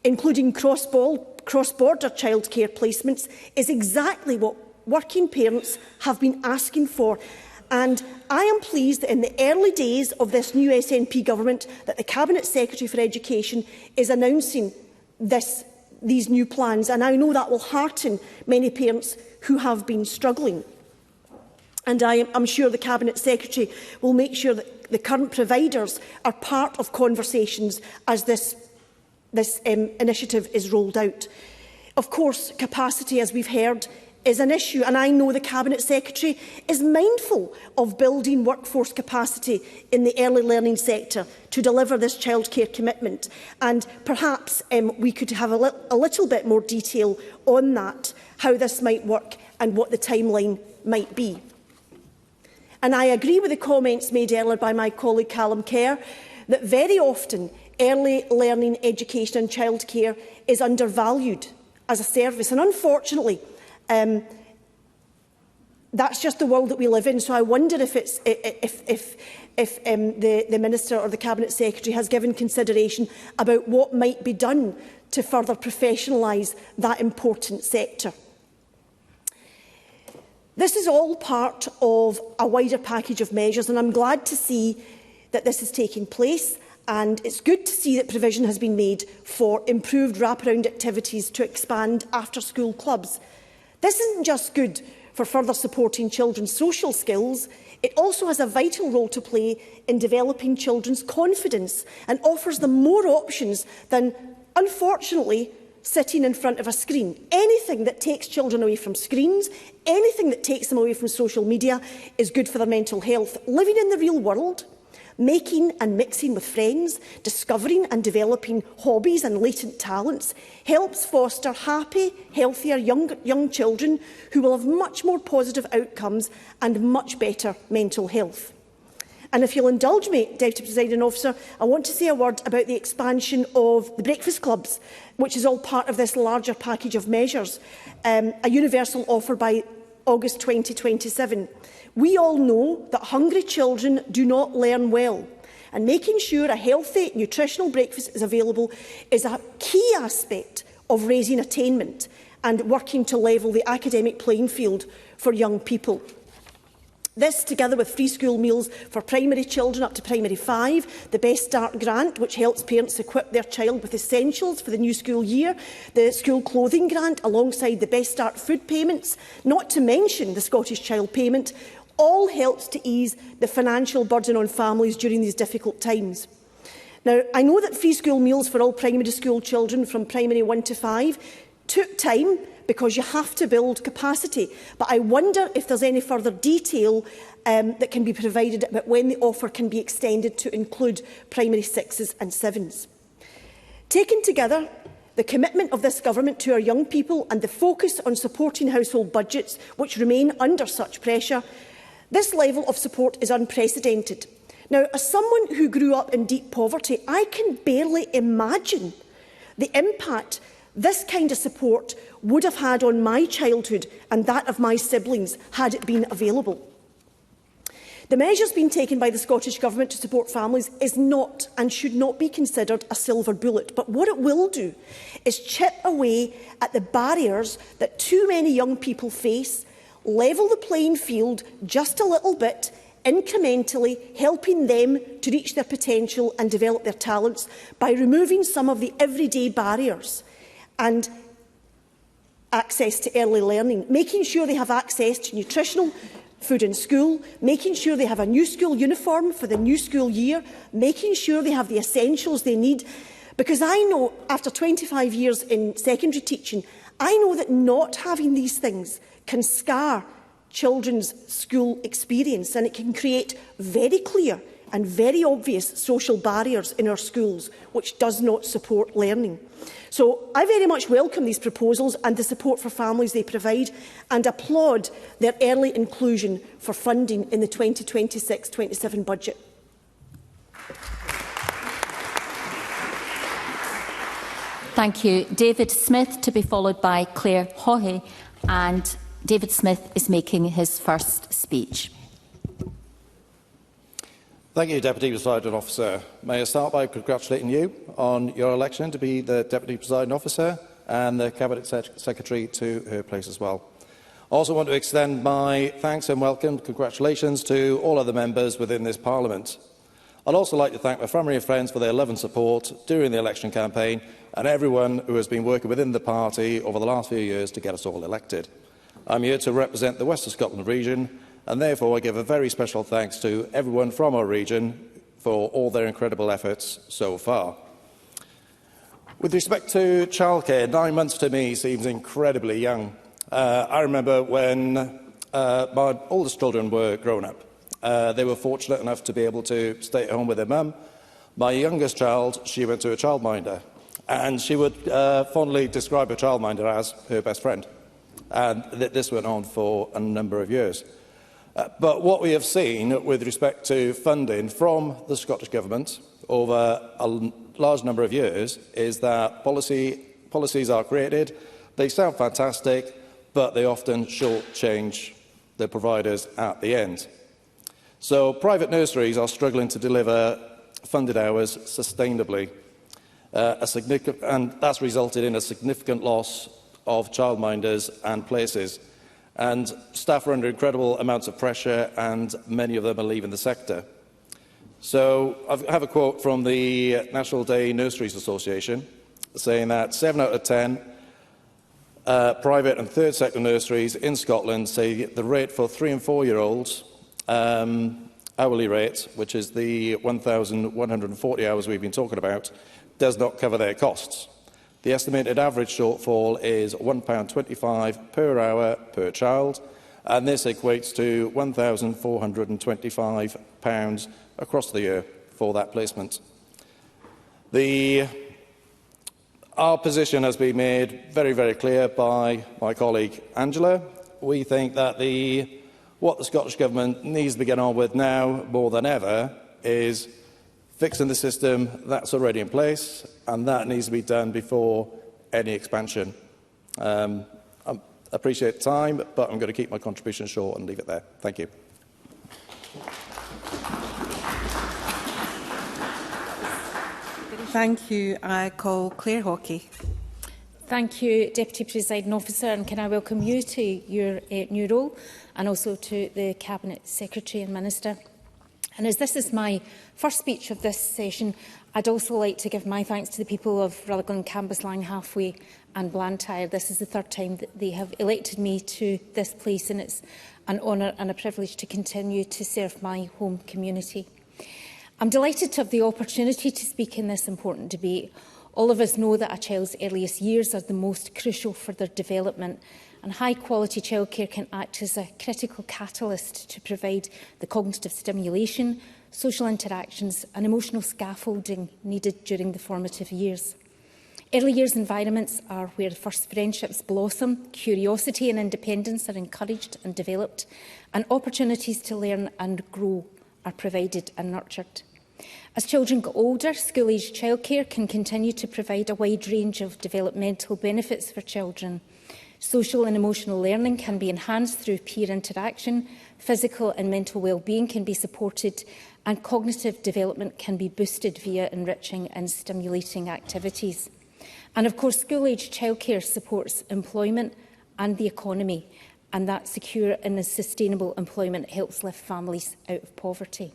including cross-border childcare placements, is exactly what working parents have been asking for. And I am pleased that in the early days of this new SNP government that the Cabinet Secretary for Education is announcing these new plans, and I know that will hearten many parents who have been struggling. And I am sure the Cabinet Secretary will make sure that the current providers are part of conversations as this initiative is rolled out. Of course, capacity, as we've heard, is an issue, and I know the Cabinet Secretary is mindful of building workforce capacity in the early learning sector to deliver this childcare commitment. And perhaps we could have a little bit more detail on that, how this might work and what the timeline might be. And I agree with the comments made earlier by my colleague Callum Kerr that very often early learning education and childcare is undervalued as a service. And unfortunately, that's just the world that we live in. So I wonder if the Minister or the Cabinet Secretary has given consideration about what might be done to further professionalise that important sector. This is all part of a wider package of measures, and I'm glad to see that this is taking place. And it's good to see that provision has been made for improved wraparound activities to expand after-school clubs. This isn't just good for further supporting children's social skills, it also has a vital role to play in developing children's confidence and offers them more options than, unfortunately, sitting in front of a screen. Anything that takes children away from screens, anything that takes them away from social media is good for their mental health. Living in the real world, making and mixing with friends, discovering and developing hobbies and latent talents helps foster happy, healthier young children who will have much more positive outcomes and much better mental health. And if you'll indulge me, Deputy Presiding Officer, I want to say a word about the expansion of the breakfast clubs, which is all part of this larger package of measures, a universal offer by August 2027. We all know that hungry children do not learn well, and making sure a healthy, nutritional breakfast is available is a key aspect of raising attainment and working to level the academic playing field for young people. This, together with free school meals for primary children up to primary 5, the Best Start grant, which helps parents equip their child with essentials for the new school year, the school clothing grant alongside the Best Start food payments, not to mention the Scottish Child Payment, all helps to ease the financial burden on families during these difficult times. Now, I know that free school meals for all primary school children from primary 1 to 5 took time because you have to build capacity. But I wonder if there's any further detail that can be provided about when the offer can be extended to include primary 6s and 7s. Taken together, the commitment of this government to our young people and the focus on supporting household budgets, which remain under such pressure, this level of support is unprecedented. Now, as someone who grew up in deep poverty, I can barely imagine the impact this kind of support would have had on my childhood and that of my siblings had it been available. The measures being taken by the Scottish Government to support families is not and should not be considered a silver bullet, but what it will do is chip away at the barriers that too many young people face, level the playing field just a little bit, incrementally helping them to reach their potential and develop their talents by removing some of the everyday barriers and access to early learning, making sure they have access to nutritional food in school, making sure they have a new school uniform for the new school year, making sure they have the essentials they need. Because I know, after 25 years in secondary teaching, I know that not having these things can scar children's school experience, and it can create very clear and very obvious social barriers in our schools, which does not support learning. So I very much welcome these proposals and the support for families they provide, and applaud their early inclusion for funding in the 2026-27 budget. Thank you. David Smith, to be followed by Claire Haughey, and David Smith is making his first speech. Thank you, Deputy Presiding Officer. May I start by congratulating you on your election to be the Deputy Presiding Officer and the Cabinet Secretary to her place as well. I also want to extend my thanks and welcome congratulations to all other members within this Parliament. I'd also like to thank my family and friends for their love and support during the election campaign and everyone who has been working within the party over the last few years to get us all elected. I'm here to represent the West of Scotland region, and therefore I give a very special thanks to everyone from our region for all their incredible efforts so far. With respect to childcare, 9 months to me seems incredibly young. I remember when my oldest children were grown up. They were fortunate enough to be able to stay at home with their mum. My youngest child, she went to a childminder, and she would fondly describe a childminder as her best friend. And this went on for a number of years. But what we have seen with respect to funding from the Scottish Government over a large number of years is that policies are created, they sound fantastic, but they often short-change the providers at the end. So private nurseries are struggling to deliver funded hours sustainably, and that's resulted in a significant loss of childminders and places. And staff are under incredible amounts of pressure, and many of them are leaving the sector. So I have a quote from the National Day Nurseries Association saying that 7 out of 10 private and third sector nurseries in Scotland say the rate for 3- and 4-year-olds, hourly rate, which is the 1,140 hours we've been talking about, does not cover their costs. The estimated average shortfall is £1.25 per hour per child, and this equates to £1,425 across the year for that placement. Our position has been made very, very clear by my colleague Angela. We think that what the Scottish Government needs to get on with now, more than ever, is fixing the system that's already in place, and that needs to be done before any expansion. I appreciate the time, but I'm going to keep my contribution short and leave it there. Thank you. Thank you. I call Claire Hockey. Thank you, Deputy Presiding Officer, and can I welcome you to your new role, and also to the Cabinet Secretary and Minister. And as this is my first speech of this session, I'd also like to give my thanks to the people of Rutherglen, Cambuslang, Halfway and Blantyre. This is the third time that they have elected me to this place, and it's an honour and a privilege to continue to serve my home community. I'm delighted to have the opportunity to speak in this important debate. All of us know that a child's earliest years are the most crucial for their development, and high-quality childcare can act as a critical catalyst to provide the cognitive stimulation, social interactions and emotional scaffolding needed during the formative years. Early years environments are where first friendships blossom, curiosity and independence are encouraged and developed, and opportunities to learn and grow are provided and nurtured. As children get older, school-aged childcare can continue to provide a wide range of developmental benefits for children. Social and emotional learning can be enhanced through peer interaction, physical and mental well-being can be supported, and cognitive development can be boosted via enriching and stimulating activities. And of course, school-aged childcare supports employment and the economy, and that secure and sustainable employment helps lift families out of poverty.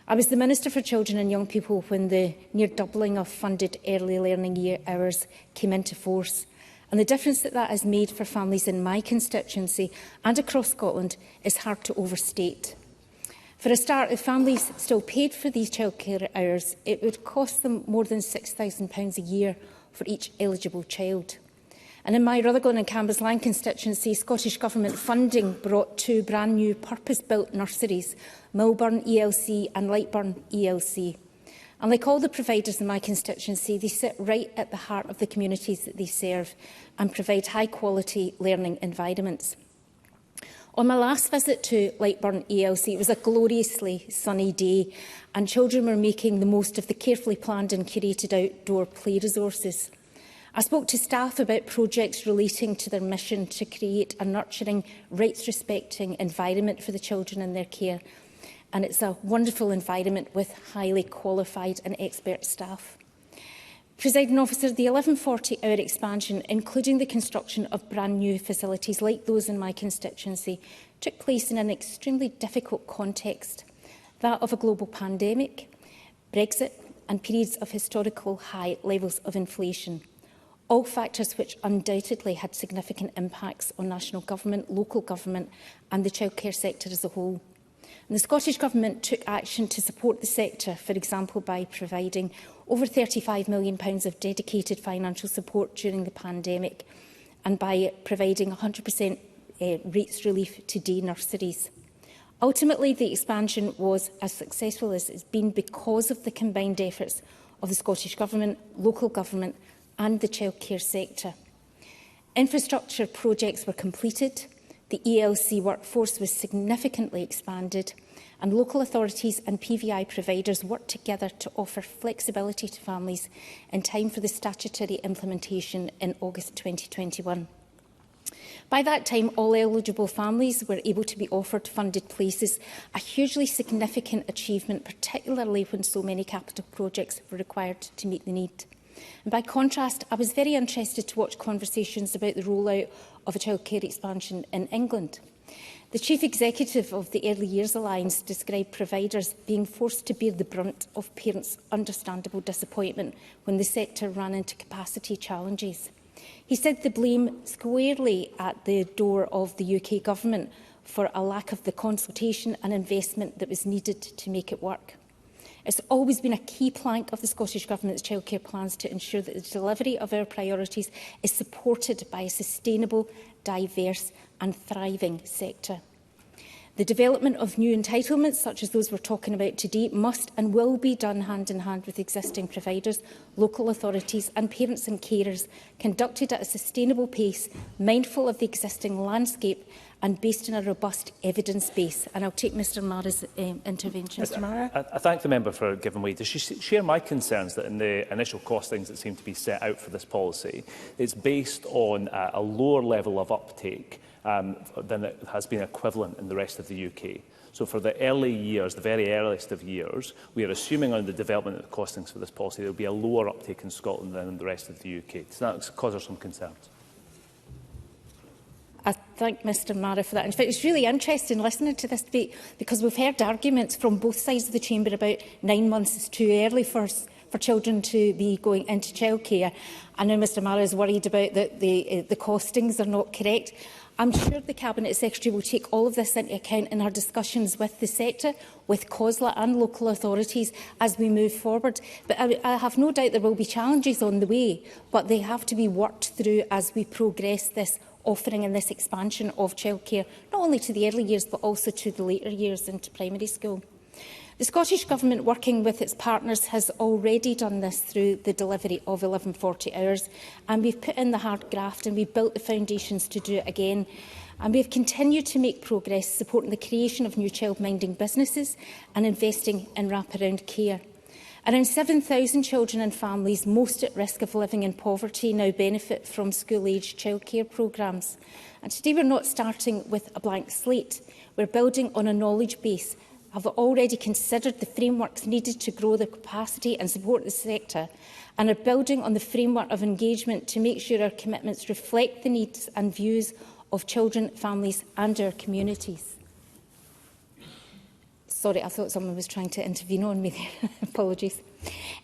I was the Minister for Children and Young People when the near doubling of funded early learning hours came into force. And the difference that has made for families in my constituency and across Scotland is hard to overstate. For a start, if families still paid for these childcare hours, it would cost them more than £6,000 a year for each eligible child. And in my Rutherglen and Cambuslang constituency, Scottish Government funding brought 2 brand new purpose-built nurseries, Millburn ELC and Lightburn ELC. And like all the providers in my constituency, they sit right at the heart of the communities that they serve and provide high-quality learning environments. On my last visit to Lightburn ELC, it was a gloriously sunny day, and children were making the most of the carefully planned and curated outdoor play resources. I spoke to staff about projects relating to their mission to create a nurturing, rights-respecting environment for the children in their care. and it's a wonderful environment with highly qualified and expert staff. Presiding Officer, the 1140-hour expansion, including the construction of brand new facilities like those in my constituency, took place in an extremely difficult context, that of a global pandemic, Brexit and periods of historical high levels of inflation, all factors which undoubtedly had significant impacts on national government, local government and the childcare sector as a whole. And the Scottish Government took action to support the sector, for example, by providing over £35 million of dedicated financial support during the pandemic and by providing 100% rates relief to day nurseries. Ultimately, the expansion was as successful as it's been because of the combined efforts of the Scottish Government, local government and the childcare sector. Infrastructure projects were completed, the ELC workforce was significantly expanded, and local authorities and PVI providers worked together to offer flexibility to families in time for the statutory implementation in August 2021. By that time, all eligible families were able to be offered funded places, a hugely significant achievement, particularly when so many capital projects were required to meet the need. And by contrast, I was very interested to watch conversations about the rollout of a childcare expansion in England. The Chief Executive of the Early Years Alliance described providers being forced to bear the brunt of parents' understandable disappointment when the sector ran into capacity challenges. He said the blame squarely at the door of the UK Government for a lack of the consultation and investment that was needed to make it work. It's always been a key plank of the Scottish Government's childcare plans to ensure that the delivery of our priorities is supported by a sustainable, diverse and thriving sector. The development of new entitlements, such as those we're talking about today, must and will be done hand in hand with existing providers, local authorities and parents and carers, conducted at a sustainable pace, mindful of the existing landscape and based on a robust evidence base. And I'll take Mr Mara's intervention. Mr Mara. I thank the member for giving way. Does she share my concerns that in the initial costings that seem to be set out for this policy, it's based on a lower level of uptake than it has been equivalent in the rest of the UK? So for the early years, the very earliest of years, we are assuming on the development of the costings for this policy there will be a lower uptake in Scotland than in the rest of the UK. Does that cause her some concerns? I thank Mr Mara for that. In fact, it's really interesting listening to this debate because we've heard arguments from both sides of the chamber about 9 months is too early for children to be going into childcare. I know Mr Mara is worried about that the costings are not correct. I'm sure the Cabinet Secretary will take all of this into account in our discussions with the sector, with COSLA and local authorities as we move forward. But I have no doubt there will be challenges on the way, but they have to be worked through as we progress this offering and this expansion of childcare, not only to the early years but also to the later years into primary school. The Scottish Government, working with its partners, has already done this through the delivery of 1140 hours, and we've put in the hard graft and we've built the foundations to do it again. And we've continued to make progress supporting the creation of new childminding businesses and investing in wraparound care. Around 7,000 children and families most at risk of living in poverty now benefit from school-aged childcare programmes. And today we're not starting with a blank slate. We're building on a knowledge base, have already considered the frameworks needed to grow the capacity and support the sector, and are building on the framework of engagement to make sure our commitments reflect the needs and views of children, families and our communities. Sorry, I thought someone was trying to intervene on me there. Apologies.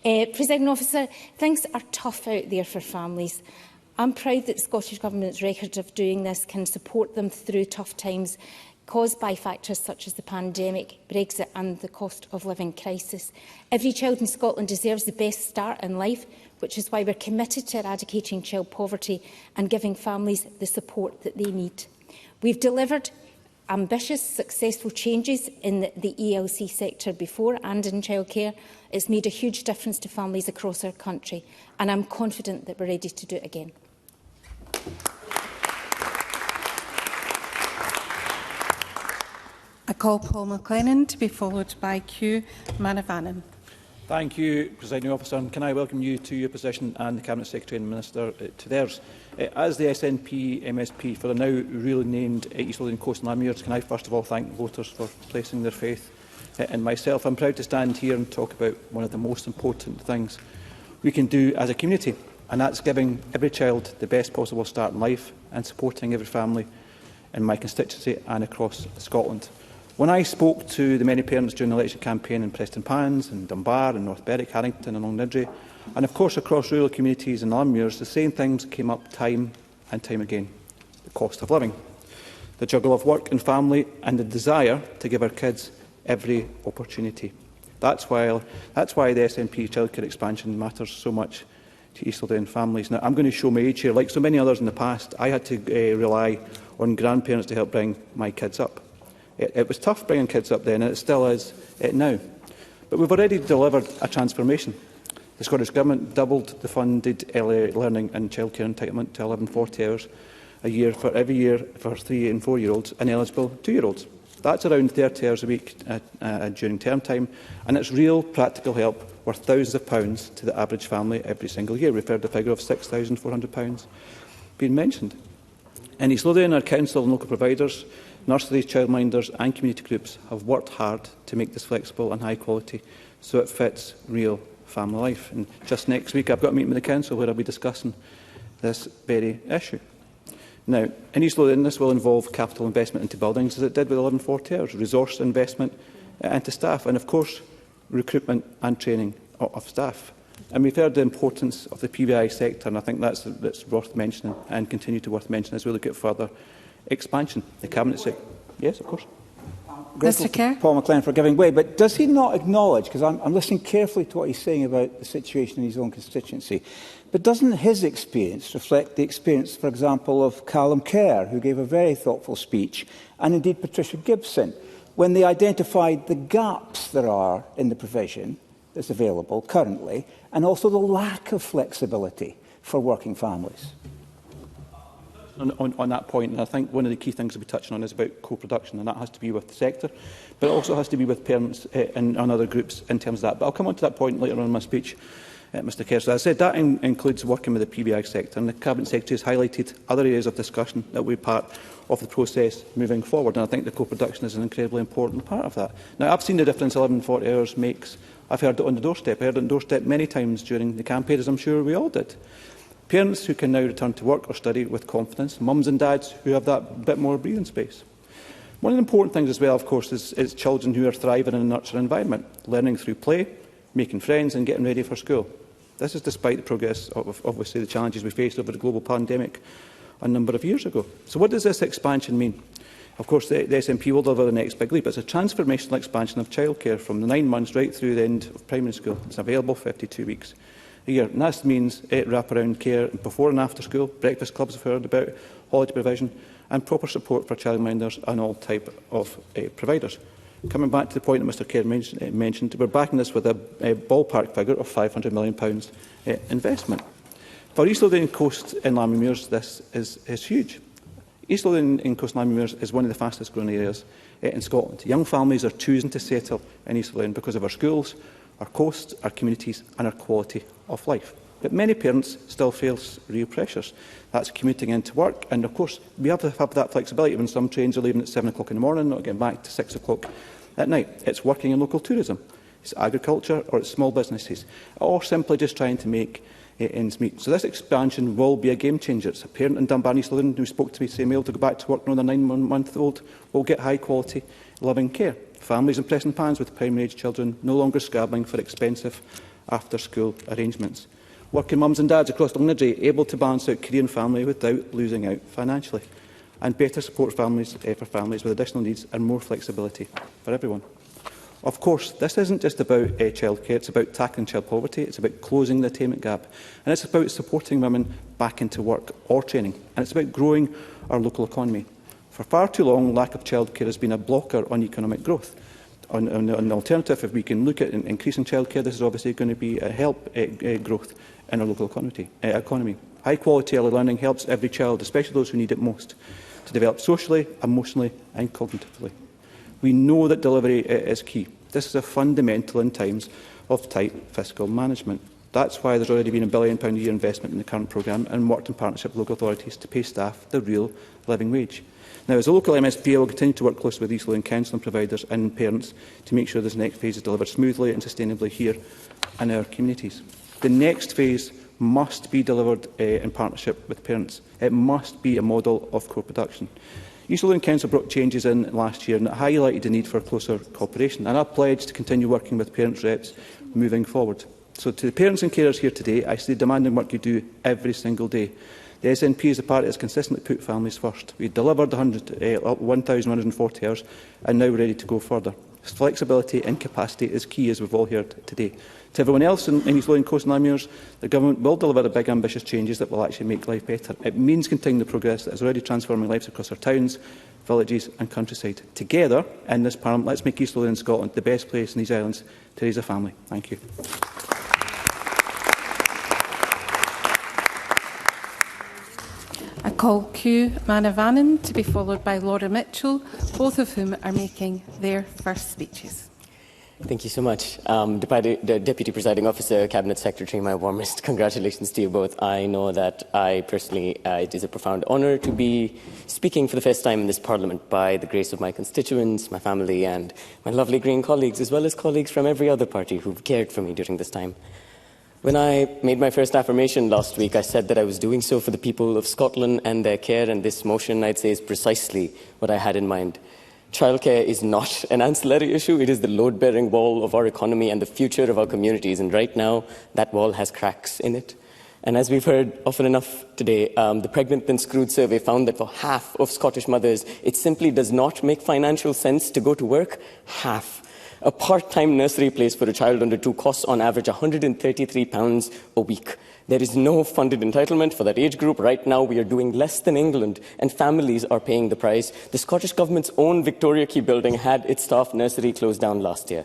Presiding Officer, things are tough out there for families. I'm proud that the Scottish Government's record of doing this can support them through tough times caused by factors such as the pandemic, Brexit and the cost of living crisis. Every child in Scotland deserves the best start in life, which is why we're committed to eradicating child poverty and giving families the support that they need. We've delivered ambitious, successful changes in the ELC sector before and in childcare. It's made a huge difference to families across our country, and I'm confident that we're ready to do it again. I call Paul McAllan to be followed by Q Manavanan. Thank you, Presiding Officer, and can I welcome you to your position and the Cabinet Secretary and Minister to theirs. As the SNP MSP for the now really named East Lothian Coast and Lamures, can I first of all thank voters for placing their faith and myself, I'm proud to stand here and talk about one of the most important things we can do as a community, and that's giving every child the best possible start in life and supporting every family in my constituency and across Scotland. When I spoke to the many parents during the election campaign in Preston Pans and Dunbar and North Berwick, Harrington and Longniddry, and of course across rural communities in Lammuirs, the same things came up time and time again. The cost of living, the juggle of work and family, and the desire to give our kids every opportunity. That's why the SNP childcare expansion matters so much to East Lothian families. Now, I'm going to show my age here. Like so many others in the past, I had to rely on grandparents to help bring my kids up. It was tough bringing kids up then, and it still is now. But we've already delivered a transformation. The Scottish Government doubled the funded early learning and childcare entitlement to 1140 hours a year for every year for 3 and 4-year-olds and eligible 2-year-olds. That's around 30 hours a week during term time, and it's real practical help worth thousands of pounds to the average family every single year. We've heard the figure of £6,400 being mentioned. In East Lothian, our council and local providers, nurseries, childminders and community groups have worked hard to make this flexible and high quality so it fits real family life. And just next week I've got a meeting with the council where I'll be discussing this very issue. Now, in East Lothian, this will involve capital investment into buildings, as it did with 1140 hours, resource investment into staff, and of course, recruitment and training of staff. And we've heard the importance of the PBI sector, and I think that's worth mentioning and continue to worth mentioning as we look at further expansion. The Cabinet Secretary. Yes, of course. Mr. Kerr. Paul McAllan for giving way, but does he not acknowledge, because I'm listening carefully to what he's saying about the situation in his own constituency, but doesn't his experience reflect the experience, for example, of Callum Kerr, who gave a very thoughtful speech, and indeed Patricia Gibson, when they identified the gaps there are in the provision that's available currently, and also the lack of flexibility for working families? On that point, and I think one of the key things to be touching on is about co-production, and that has to be with the sector, but it also has to be with parents and other groups in terms of that. But I'll come on to that point later on in my speech, Mr Kerr. So as I said, that includes working with the PBI sector, and the Cabinet Secretary has highlighted other areas of discussion that will be part of the process moving forward, and I think the co-production is an incredibly important part of that. Now, I've seen the difference 1140 hours makes. I've heard it on the doorstep. I heard it on the doorstep many times during the campaign, as I'm sure we all did. Parents who can now return to work or study with confidence, mums and dads who have that bit more breathing space. One of the important things as well, of course, is children who are thriving in a nurturing environment, learning through play, making friends and getting ready for school. This is despite the progress of obviously the challenges we faced over the global pandemic a number of years ago. So what does this expansion mean? Of course, the SNP will deliver the next big leap. It's a transformational expansion of childcare from the 9 months right through the end of primary school. It's available 52 weeks a year. And that means wraparound care before and after school, breakfast clubs we've heard about, holiday provision, and proper support for childminders and all type of providers. Coming back to the point that Mr Kerr mentioned, we're backing this with a ballpark figure of £500 million investment. For East Lothian Coast and Lammuirs, this is huge. East Lothian and Coast and Lammuirs is one of the fastest growing areas in Scotland. Young families are choosing to settle in East Lothian because of our schools, our coasts, our communities and our quality of life. But many parents still face real pressures. That's commuting into work, and of course we have to have that flexibility when some trains are leaving at 7 o'clock in the morning, not getting back to 6 o'clock at night. It's working in local tourism, it's agriculture or it's small businesses, or simply just trying to make ends meet. So this expansion will be a game changer. It's a parent in Dunbar and East Lothian who spoke to me saying, able to go back to work when their 9-month-old will get high quality living care. Families in Preston Pans with primary age children no longer scrabbling for expensive after school arrangements. Working mums and dads across Longniddry able to balance out career and family without losing out financially. And better support families for families with additional needs and more flexibility for everyone. Of course, this isn't just about childcare, it's about tackling child poverty, it's about closing the attainment gap, and it's about supporting women back into work or training, and it's about growing our local economy. For far too long, lack of childcare has been a blocker on economic growth. On the alternative, if we can look at increasing childcare, this is obviously going to be a help growth in our local economy. High quality early learning helps every child, especially those who need it most, to develop socially, emotionally and cognitively. We know that delivery is key. This is a fundamental in times of tight fiscal management. That's why there's already been £1 billion a year investment in the current programme and worked in partnership with local authorities to pay staff the real living wage. Now, as a local MSP, I will continue to work closely with East Lothian counselling providers and parents to make sure this next phase is delivered smoothly and sustainably here in our communities. The next phase must be delivered in partnership with parents. It must be a model of co-production. East Lothian Council brought changes in last year and it highlighted the need for closer cooperation, and I pledge to continue working with parents' reps moving forward. So to the parents and carers here today, I see the demanding work you do every single day. The SNP is a party that has consistently put families first. We delivered 1,140 hours and now we're ready to go further. Flexibility and capacity is key, as we've all heard today. To everyone else in East Lothian Coast and Lamures, the Government will deliver the big ambitious changes that will actually make life better. It means continuing the progress that is already transforming lives across our towns, villages and countryside. Together, in this Parliament, let's make East Lothian and Scotland the best place in these islands to raise a family. Thank you. I call Q Manavanan to be followed by Laura Mitchell, both of whom are making their first speeches. Thank you so much. The Deputy Presiding Officer, Cabinet Secretary, my warmest congratulations to you both. I know that I personally, it is a profound honour to be speaking for the first time in this Parliament by the grace of my constituents, my family and my lovely Green colleagues, as well as colleagues from every other party who've cared for me during this time. When I made my first affirmation last week, I said that I was doing so for the people of Scotland and their care, and this motion, I'd say, is precisely what I had in mind. Childcare is not an ancillary issue. It is the load-bearing wall of our economy and the future of our communities, and right now, that wall has cracks in it. And as we've heard often enough today, the Pregnant Then Screwed survey found that for half of Scottish mothers, it simply does not make financial sense to go to work. Half. A part-time nursery place for a child under 2 costs on average £133 a week. There is no funded entitlement for that age group. Right now, we are doing less than England, and families are paying the price. The Scottish Government's own Victoria Quay building had its staff nursery closed down last year.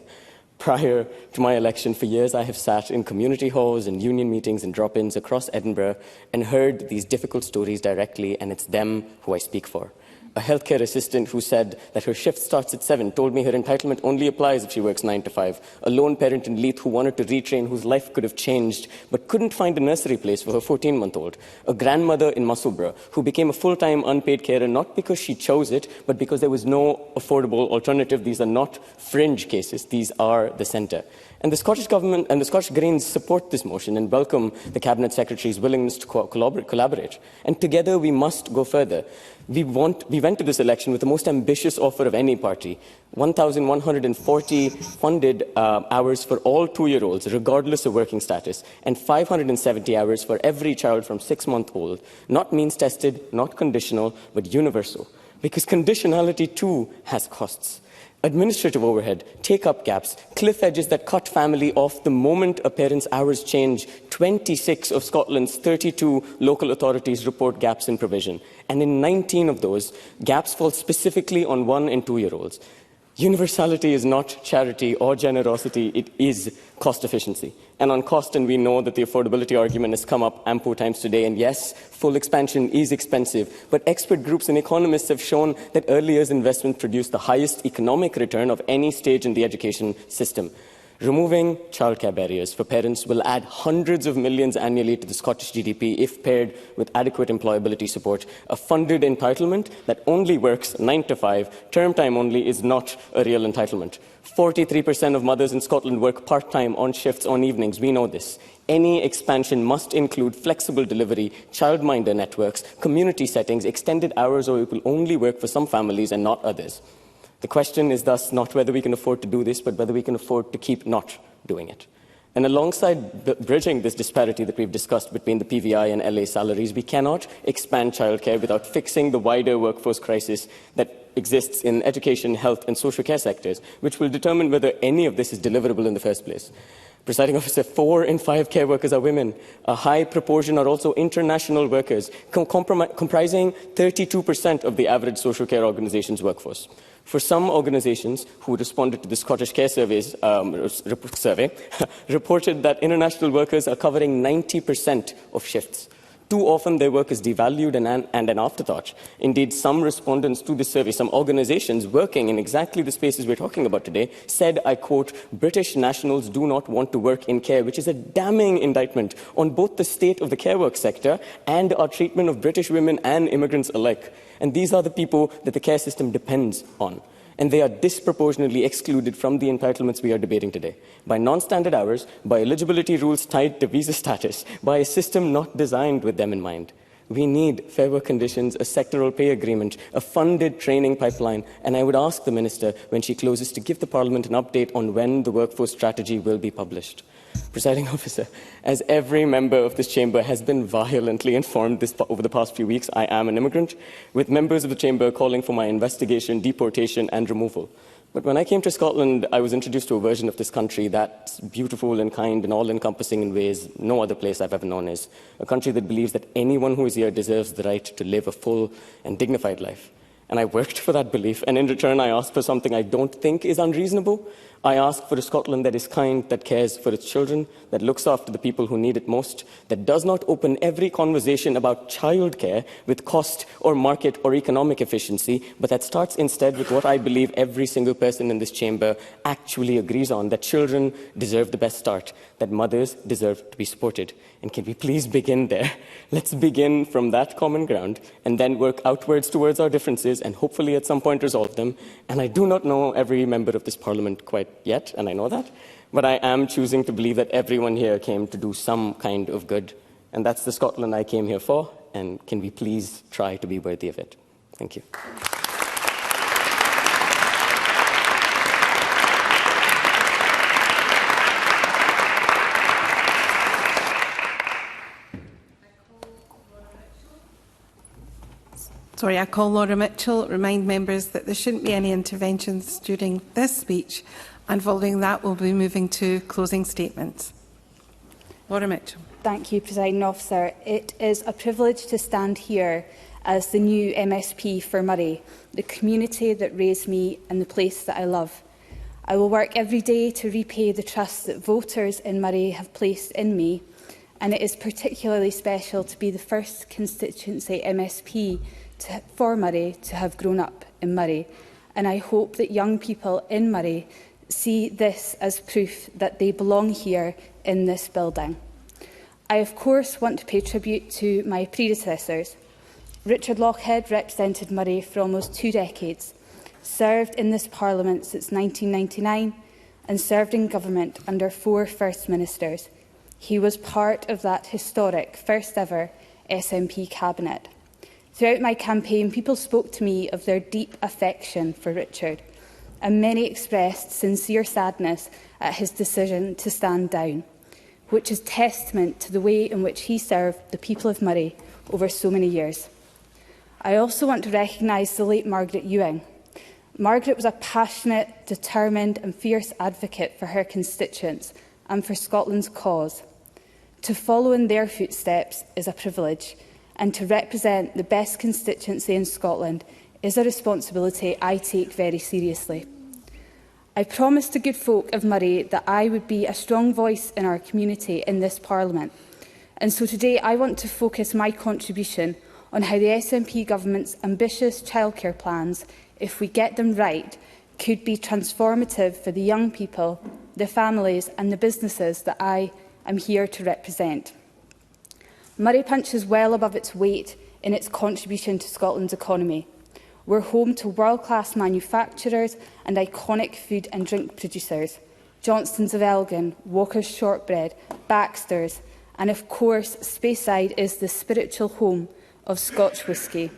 Prior to my election, for years, I have sat in community halls and union meetings and drop-ins across Edinburgh and heard these difficult stories directly, and it's them who I speak for. A healthcare assistant who said that her shift starts at 7 told me her entitlement only applies if she works 9 to 5. A lone parent in Leith who wanted to retrain, whose life could have changed but couldn't find a nursery place for her 14-month-old. A grandmother in Musselburgh who became a full-time unpaid carer not because she chose it but because there was no affordable alternative. These are not fringe cases. These are the centre. And the Scottish Government and the Scottish Greens support this motion and welcome the Cabinet Secretary's willingness to collaborate. And together we must go further. We went to this election with the most ambitious offer of any party. 1,140 funded hours for all 2-year-olds, regardless of working status, and 570 hours for every child from 6-month-old. Not means-tested, not conditional, but universal. Because conditionality too has costs. Administrative overhead, take-up gaps, cliff edges that cut family off the moment a parent's hours change. 26 of Scotland's 32 local authorities report gaps in provision. And in 19 of those, gaps fall specifically on 1- and 2-year-olds. Universality is not charity or generosity, it is cost efficiency. And on cost, and we know that the affordability argument has come up ample times today, and yes, full expansion is expensive, but expert groups and economists have shown that early years investment produce the highest economic return of any stage in the education system. Removing childcare barriers for parents will add hundreds of millions annually to the Scottish GDP if paired with adequate employability support. A funded entitlement that only works 9 to 5, term time only, is not a real entitlement. 43% of mothers in Scotland work part-time on shifts on evenings. We know this. Any expansion must include flexible delivery, childminder networks, community settings, extended hours, or it will only work for some families and not others. The question is thus not whether we can afford to do this, but whether we can afford to keep not doing it. And alongside bridging this disparity that we've discussed between the PVI and LA salaries, we cannot expand childcare without fixing the wider workforce crisis that exists in education, health and social care sectors, which will determine whether any of this is deliverable in the first place. Presiding Officer, 4 in 5 care workers are women. A high proportion are also international workers, comprising 32% of the average social care organisation's workforce. For some organisations who responded to the Scottish Care survey, reported that international workers are covering 90% of shifts. Too often, their work is devalued and an afterthought. Indeed, some respondents to this survey, some organisations working in exactly the spaces we're talking about today, said, I quote, British nationals do not want to work in care, which is a damning indictment on both the state of the care work sector and our treatment of British women and immigrants alike. And these are the people that the care system depends on. And they are disproportionately excluded from the entitlements we are debating today, by non-standard hours, by eligibility rules tied to visa status, by a system not designed with them in mind. We need fair work conditions, a sectoral pay agreement, a funded training pipeline, and I would ask the Minister, when she closes, to give the Parliament an update on when the workforce strategy will be published. Presiding Officer, as every member of this chamber has been violently informed over the past few weeks, I am an immigrant, with members of the chamber calling for my investigation, deportation and removal. But when I came to Scotland, I was introduced to a version of this country that's beautiful and kind and all-encompassing in ways no other place I've ever known is. A country that believes that anyone who is here deserves the right to live a full and dignified life. And I worked for that belief, and in return I asked for something I don't think is unreasonable. I ask for a Scotland that is kind, that cares for its children, that looks after the people who need it most, that does not open every conversation about childcare with cost or market or economic efficiency, but that starts instead with what I believe every single person in this chamber actually agrees on, that children deserve the best start, that mothers deserve to be supported. And can we please begin there? Let's begin from that common ground and then work outwards towards our differences and hopefully at some point resolve them. And I do not know every member of this Parliament quite yet, and I know that, but I am choosing to believe that everyone here came to do some kind of good. And that's the Scotland I came here for, and can we please try to be worthy of it? Thank you. Sorry, I call Laura Mitchell. Remind members that there shouldn't be any interventions during this speech, and following that we'll be moving to closing statements. Laura Mitchell. Thank you, Presiding Officer. It is a privilege to stand here as the new MSP for Màiri, the community that raised me and the place that I love. I will work every day to repay the trust that voters in Màiri have placed in me, and it is particularly special to be the first constituency MSP for Màiri to have grown up in Màiri, and I hope that young people in Màiri see this as proof that they belong here in this building. I of course want to pay tribute to my predecessors. Richard Lochhead represented Màiri for almost 2 decades, served in this Parliament since 1999 and served in government under 4 First Ministers. He was part of that historic first ever SNP cabinet. Throughout my campaign, people spoke to me of their deep affection for Richard, and many expressed sincere sadness at his decision to stand down, which is testament to the way in which he served the people of Màiri over so many years. I also want to recognise the late Margaret Ewing. Margaret was a passionate, determined and fierce advocate for her constituents and for Scotland's cause. To follow in their footsteps is a privilege, and to represent the best constituency in Scotland is a responsibility I take very seriously. I promised the good folk of Màiri that I would be a strong voice in our community in this Parliament, and so today I want to focus my contribution on how the SNP government's ambitious childcare plans, if we get them right, could be transformative for the young people, the families and the businesses that I am here to represent. Màiri punches well above its weight in its contribution to Scotland's economy. We're home to world-class manufacturers and iconic food and drink producers, Johnstons of Elgin, Walker's Shortbread, Baxter's, and of course Speyside is the spiritual home of Scotch whisky.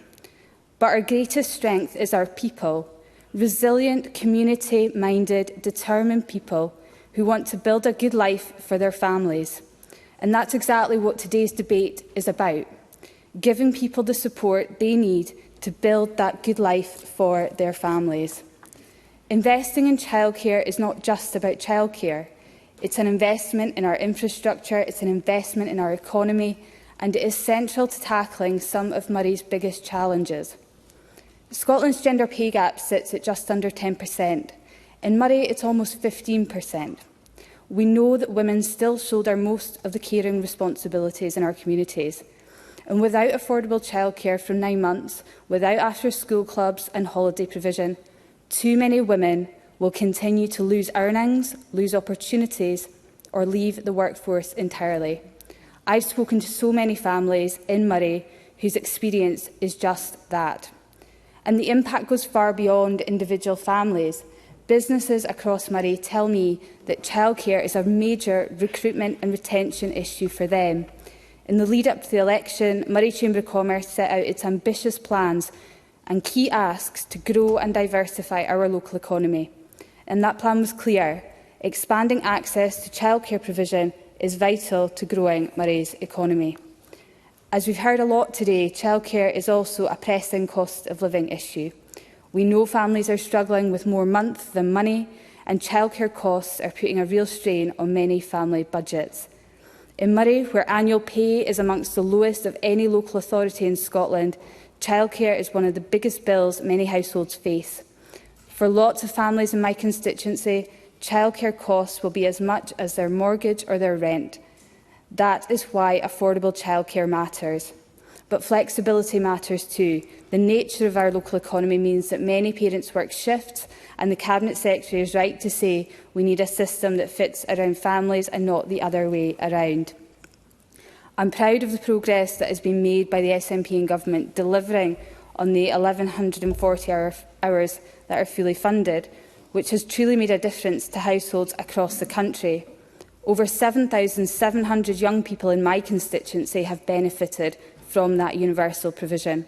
But our greatest strength is our people, resilient, community-minded, determined people who want to build a good life for their families. And that's exactly what today's debate is about, giving people the support they need to build that good life for their families. Investing in childcare is not just about childcare. It's an investment in our infrastructure, it's an investment in our economy, and it is central to tackling some of Màiri's biggest challenges. Scotland's gender pay gap sits at just under 10%. In Màiri, it's almost 15%. We know that women still shoulder most of the caring responsibilities in our communities. And without affordable childcare from 9 months, without after-school clubs and holiday provision, too many women will continue to lose earnings, lose opportunities, or leave the workforce entirely. I've spoken to so many families in Màiri whose experience is just that. And the impact goes far beyond individual families. Businesses across Màiri tell me that childcare is a major recruitment and retention issue for them. In the lead-up to the election, Màiri Chamber of Commerce set out its ambitious plans and key asks to grow and diversify our local economy. And that plan was clear. Expanding access to childcare provision is vital to growing Màiri's economy. As we've heard a lot today, childcare is also a pressing cost of living issue. We know families are struggling with more month than money, and childcare costs are putting a real strain on many family budgets. In Màiri, where annual pay is amongst the lowest of any local authority in Scotland, childcare is one of the biggest bills many households face. For lots of families in my constituency, childcare costs will be as much as their mortgage or their rent. That is why affordable childcare matters. But flexibility matters too. The nature of our local economy means that many parents work shifts, and the Cabinet Secretary is right to say we need a system that fits around families and not the other way around. I'm proud of the progress that has been made by the SNP and Government delivering on the 1,140 hours that are fully funded, which has truly made a difference to households across the country. Over 7,700 young people in my constituency have benefited from that universal provision,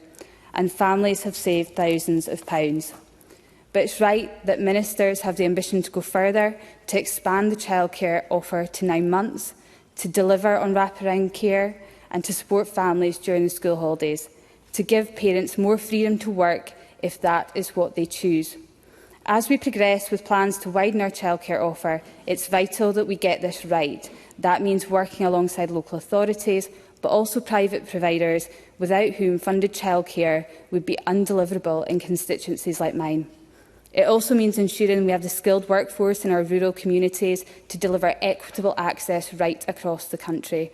and families have saved thousands of pounds. But it's right that ministers have the ambition to go further, to expand the childcare offer to 9 months, to deliver on wraparound care and to support families during the school holidays, to give parents more freedom to work if that is what they choose. As we progress with plans to widen our childcare offer, it's vital that we get this right. That means working alongside local authorities, but also private providers, without whom funded childcare would be undeliverable in constituencies like mine. It also means ensuring we have the skilled workforce in our rural communities to deliver equitable access right across the country.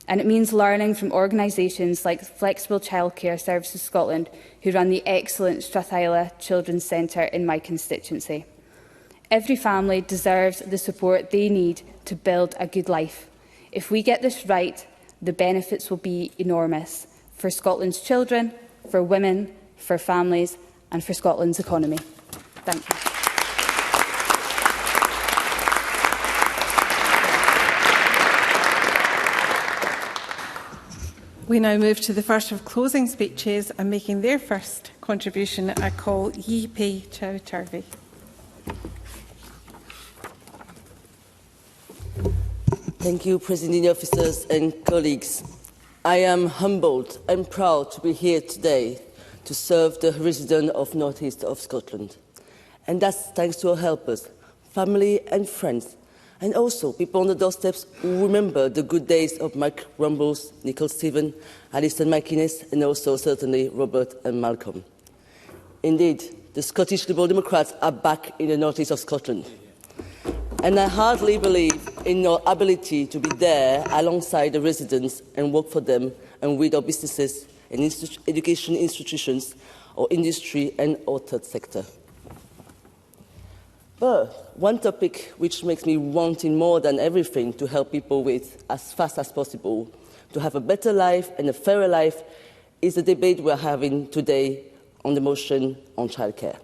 And it means learning from organisations like Flexible Childcare Services Scotland, who run the excellent Strathyla Children's Centre in my constituency. Every family deserves the support they need to build a good life. If we get this right, the benefits will be enormous for Scotland's children, for women, for families and for Scotland's economy. Thank you. We now move to the first of closing speeches, and making their first contribution, I call Yi Pei Chow Turvey. Thank you, Presiding Officers and colleagues. I am humbled and proud to be here today to serve the residents of North East of Scotland. And that's thanks to our helpers, family and friends, and also people on the doorsteps who remember the good days of Mike Rumbles, Nicole Stephen, Alison McInnes, and also certainly Robert and Malcolm. Indeed, the Scottish Liberal Democrats are back in the North East of Scotland. And I hardly believe in our ability to be there alongside the residents and work for them and with our businesses and education institutions, or industry and our third sector. But one topic which makes me wanting more than everything to help people with as fast as possible to have a better life and a fairer life is the debate we are having today on the motion on childcare.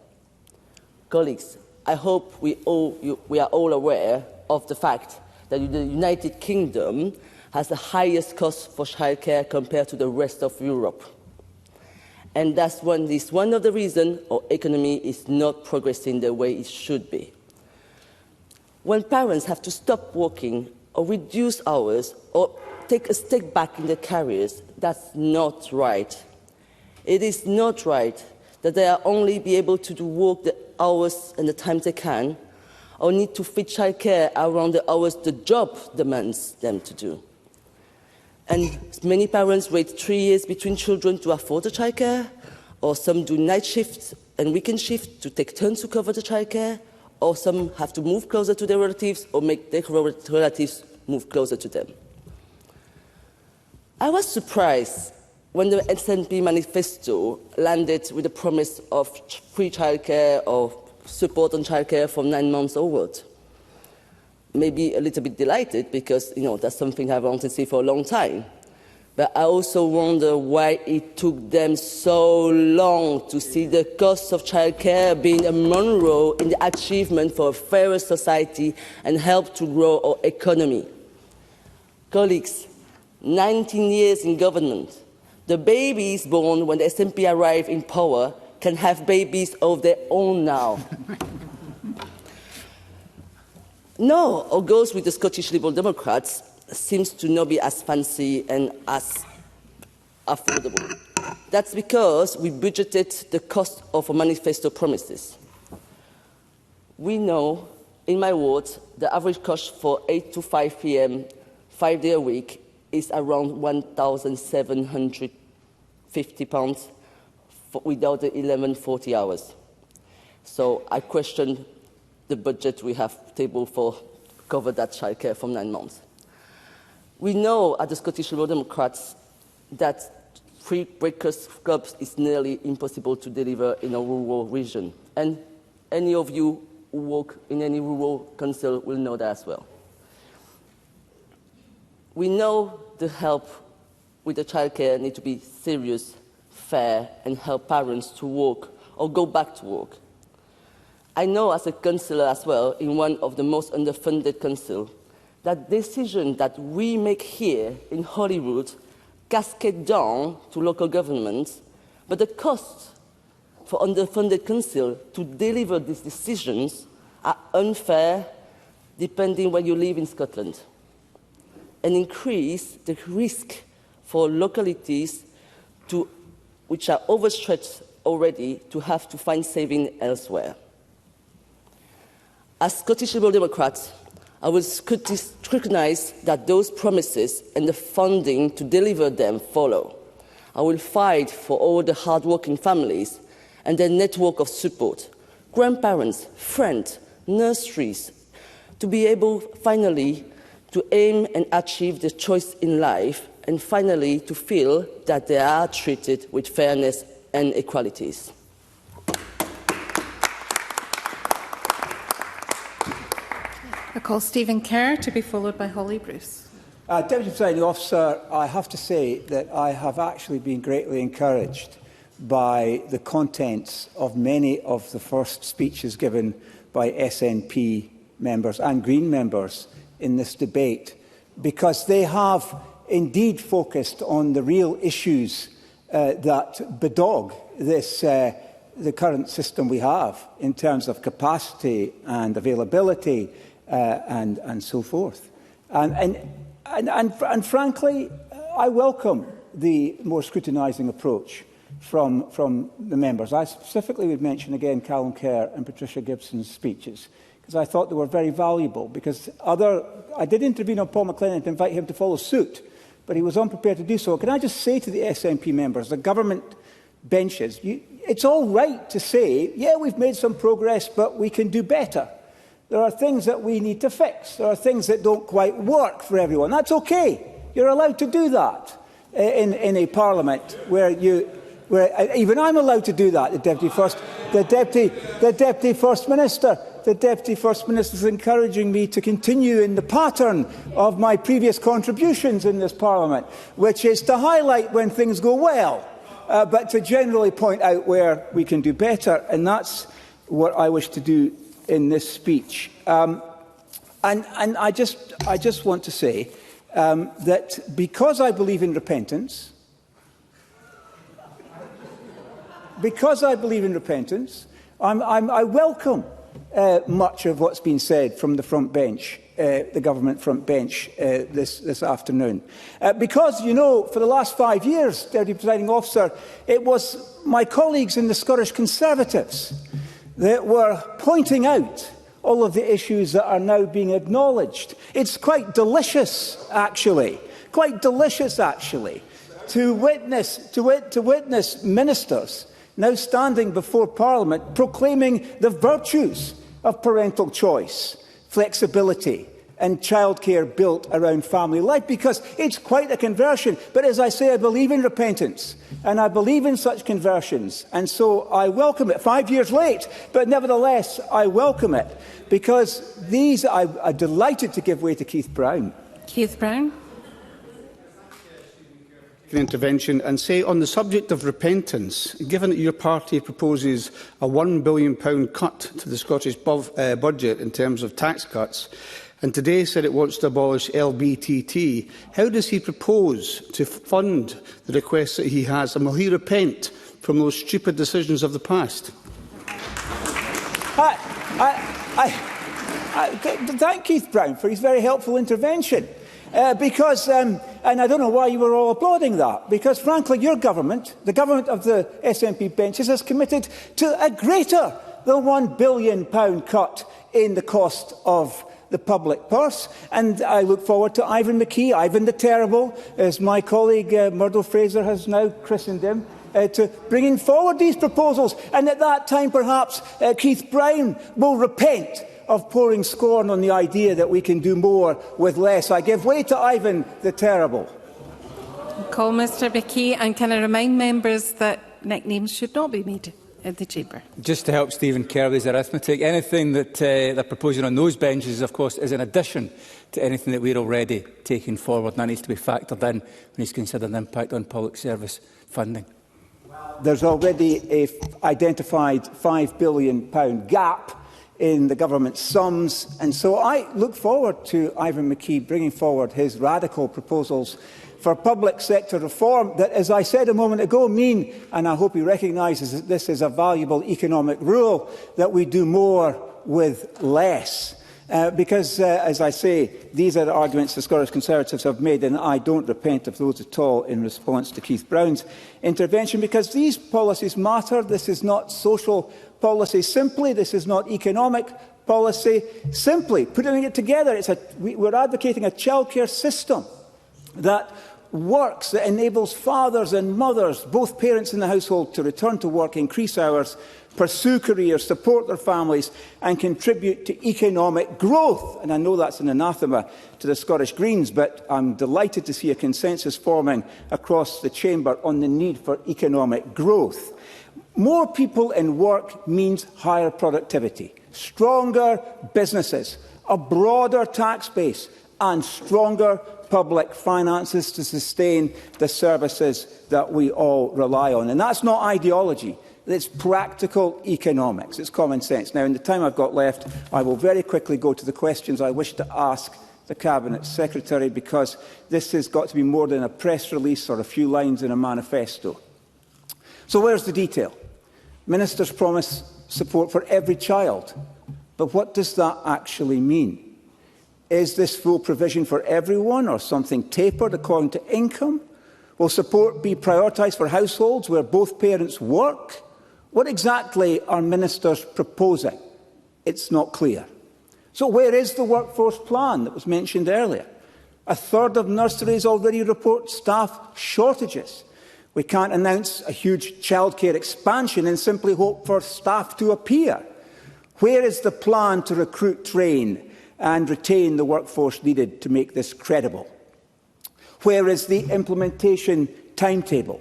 Colleagues, I hope we are all aware of the fact that the United Kingdom has the highest cost for childcare compared to the rest of Europe. And that's one of the reasons our economy is not progressing the way it should be. When parents have to stop working or reduce hours or take a step back in their careers, that's not right. It is not right that they are only be able to work the hours and the times they can, or need to fit childcare around the hours the job demands them to do. And many parents wait 3 years between children to afford the childcare, or some do night shifts and weekend shifts to take turns to cover the childcare, or some have to move closer to their relatives or make their relatives move closer to them. I was surprised when the SNP manifesto landed with the promise of free childcare or support on childcare from 9 months onward. Maybe a little bit delighted because, that's something I've wanted to see for a long time. But I also wonder why it took them so long to see the cost of childcare being a monroe in the achievement for a fairer society and help to grow our economy. Colleagues, 19 years in government, the babies born when the SNP arrive in power can have babies of their own now. No, our goals with the Scottish Liberal Democrats seems to not be as fancy and as affordable. That's because we budgeted the cost of our manifesto promises. We know, in my ward, the average cost for 8 to 5 p.m., 5 days a week, is around £1,750 without the 1140 hours. So I question the budget we have tabled for cover that childcare from 9 months. We know at the Scottish Liberal Democrats that free breakfast clubs is nearly impossible to deliver in a rural region. And any of you who work in any rural council will know that as well. We know the help with the childcare needs to be serious, fair, and help parents to work or go back to work. I know as a councillor as well, in one of the most underfunded councils, that decision that we make here in Holyrood cascade down to local governments, but the cost for underfunded council to deliver these decisions are unfair depending where you live in Scotland, and increase the risk for localities which are overstretched already to have to find saving elsewhere. As Scottish Liberal Democrats, I will scrutinise that those promises and the funding to deliver them follow. I will fight for all the hard-working families and their network of support, grandparents, friends, nurseries, to be able finally to aim and achieve the choice in life and finally to feel that they are treated with fairness and equalities. I call Stephen Kerr to be followed by Holly Bruce. Deputy Presiding Officer, I have to say that I have actually been greatly encouraged by the contents of many of the first speeches given by SNP members and Green members in this debate, because they have indeed focused on the real issues that bedog the current system we have in terms of capacity and availability and so forth. And frankly, I welcome the more scrutinising approach from the members. I specifically would mention again Callum Kerr and Patricia Gibson's speeches, because I thought they were very valuable. Because I did intervene on Paul McAllan to invite him to follow suit, but he was unprepared to do so. Can I just say to the SNP members, the government benches, it's all right to say, yeah, we've made some progress, but we can do better. There are things that we need to fix. There are things that don't quite work for everyone. That's okay. You're allowed to do that in a parliament where even I'm allowed to do that. The Deputy First Minister is encouraging me to continue in the pattern of my previous contributions in this parliament, which is to highlight when things go well, but to generally point out where we can do better, and that's what I wish to do in this speech. And I just want to say that because I believe in repentance, I welcome much of what's been said from the front bench, the government front bench this afternoon. Because, for the last 5 years, Deputy Presiding Officer, it was my colleagues in the Scottish Conservatives that were pointing out all of the issues that are now being acknowledged. It's quite delicious, actually, to witness ministers now standing before Parliament proclaiming the virtues of parental choice, flexibility and childcare built around family life, because it's quite a conversion. But as I say, I believe in repentance, and I believe in such conversions, and so I welcome it. 5 years late, but nevertheless, I welcome it, because these I'm delighted to give way to Keith Brown. Keith Brown. Intervention and say, on the subject of repentance, given that your party proposes a £1 billion cut to the Scottish budget in terms of tax cuts, and today said it wants to abolish LBTT, how does he propose to fund the requests that he has, and will he repent from those stupid decisions of the past? Thank Keith Brown for his very helpful intervention. And I don't know why you were all applauding that, because frankly your government, the government of the SNP benches, has committed to a greater than £1 billion cut in the cost of the public purse. And I look forward to Ivan McKee, Ivan the Terrible, as my colleague Murdo Fraser has now christened him, to bringing forward these proposals. And at that time, perhaps, Keith Brown will repent of pouring scorn on the idea that we can do more with less. I give way to Ivan the Terrible. Call Mr McKee, and can I remind members that nicknames should not be made in the chamber. Just to help Stephen Kirby's arithmetic, anything that they're proposing on those benches, of course, is in addition to anything that we're already taking forward, and that needs to be factored in when he's considering the impact on public service funding. There's already an identified £5 billion gap in the government's sums, and so I look forward to Ivan McKee bringing forward his radical proposals for public sector reform that, as I said a moment ago, mean, and I hope he recognises that this is a valuable economic rule, that we do more with less. Because, as I say, these are the arguments the Scottish Conservatives have made, and I don't repent of those at all in response to Keith Brown's intervention, because these policies matter. This is not social policy simply. This is not economic policy simply. Putting it together, we're advocating a childcare system that works, that enables fathers and mothers, both parents in the household, to return to work, increase hours, pursue careers, support their families and contribute to economic growth. And I know that's an anathema to the Scottish Greens, but I'm delighted to see a consensus forming across the chamber on the need for economic growth. More people in work means higher productivity, stronger businesses, a broader tax base and stronger public finances to sustain the services that we all rely on. And that's not ideology. It's practical economics. It's common sense. Now, in the time I've got left, I will very quickly go to the questions I wish to ask the Cabinet Secretary, because this has got to be more than a press release or a few lines in a manifesto. So where's the detail? Ministers promise support for every child. But what does that actually mean? Is this full provision for everyone or something tapered according to income? Will support be prioritised for households where both parents work? What exactly are ministers proposing? It's not clear. So where is the workforce plan that was mentioned earlier? A third of nurseries already report staff shortages. We can't announce a huge childcare expansion and simply hope for staff to appear. Where is the plan to recruit, train and retain the workforce needed to make this credible? Where is the implementation timetable?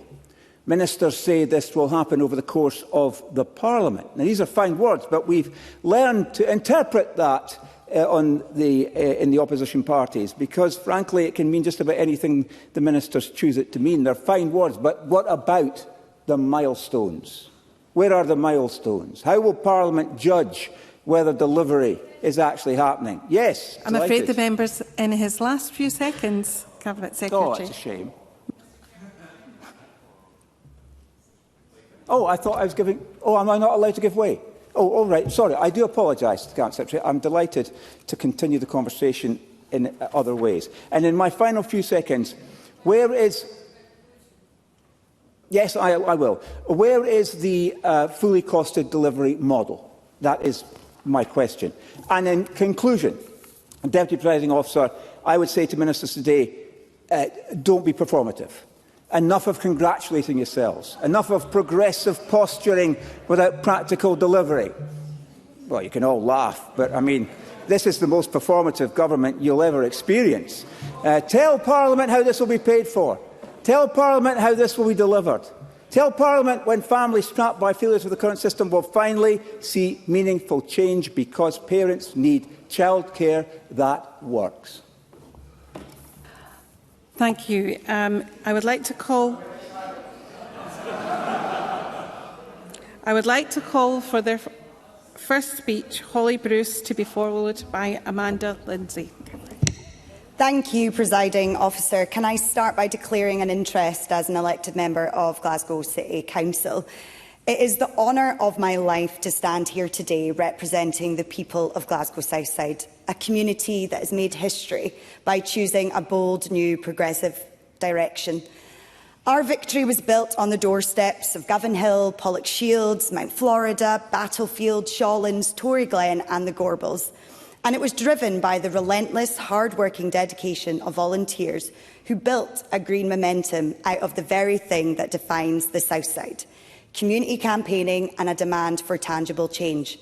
Ministers say this will happen over the course of the Parliament. Now, these are fine words, but we've learned to interpret that in the opposition parties, because, frankly, it can mean just about anything the ministers choose it to mean. They're fine words, but what about the milestones? Where are the milestones? How will Parliament judge whether delivery is actually happening? Yes, I'm afraid the member's in his last few seconds, Cabinet Secretary. Oh, that's a shame. Oh, I thought I was giving... Oh, am I not allowed to give way? Oh, all right. Sorry, I do apologise to the Cabinet Secretary. I'm delighted to continue the conversation in other ways. And in my final few seconds, where is... Yes, I will. Where is the fully costed delivery model? That is my question. And in conclusion, Deputy Presiding Officer, I would say to ministers today, don't be performative. Enough of congratulating yourselves. Enough of progressive posturing without practical delivery. well, you can all laugh, but I mean, this is the most performative government you'll ever experience. Tell Parliament how this will be paid for. Tell Parliament how this will be delivered. Tell Parliament when families trapped by failures of the current system will finally see meaningful change, because parents need childcare that works. Thank you. I would like to call for their first speech, Holly Bruce, to be followed by Amanda Lindsay. Thank you, Presiding Officer. Can I start by declaring an interest as an elected member of Glasgow City Council? It is the honour of my life to stand here today representing the people of Glasgow Southside, a community that has made history by choosing a bold, new, progressive direction. Our victory was built on the doorsteps of Govanhill, Pollokshields, Mount Florida, Battlefield, Shawlands, Tory Glen and the Gorbals. And it was driven by the relentless, hard-working dedication of volunteers who built a green momentum out of the very thing that defines the Southside: community campaigning and a demand for tangible change.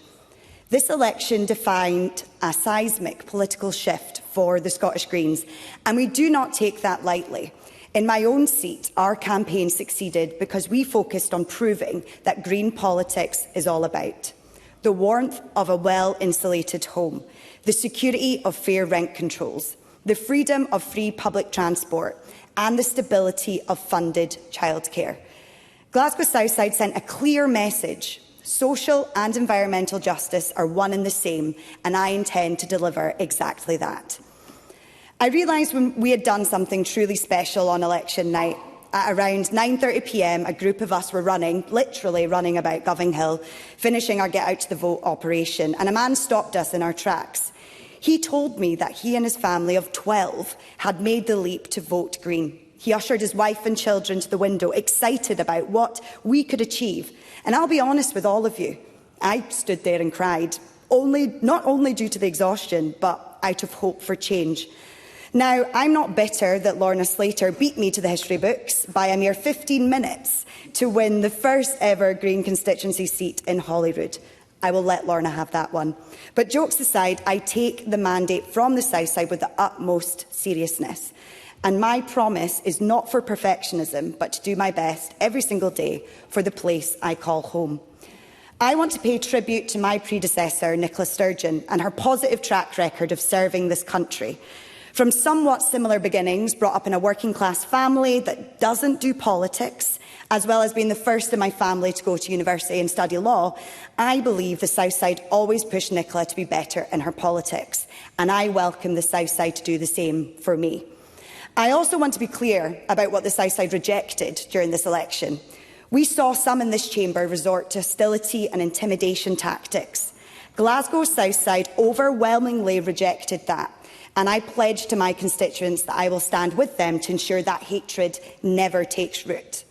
This election defined a seismic political shift for the Scottish Greens, and we do not take that lightly. In my own seat, our campaign succeeded because we focused on proving that green politics is all about the warmth of a well-insulated home, the security of fair rent controls, the freedom of free public transport, and the stability of funded childcare. Glasgow Southside sent a clear message: social and environmental justice are one and the same, and I intend to deliver exactly that. I realised when we had done something truly special on election night. At around 9:30 p.m, a group of us were literally running about Govanhill, finishing our Get Out to the Vote operation, and a man stopped us in our tracks. He told me that he and his family of 12 had made the leap to vote Green. He ushered his wife and children to the window, excited about what we could achieve. And I'll be honest with all of you, I stood there and cried, not only due to the exhaustion, but out of hope for change. Now, I'm not bitter that Lorna Slater beat me to the history books by a mere 15 minutes to win the first ever Green constituency seat in Holyrood. I will let Lorna have that one. But jokes aside, I take the mandate from the Southside with the utmost seriousness. And my promise is not for perfectionism, but to do my best every single day for the place I call home. I want to pay tribute to my predecessor, Nicola Sturgeon, and her positive track record of serving this country. From somewhat similar beginnings, brought up in a working-class family that doesn't do politics, as well as being the first in my family to go to university and study law, I believe the Southside always pushed Nicola to be better in her politics, and I welcome the Southside to do the same for me. I also want to be clear about what the Southside rejected during this election. We saw some in this chamber resort to hostility and intimidation tactics. Glasgow Southside overwhelmingly rejected that. And I pledge to my constituents that I will stand with them to ensure that hatred never takes root.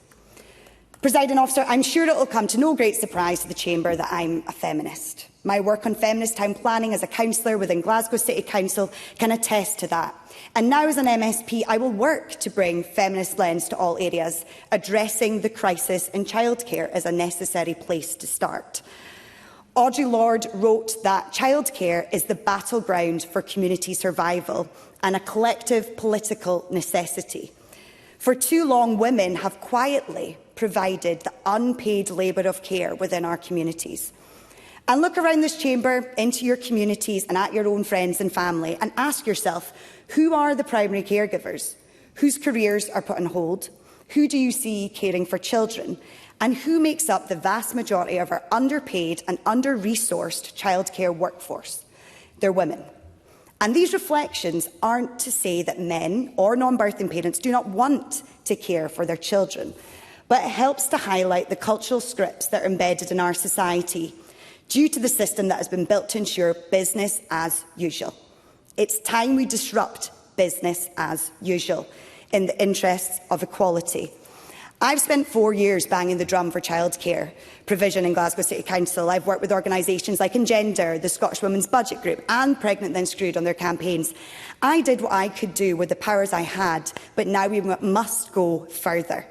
Presiding Officer, I'm sure it will come to no great surprise to the Chamber that I'm a feminist. My work on feminist town planning as a councillor within Glasgow City Council can attest to that. And now as an MSP, I will work to bring feminist lens to all areas, addressing the crisis in childcare as a necessary place to start. Audre Lorde wrote that childcare is the battleground for community survival and a collective political necessity. For too long, women have quietly provided the unpaid labour of care within our communities. And look around this chamber, into your communities and at your own friends and family, and ask yourself, who are the primary caregivers? Whose careers are put on hold? Who do you see caring for children? And who makes up the vast majority of our underpaid and under-resourced childcare workforce? They're women. And these reflections aren't to say that men or non-birthing parents do not want to care for their children, but it helps to highlight the cultural scripts that are embedded in our society due to the system that has been built to ensure business as usual. It's time we disrupt business as usual in the interests of equality. I've spent 4 years banging the drum for childcare provision in Glasgow City Council. I've worked with organisations like Engender, the Scottish Women's Budget Group and Pregnant Then Screwed on their campaigns. I did what I could do with the powers I had, but now we must go further.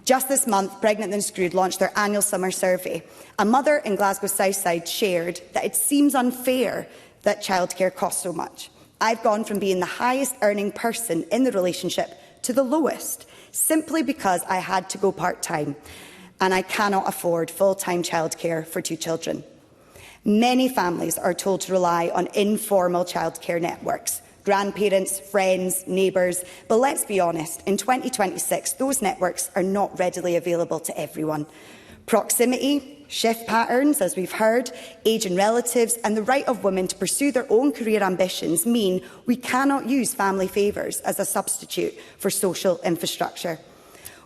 Just this month, Pregnant and Screwed launched their annual summer survey. A mother in Glasgow Southside shared that it seems unfair that childcare costs so much. I've gone from being the highest earning person in the relationship to the lowest, simply because I had to go part-time and I cannot afford full-time childcare for 2 children. Many families are told to rely on informal childcare networks, grandparents, friends, neighbours, but let's be honest, in 2026 those networks are not readily available to everyone. Proximity, shift patterns, as we've heard, age and relatives, and the right of women to pursue their own career ambitions mean we cannot use family favours as a substitute for social infrastructure.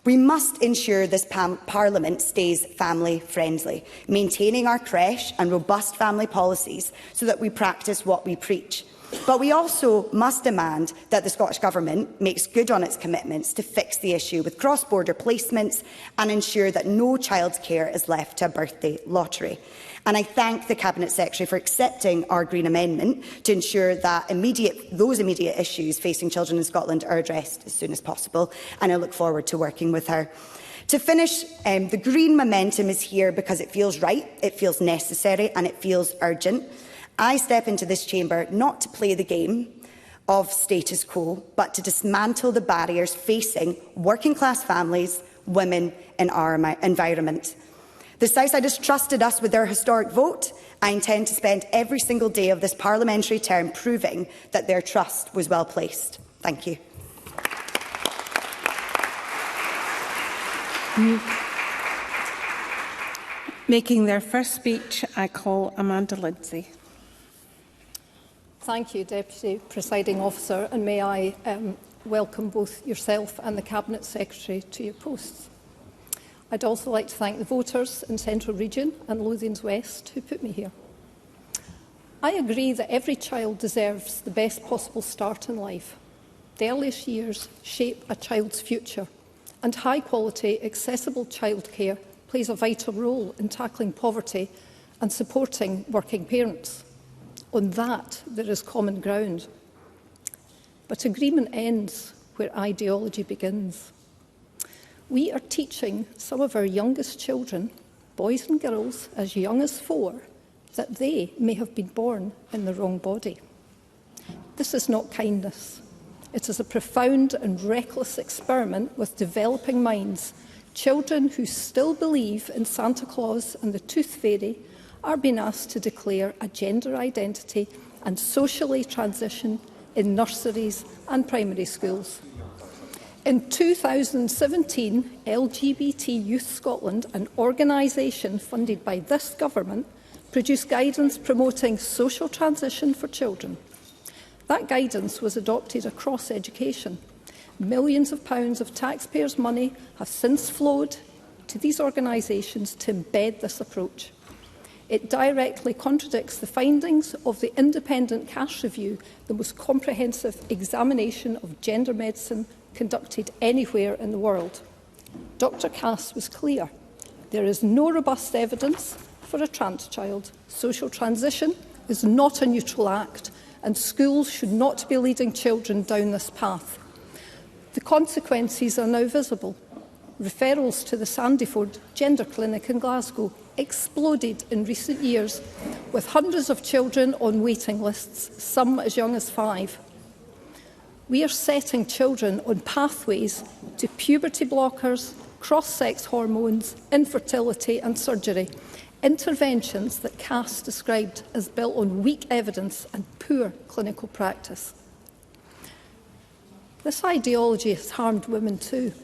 We must ensure this Parliament stays family-friendly, maintaining our creche and robust family policies so that we practice what we preach. But we also must demand that the Scottish Government makes good on its commitments to fix the issue with cross-border placements and ensure that no childcare is left to a birthday lottery. And I thank the Cabinet Secretary for accepting our Green Amendment to ensure that those immediate issues facing children in Scotland are addressed as soon as possible, and I look forward to working with her. To finish, the Green momentum is here because it feels right, it feels necessary and it feels urgent. I step into this chamber not to play the game of status quo, but to dismantle the barriers facing working-class families, women in our environment. The Southside has trusted us with their historic vote. I intend to spend every single day of this parliamentary term proving that their trust was well placed. Thank you. Making their first speech, I call Amanda Lindsay. Thank you, Deputy Presiding Officer, and may I welcome both yourself and the Cabinet Secretary to your posts. I'd also like to thank the voters in Central Region and Lothians West who put me here. I agree that every child deserves the best possible start in life. The earliest years shape a child's future, and high-quality, accessible childcare plays a vital role in tackling poverty and supporting working parents. On that, there is common ground. But agreement ends where ideology begins. We are teaching some of our youngest children, boys and girls as young as 4, that they may have been born in the wrong body. This is not kindness. It is a profound and reckless experiment with developing minds. Children who still believe in Santa Claus and the Tooth Fairy are being asked to declare a gender identity and socially transition in nurseries and primary schools. In 2017, LGBT Youth Scotland, an organisation funded by this government, produced guidance promoting social transition for children. That guidance was adopted across education. Millions of pounds of taxpayers' money have since flowed to these organisations to embed this approach. It directly contradicts the findings of the independent Cash Review, the most comprehensive examination of gender medicine conducted anywhere in the world. Dr. Cass was clear. There is no robust evidence for a trans child. Social transition is not a neutral act, and schools should not be leading children down this path. The consequences are now visible. Referrals to the Sandyford Gender Clinic in Glasgow exploded in recent years, with hundreds of children on waiting lists, some as young as 5. We are setting children on pathways to puberty blockers, cross-sex hormones, infertility and surgery, interventions that Cass described as built on weak evidence and poor clinical practice. This ideology has harmed women too.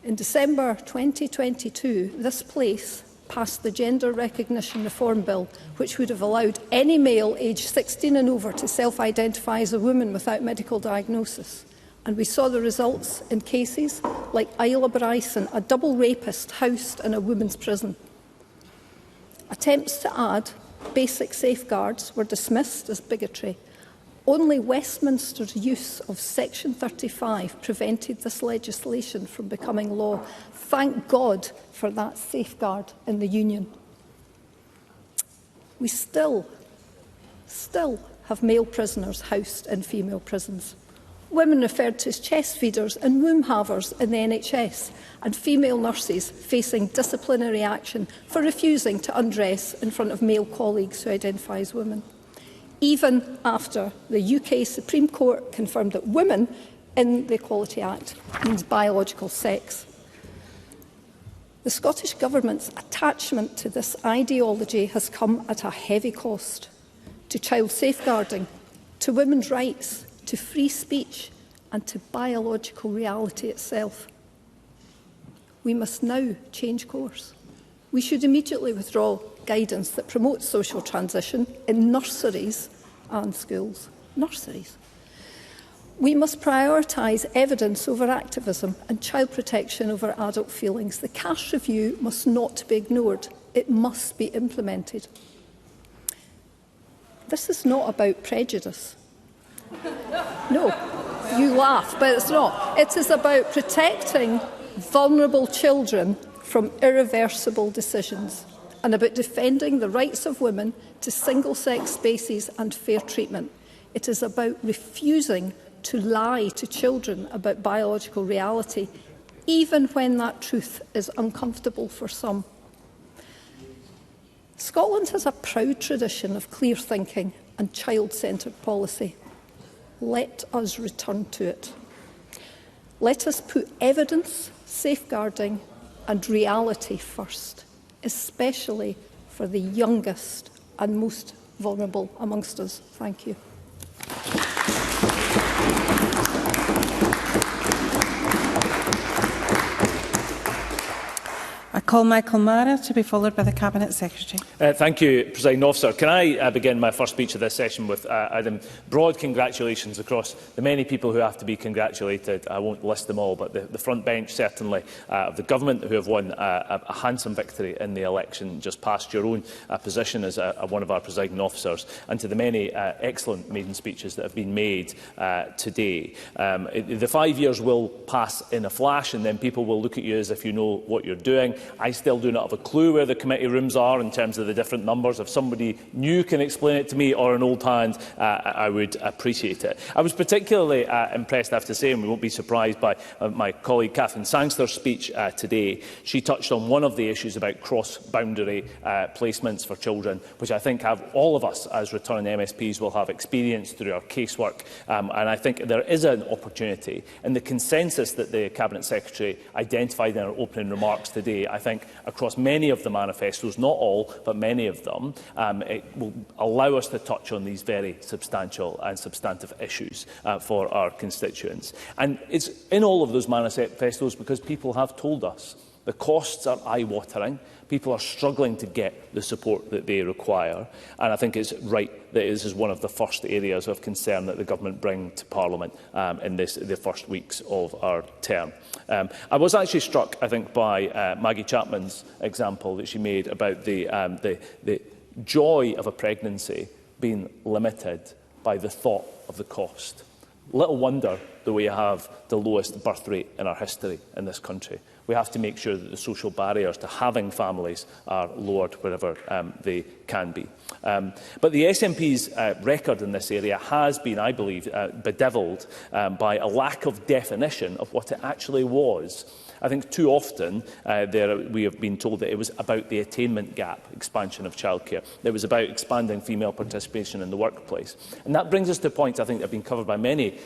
In December 2022, this place passed the Gender Recognition Reform Bill, which would have allowed any male aged 16 and over to self-identify as a woman without medical diagnosis. And we saw the results in cases like Isla Bryson, a double rapist housed in a women's prison. Attempts to add basic safeguards were dismissed as bigotry. Only Westminster's use of Section 35 prevented this legislation from becoming law. Thank God for that safeguard in the Union. We still have male prisoners housed in female prisons. women referred to as chest feeders and womb havers in the NHS, and female nurses facing disciplinary action for refusing to undress in front of male colleagues who identify as women. Even after the UK Supreme Court confirmed that women in the Equality Act means biological sex. The Scottish Government's attachment to this ideology has come at a heavy cost to child safeguarding, to women's rights, to free speech and to biological reality itself. We must now change course. We should immediately withdraw guidance that promotes social transition in nurseries and schools. Nurseries. We must prioritise evidence over activism and child protection over adult feelings. The cash review must not be ignored. It must be implemented. This is not about prejudice. No, you laugh, but it's not. It is about protecting vulnerable children from irreversible decisions and about defending the rights of women to single-sex spaces and fair treatment. It is about refusing to lie to children about biological reality, even when that truth is uncomfortable for some. Scotland has a proud tradition of clear thinking and child-centred policy. Let us return to it. Let us put evidence, safeguarding and reality first, especially for the youngest and most vulnerable amongst us. Thank you. I call Michael Mara to be followed by the Cabinet Secretary. Thank you, Presiding Officer. Can I begin my first speech of this session with broad congratulations across the many people who have to be congratulated. I won't list them all, but the front bench certainly of the Government who have won a handsome victory in the election just past your own position as one of our Presiding Officers, and to the many excellent maiden speeches that have been made today. The 5 years will pass in a flash, and then people will look at you as if you know what you're doing. I still do not have a clue where the committee rooms are in terms of the different numbers. If somebody new can explain it to me, or an old hand, I would appreciate it. I was particularly impressed, I have to say, and we won't be surprised by my colleague Catherine Sangster's speech today. She touched on one of the issues about cross-boundary placements for children, which I think all of us as returning MSPs will have experienced through our casework. And I think there is an opportunity, and the consensus that the Cabinet Secretary identified in her opening remarks today, I think across many of the manifestos, not all, but many of them, it will allow us to touch on these very substantial and substantive issues for our constituents. And it's in all of those manifestos because people have told us the costs are eye-watering. People are struggling to get the support that they require, and I think it's right that this is one of the first areas of concern that the Government bring to Parliament in the first weeks of our term. I was actually struck, I think, by Maggie Chapman's example that she made about the joy of a pregnancy being limited by the thought of the cost. Little wonder that we have the lowest birth rate in our history in this country. We have to make sure that the social barriers to having families are lowered wherever they can be. But the SNP's record in this area has been, I believe, bedevilled by a lack of definition of what it actually was. I think too often we have been told that it was about the attainment gap expansion of childcare. It was about expanding female participation in the workplace. And that brings us to points I think that have been covered by many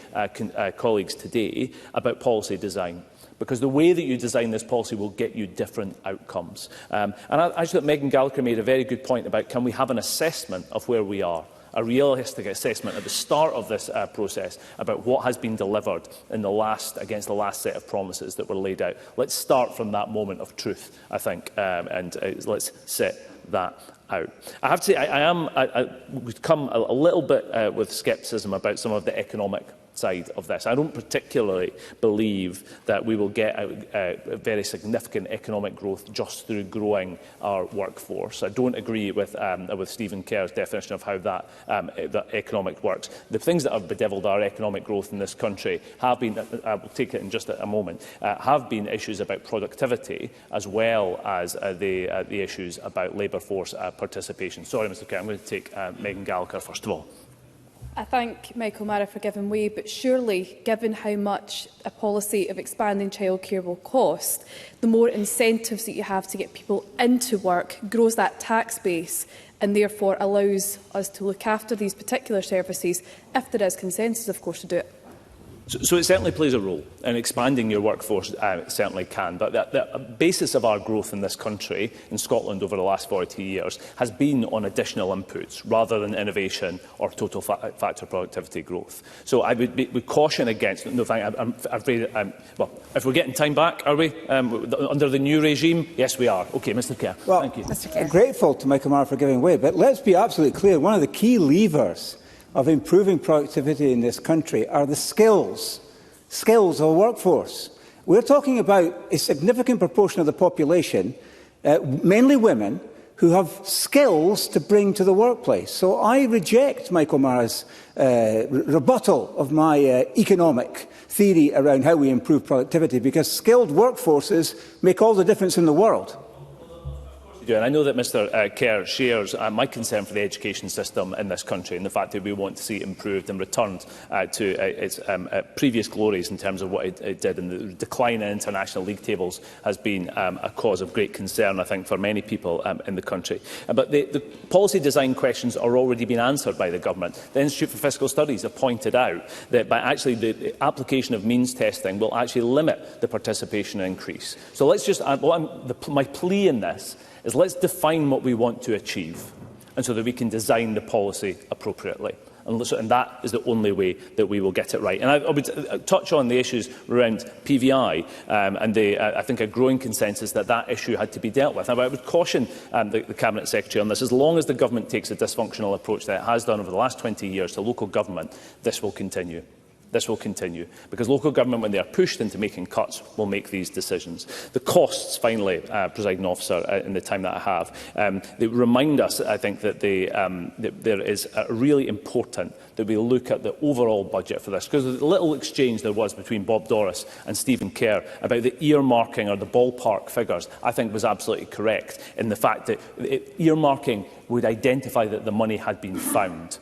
colleagues today about policy design. Because the way that you design this policy will get you different outcomes. And I actually think Megan Gallagher made a very good point about can we have an assessment of where we are, a realistic assessment at the start of this process about what has been delivered in against the last set of promises that were laid out. Let's start from that moment of truth, I think, and let's set that out. I have to say, I would come a little bit with scepticism about some of the economic side of this. I don't particularly believe that we will get a very significant economic growth just through growing our workforce. I don't agree with Stephen Kerr's definition of how that economic works. The things that have bedevilled our economic growth in this country have been, I will take it in just a moment, have been issues about productivity as well as the issues about labour force participation. Sorry, Mr Kerr, I'm going to take Megan Gallagher first of all. I thank Michael Mara for giving way, but surely, given how much a policy of expanding childcare will cost, the more incentives that you have to get people into work grows that tax base and therefore allows us to look after these particular services, if there is consensus, of course, to do it. So it certainly plays a role, and expanding your workforce certainly can. But the basis of our growth in this country, in Scotland over the last 40 years, has been on additional inputs rather than innovation or total factor productivity growth. So I would caution against. No, I'm afraid. Well, if we're getting time back, are we under the new regime? Yes, we are. Okay, Mr. Kerr. Well, thank you. Mr. Kerr. I'm grateful to Michael Mara for giving way, but let's be absolutely clear. One of the key levers of improving productivity in this country are the skills of a workforce. We're talking about a significant proportion of the population, mainly women, who have skills to bring to the workplace. So I reject Michael Mara's rebuttal of my economic theory around how we improve productivity, because skilled workforces make all the difference in the world. And I know that Mr Kerr shares my concern for the education system in this country and the fact that we want to see it improved and returned to its previous glories in terms of what it did. And the decline in international league tables has been a cause of great concern, I think, for many people in the country. But the policy design questions are already being answered by the government. The Institute for Fiscal Studies have pointed out that by actually the application of means testing will actually limit the participation increase. So let's just, my plea in this is let's define what we want to achieve, and so that we can design the policy appropriately. And that is the only way that we will get it right. And I would touch on the issues around PVI and I think a growing consensus that issue had to be dealt with. Now, I would caution the Cabinet Secretary on this. As long as the government takes a dysfunctional approach that it has done over the last 20 years to local government, this will continue. This will continue, because local government, when they are pushed into making cuts, will make these decisions. The costs, finally, Presiding Officer, in the time that I have, they remind us, I think, that there is really important that we look at the overall budget for this, because the little exchange there was between Bob Doris and Stephen Kerr about the earmarking or the ballpark figures, I think was absolutely correct in the fact that earmarking would identify that the money had been found.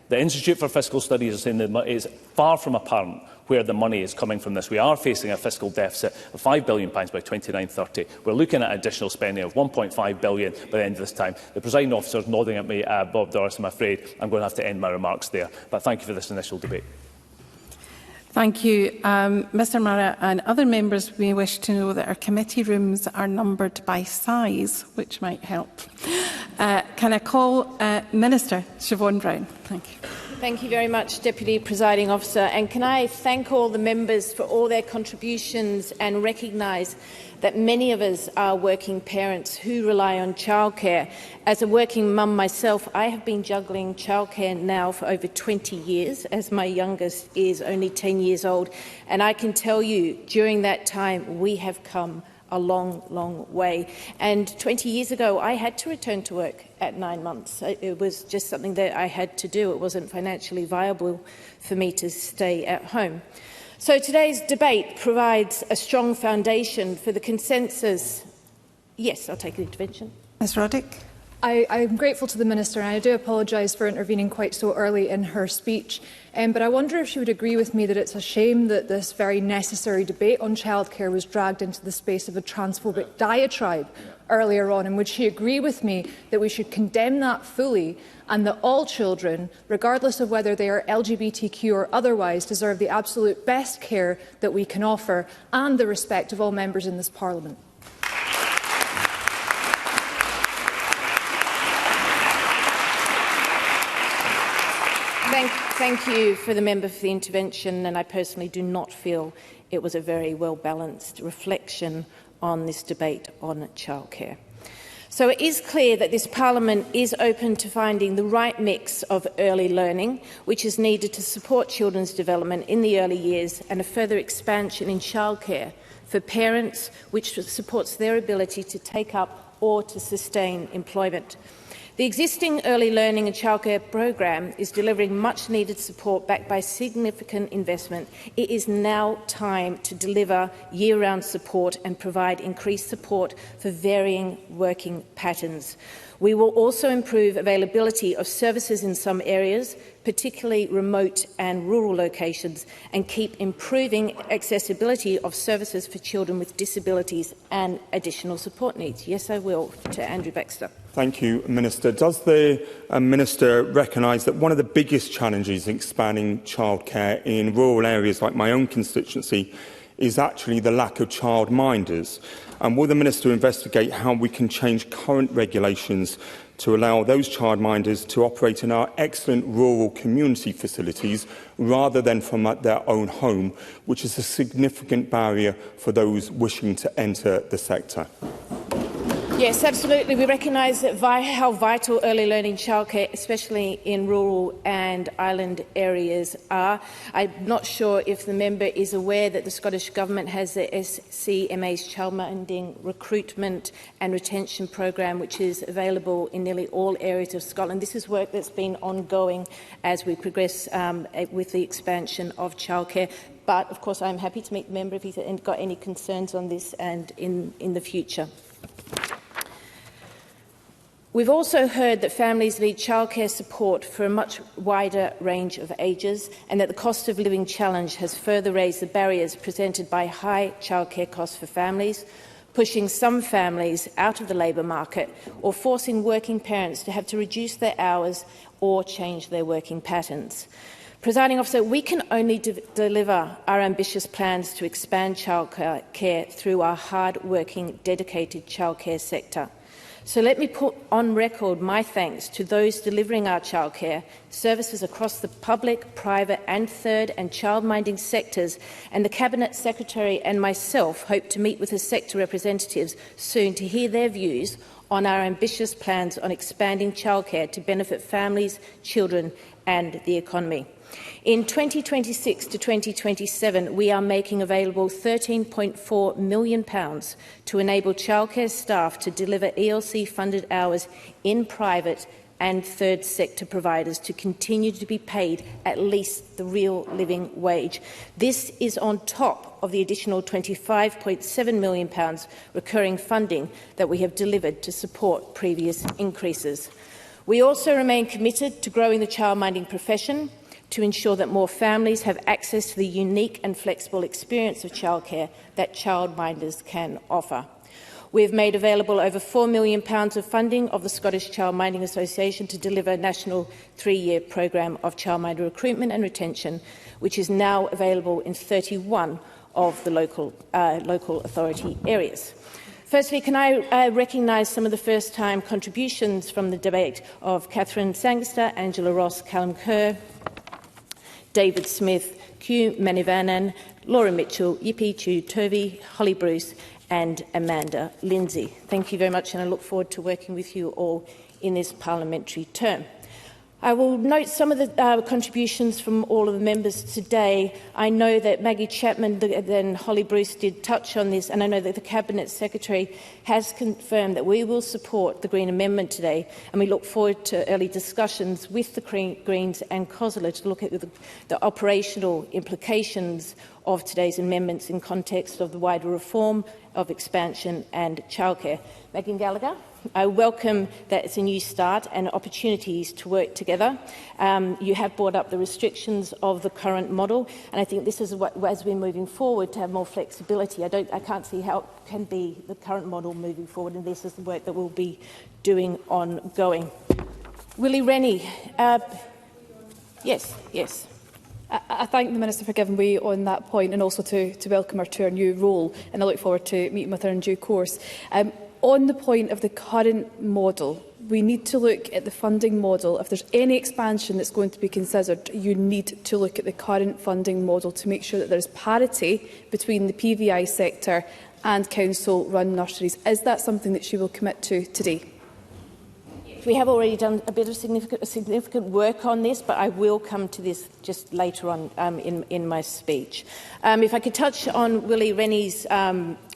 The Institute for Fiscal Studies is saying that it is far from apparent where the money is coming from this. We are facing a fiscal deficit of £5 billion by 29-30. We're looking at additional spending of £1.5 billion by the end of this time. The Presiding Officer is nodding at me, Bob Doris. I'm afraid I'm going to have to end my remarks there. But thank you for this initial debate. Thank you. Mr Mara and other members may wish to know that our committee rooms are numbered by size, which might help. Can I call Minister Siobhan Brown? Thank you. Thank you very much, Deputy Presiding Officer. And can I thank all the members for all their contributions and recognise that many of us are working parents who rely on childcare. As a working mum myself, I have been juggling childcare now for over 20 years, as my youngest is only 10 years old. And I can tell you, during that time, we have come a long, long way. And 20 years ago, I had to return to work at 9 months. It was just something that I had to do. It wasn't financially viable for me to stay at home. So today's debate provides a strong foundation for the consensus. Yes, I'll take an intervention. Ms Roddick. I'm grateful to the Minister, and I do apologise for intervening quite so early in her speech. But I wonder if she would agree with me that it's a shame that this very necessary debate on childcare was dragged into the space of a transphobic diatribe earlier on. And would she agree with me that we should condemn that fully, and that all children, regardless of whether they are LGBTQ or otherwise, deserve the absolute best care that we can offer and the respect of all members in this Parliament? Thank you for the member for the intervention, and I personally do not feel it was a very well-balanced reflection on this debate on childcare. So it is clear that this Parliament is open to finding the right mix of early learning, which is needed to support children's development in the early years, and a further expansion in childcare for parents, which supports their ability to take up or to sustain employment. The existing early learning and childcare programme is delivering much-needed support backed by significant investment. It is now time to deliver year-round support and provide increased support for varying working patterns. We will also improve availability of services in some areas, particularly remote and rural locations, and keep improving accessibility of services for children with disabilities and additional support needs? Yes, I will. To Andrew Baxter. Thank you, Minister. Does the Minister recognise that one of the biggest challenges in expanding childcare in rural areas like my own constituency is actually the lack of childminders? And will the Minister investigate how we can change current regulations to allow those childminders to operate in our excellent rural community facilities rather than from their own home, which is a significant barrier for those wishing to enter the sector? Yes, absolutely. We recognise that how vital early learning childcare, especially in rural and island areas, are. I'm not sure if the member is aware that the Scottish Government has the SCMA's childminding recruitment and retention programme, which is available in nearly all areas of Scotland. This is work that's been ongoing as we progress with the expansion of childcare. But, of course, I'm happy to meet the member if he's got any concerns on this and in the future. We've also heard that families need childcare support for a much wider range of ages, and that the cost of living challenge has further raised the barriers presented by high childcare costs for families, pushing some families out of the labour market or forcing working parents to have to reduce their hours or change their working patterns. Presiding Officer, we can only deliver our ambitious plans to expand childcare through our hard-working, dedicated childcare sector. So let me put on record my thanks to those delivering our childcare services across the public, private and third and childminding sectors, and the Cabinet Secretary and myself hope to meet with the sector representatives soon to hear their views on our ambitious plans on expanding childcare to benefit families, children and the economy. In 2026 to 2027, we are making available £13.4 million to enable childcare staff to deliver ELC-funded hours in private and third sector providers to continue to be paid at least the real living wage. This is on top of the additional £25.7 million recurring funding that we have delivered to support previous increases. We also remain committed to growing the childminding profession, to ensure that more families have access to the unique and flexible experience of childcare that childminders can offer. We have made available over £4 million of funding of the Scottish Childminding Association to deliver a national 3-year programme of childminder recruitment and retention, which is now available in 31 of the local authority areas. Firstly, can I recognise some of the first-time contributions from the debate of Catherine Sangster, Angela Ross, Callum Kerr, David Smith, Q Manivanan, Laura Mitchell, Yipi Chu Turvey, Holly Bruce and Amanda Lindsay. Thank you very much, and I look forward to working with you all in this parliamentary term. I will note some of the contributions from all of the members today. I know that Maggie Chapman and Holly Bruce did touch on this, and I know that the Cabinet Secretary has confirmed that we will support the Green Amendment today, and we look forward to early discussions with the Greens and COSLA to look at the operational implications of today's amendments in context of the wider reform of expansion and childcare. Megan Gallagher. I welcome that it's a new start and opportunities to work together. You have brought up the restrictions of the current model, and I think this is what, as we're moving forward, to have more flexibility. I can't see how it can be the current model moving forward, and this is the work that we'll be doing ongoing. Willie Rennie. Yes. I thank the Minister for giving way on that point, and also to welcome her to her new role, and I look forward to meeting with her in due course. On the point of the current model, we need to look at the funding model. If there's any expansion that's going to be considered, you need to look at the current funding model to make sure that there is parity between the PVI sector and council-run nurseries. Is that something that she will commit to today? We have already done a bit of significant work on this, but I will come to this just later on in my speech. If I could touch on Willie Rennie's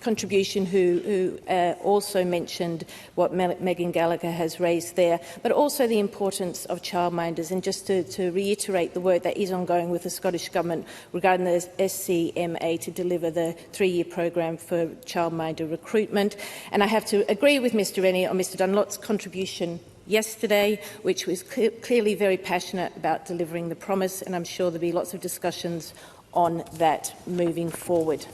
contribution, who also mentioned what Megan Gallagher has raised there, but also the importance of childminders, and just to reiterate the work that is ongoing with the Scottish Government regarding the SCMA to deliver the 3-year programme for childminder recruitment. And I have to agree with Mr Rennie on Mr Dunlop's contribution yesterday, which was clearly very passionate about delivering the promise, and I'm sure there'll be lots of discussions on that moving forward.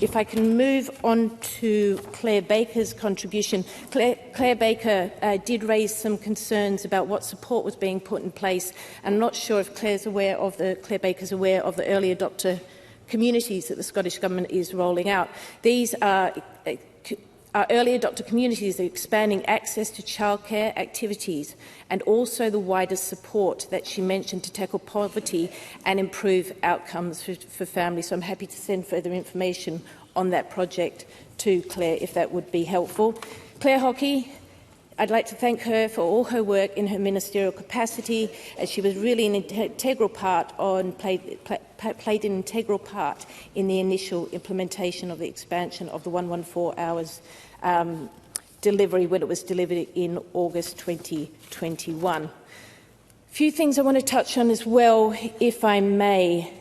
If I can move on to Claire Baker's contribution. Claire Baker did raise some concerns about what support was being put in place. I'm not sure if Claire Baker's aware of the early adopter communities that the Scottish Government is rolling out. These are early adopter communities that are expanding access to childcare activities and also the wider support that she mentioned to tackle poverty and improve outcomes for families. So I'm happy to send further information on that project to Claire if that would be helpful. Claire Hockey, I'd like to thank her for all her work in her ministerial capacity, as she was really an integral part played an integral part in the initial implementation of the expansion of the 114 hours delivery when it was delivered in August 2021. A few things I want to touch on as well, if I may.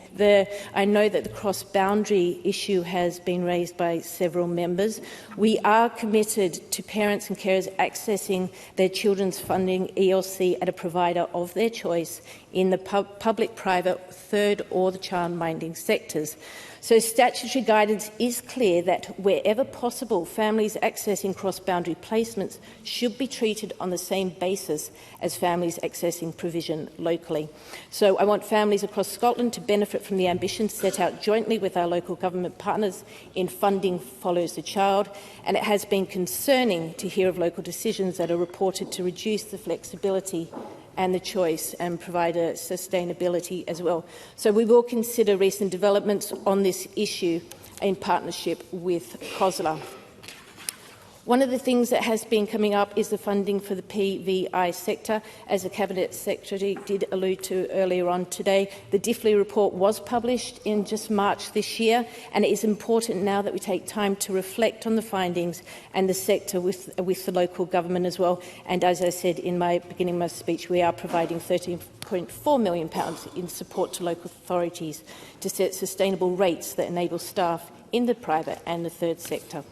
I know that the cross-boundary issue has been raised by several members. We are committed to parents and carers accessing their children's funding ELC at a provider of their choice in the public, private, third or the child-minding sectors. So statutory guidance is clear that wherever possible, families accessing cross-boundary placements should be treated on the same basis as families accessing provision locally. So I want families across Scotland to benefit from the ambition set out jointly with our local government partners in Funding Follows the Child, and it has been concerning to hear of local decisions that are reported to reduce the flexibility and the choice and provide a sustainability as well. So we will consider recent developments on this issue in partnership with COSLA. One of the things that has been coming up is the funding for the PVI sector. As the Cabinet Secretary did allude to earlier on today, the Diffley report was published in just March this year, and it is important now that we take time to reflect on the findings and the sector with the local government as well. And as I said in my beginning of my speech, we are providing £13.4 million in support to local authorities to set sustainable rates that enable staff in the private and the third sector.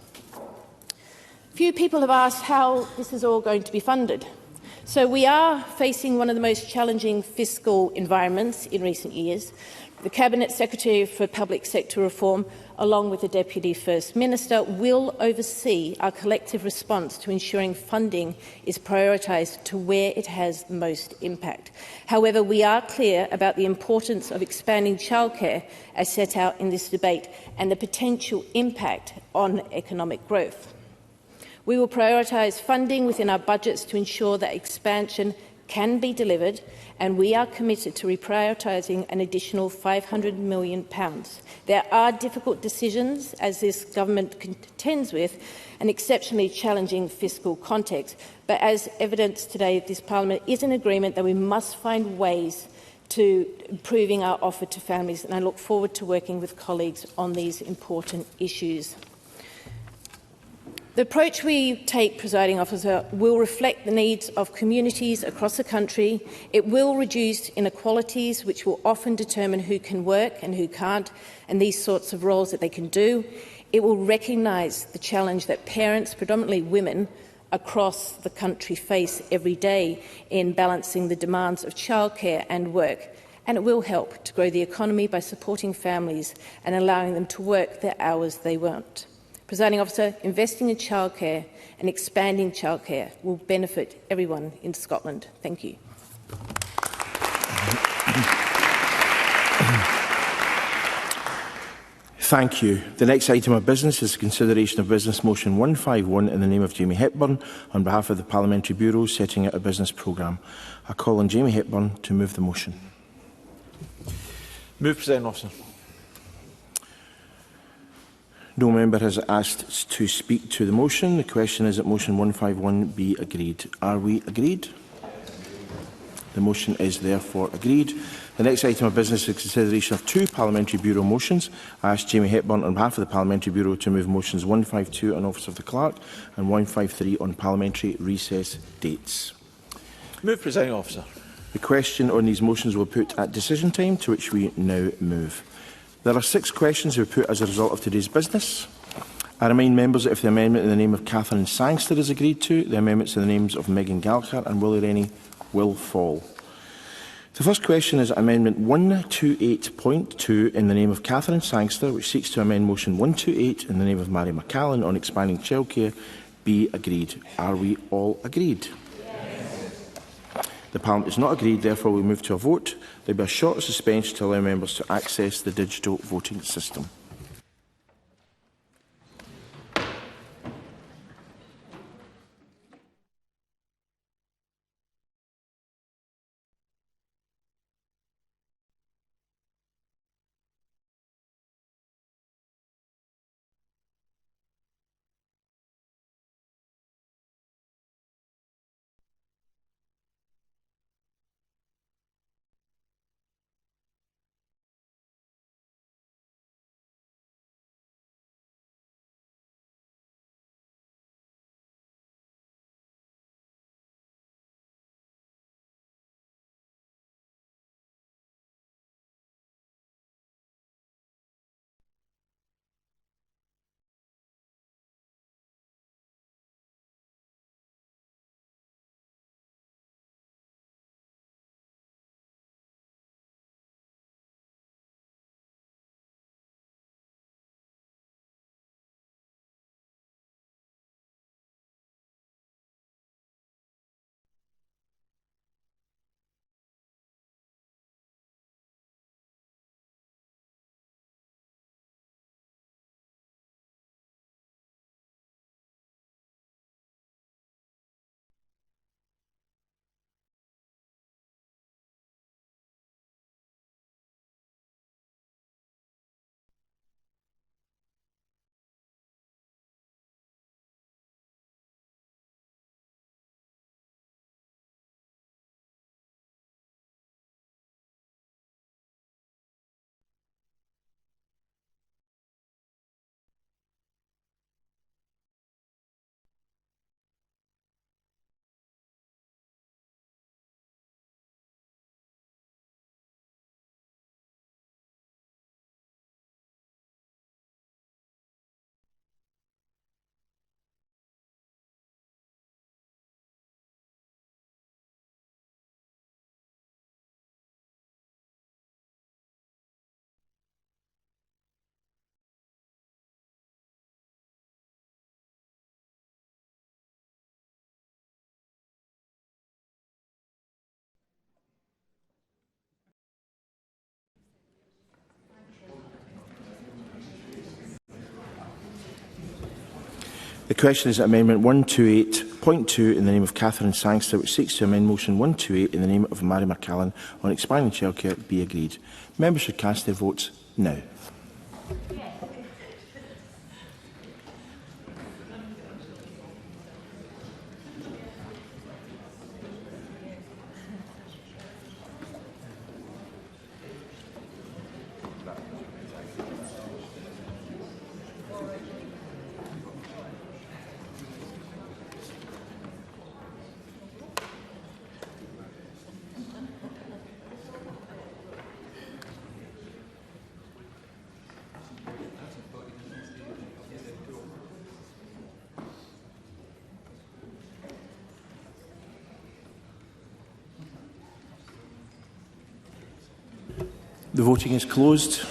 Few people have asked how this is all going to be funded. So we are facing one of the most challenging fiscal environments in recent years. The Cabinet Secretary for Public Sector Reform, along with the Deputy First Minister, will oversee our collective response to ensuring funding is prioritised to where it has the most impact. However, we are clear about the importance of expanding childcare as set out in this debate and the potential impact on economic growth. We will prioritise funding within our budgets to ensure that expansion can be delivered, and we are committed to reprioritising an additional £500 million. There are difficult decisions, as this government contends with an exceptionally challenging fiscal context, but as evidenced today, this Parliament is in agreement that we must find ways to improving our offer to families, and I look forward to working with colleagues on these important issues. The approach we take, Presiding Officer, will reflect the needs of communities across the country. It will reduce inequalities, which will often determine who can work and who can't, and these sorts of roles that they can do. It will recognise the challenge that parents, predominantly women, across the country face every day in balancing the demands of childcare and work. And it will help to grow the economy by supporting families and allowing them to work the hours they want. Presiding Officer, investing in childcare and expanding childcare will benefit everyone in Scotland. Thank you. Thank you. The next item of business is consideration of Business Motion 151 in the name of Jamie Hepburn on behalf of the Parliamentary Bureau setting out a business programme. I call on Jamie Hepburn to move the motion. Move, Presiding Officer. No member has asked to speak to the motion. The question is that motion 151 be agreed. Are we agreed? The motion is therefore agreed. The next item of business is consideration of two Parliamentary Bureau motions. I ask Jamie Hepburn on behalf of the Parliamentary Bureau to move motions 152 on Office of the Clerk and 153 on Parliamentary recess dates. Move, Presiding Officer. The question on these motions will be put at decision time, to which we now move. There are 6 questions to be put as a result of today's business. I remind members that if the amendment in the name of Catherine Sangster is agreed to, the amendments in the names of Megan Gallagher and Willie Rennie will fall. The first question is Amendment 128.2 in the name of Catherine Sangster, which seeks to amend Motion 128 in the name of Màiri McAllan on expanding childcare, be agreed. Are we all agreed? Yes. The Parliament is not agreed, therefore we move to a vote. There will be a short suspension to allow members to access the digital voting system. The question is Amendment 128.2 in the name of Catherine Sangster, which seeks to amend Motion 128 in the name of Màiri McAllan on expanding childcare, be agreed. Members should cast their votes now. The voting is closed.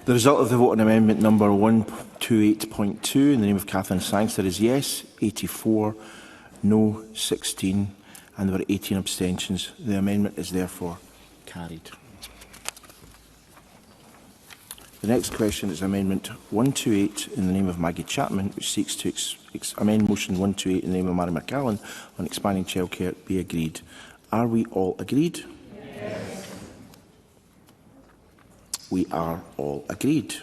The result of the vote on amendment number 128.2 in the name of Catherine Sangster is yes, 84, no, 16, and there were 18 abstentions. The amendment is therefore carried. The next question is Amendment 128 in the name of Maggie Chapman, which seeks to amend Motion 128 in the name of Màiri McAllan on expanding childcare, be agreed. Are we all agreed? Yes. We are all agreed.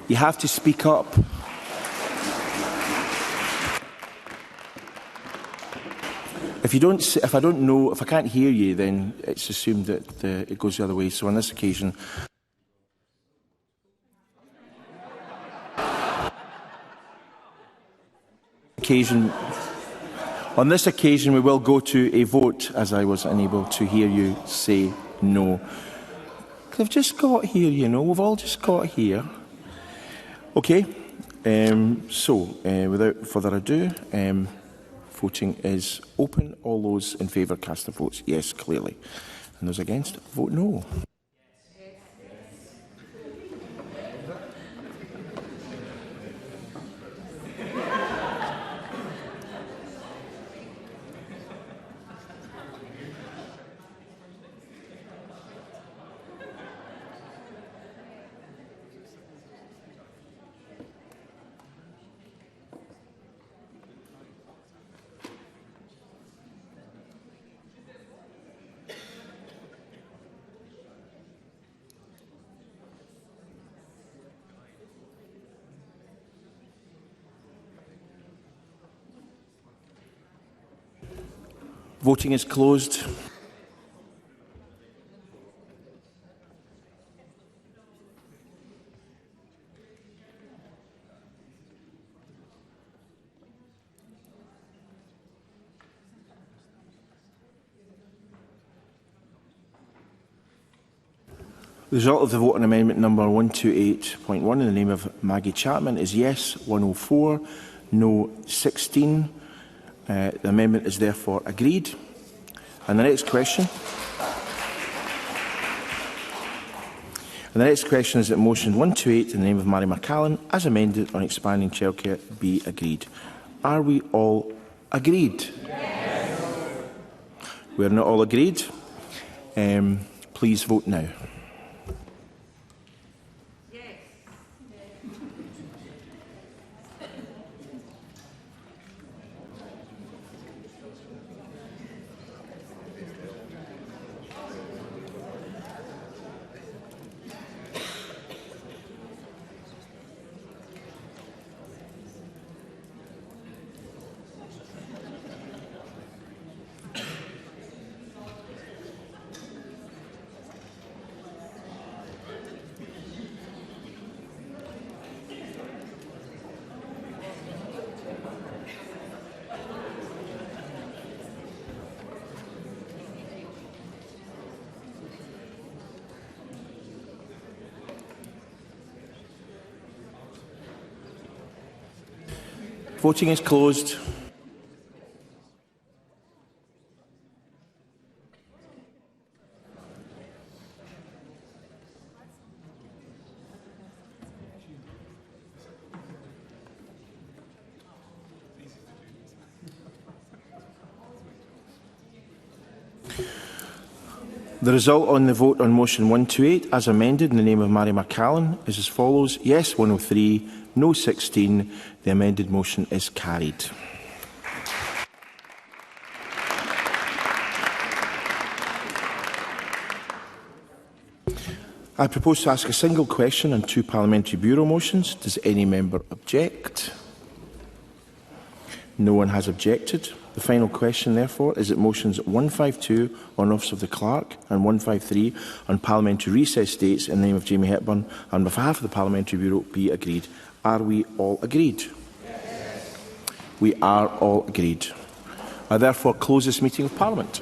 You have to speak up. If I can't hear you, then it's assumed that it goes the other way. So on this occasion, we will go to a vote, as I was unable to hear you say no. I've just got here, you know. We've all just got here. Okay. Without further ado. Voting is open. All those in favour cast their votes yes, clearly. And those against, vote no. Voting is closed. The result of the vote on amendment number 128.1 in the name of Maggie Chapman is yes 104, no 16. The amendment is therefore agreed. And the next question. Is that motion 128 in the name of Màiri McAllan, as amended on expanding childcare, be agreed. Are we all agreed? Yes. We are not all agreed. Please vote now. Voting is closed. The result on the vote on motion 128 as amended in the name of Màiri McAllan is as follows. Yes 103, no 16. The amended motion is carried. I propose to ask a single question on 2 Parliamentary Bureau motions. Does any member object? No one has objected. The final question, therefore, is that motions 152 on Office of the Clerk and 153 on Parliamentary recess dates in the name of Jamie Hepburn on behalf of the Parliamentary Bureau be agreed. Are we all agreed? Yes. We are all agreed. I therefore close this meeting of Parliament.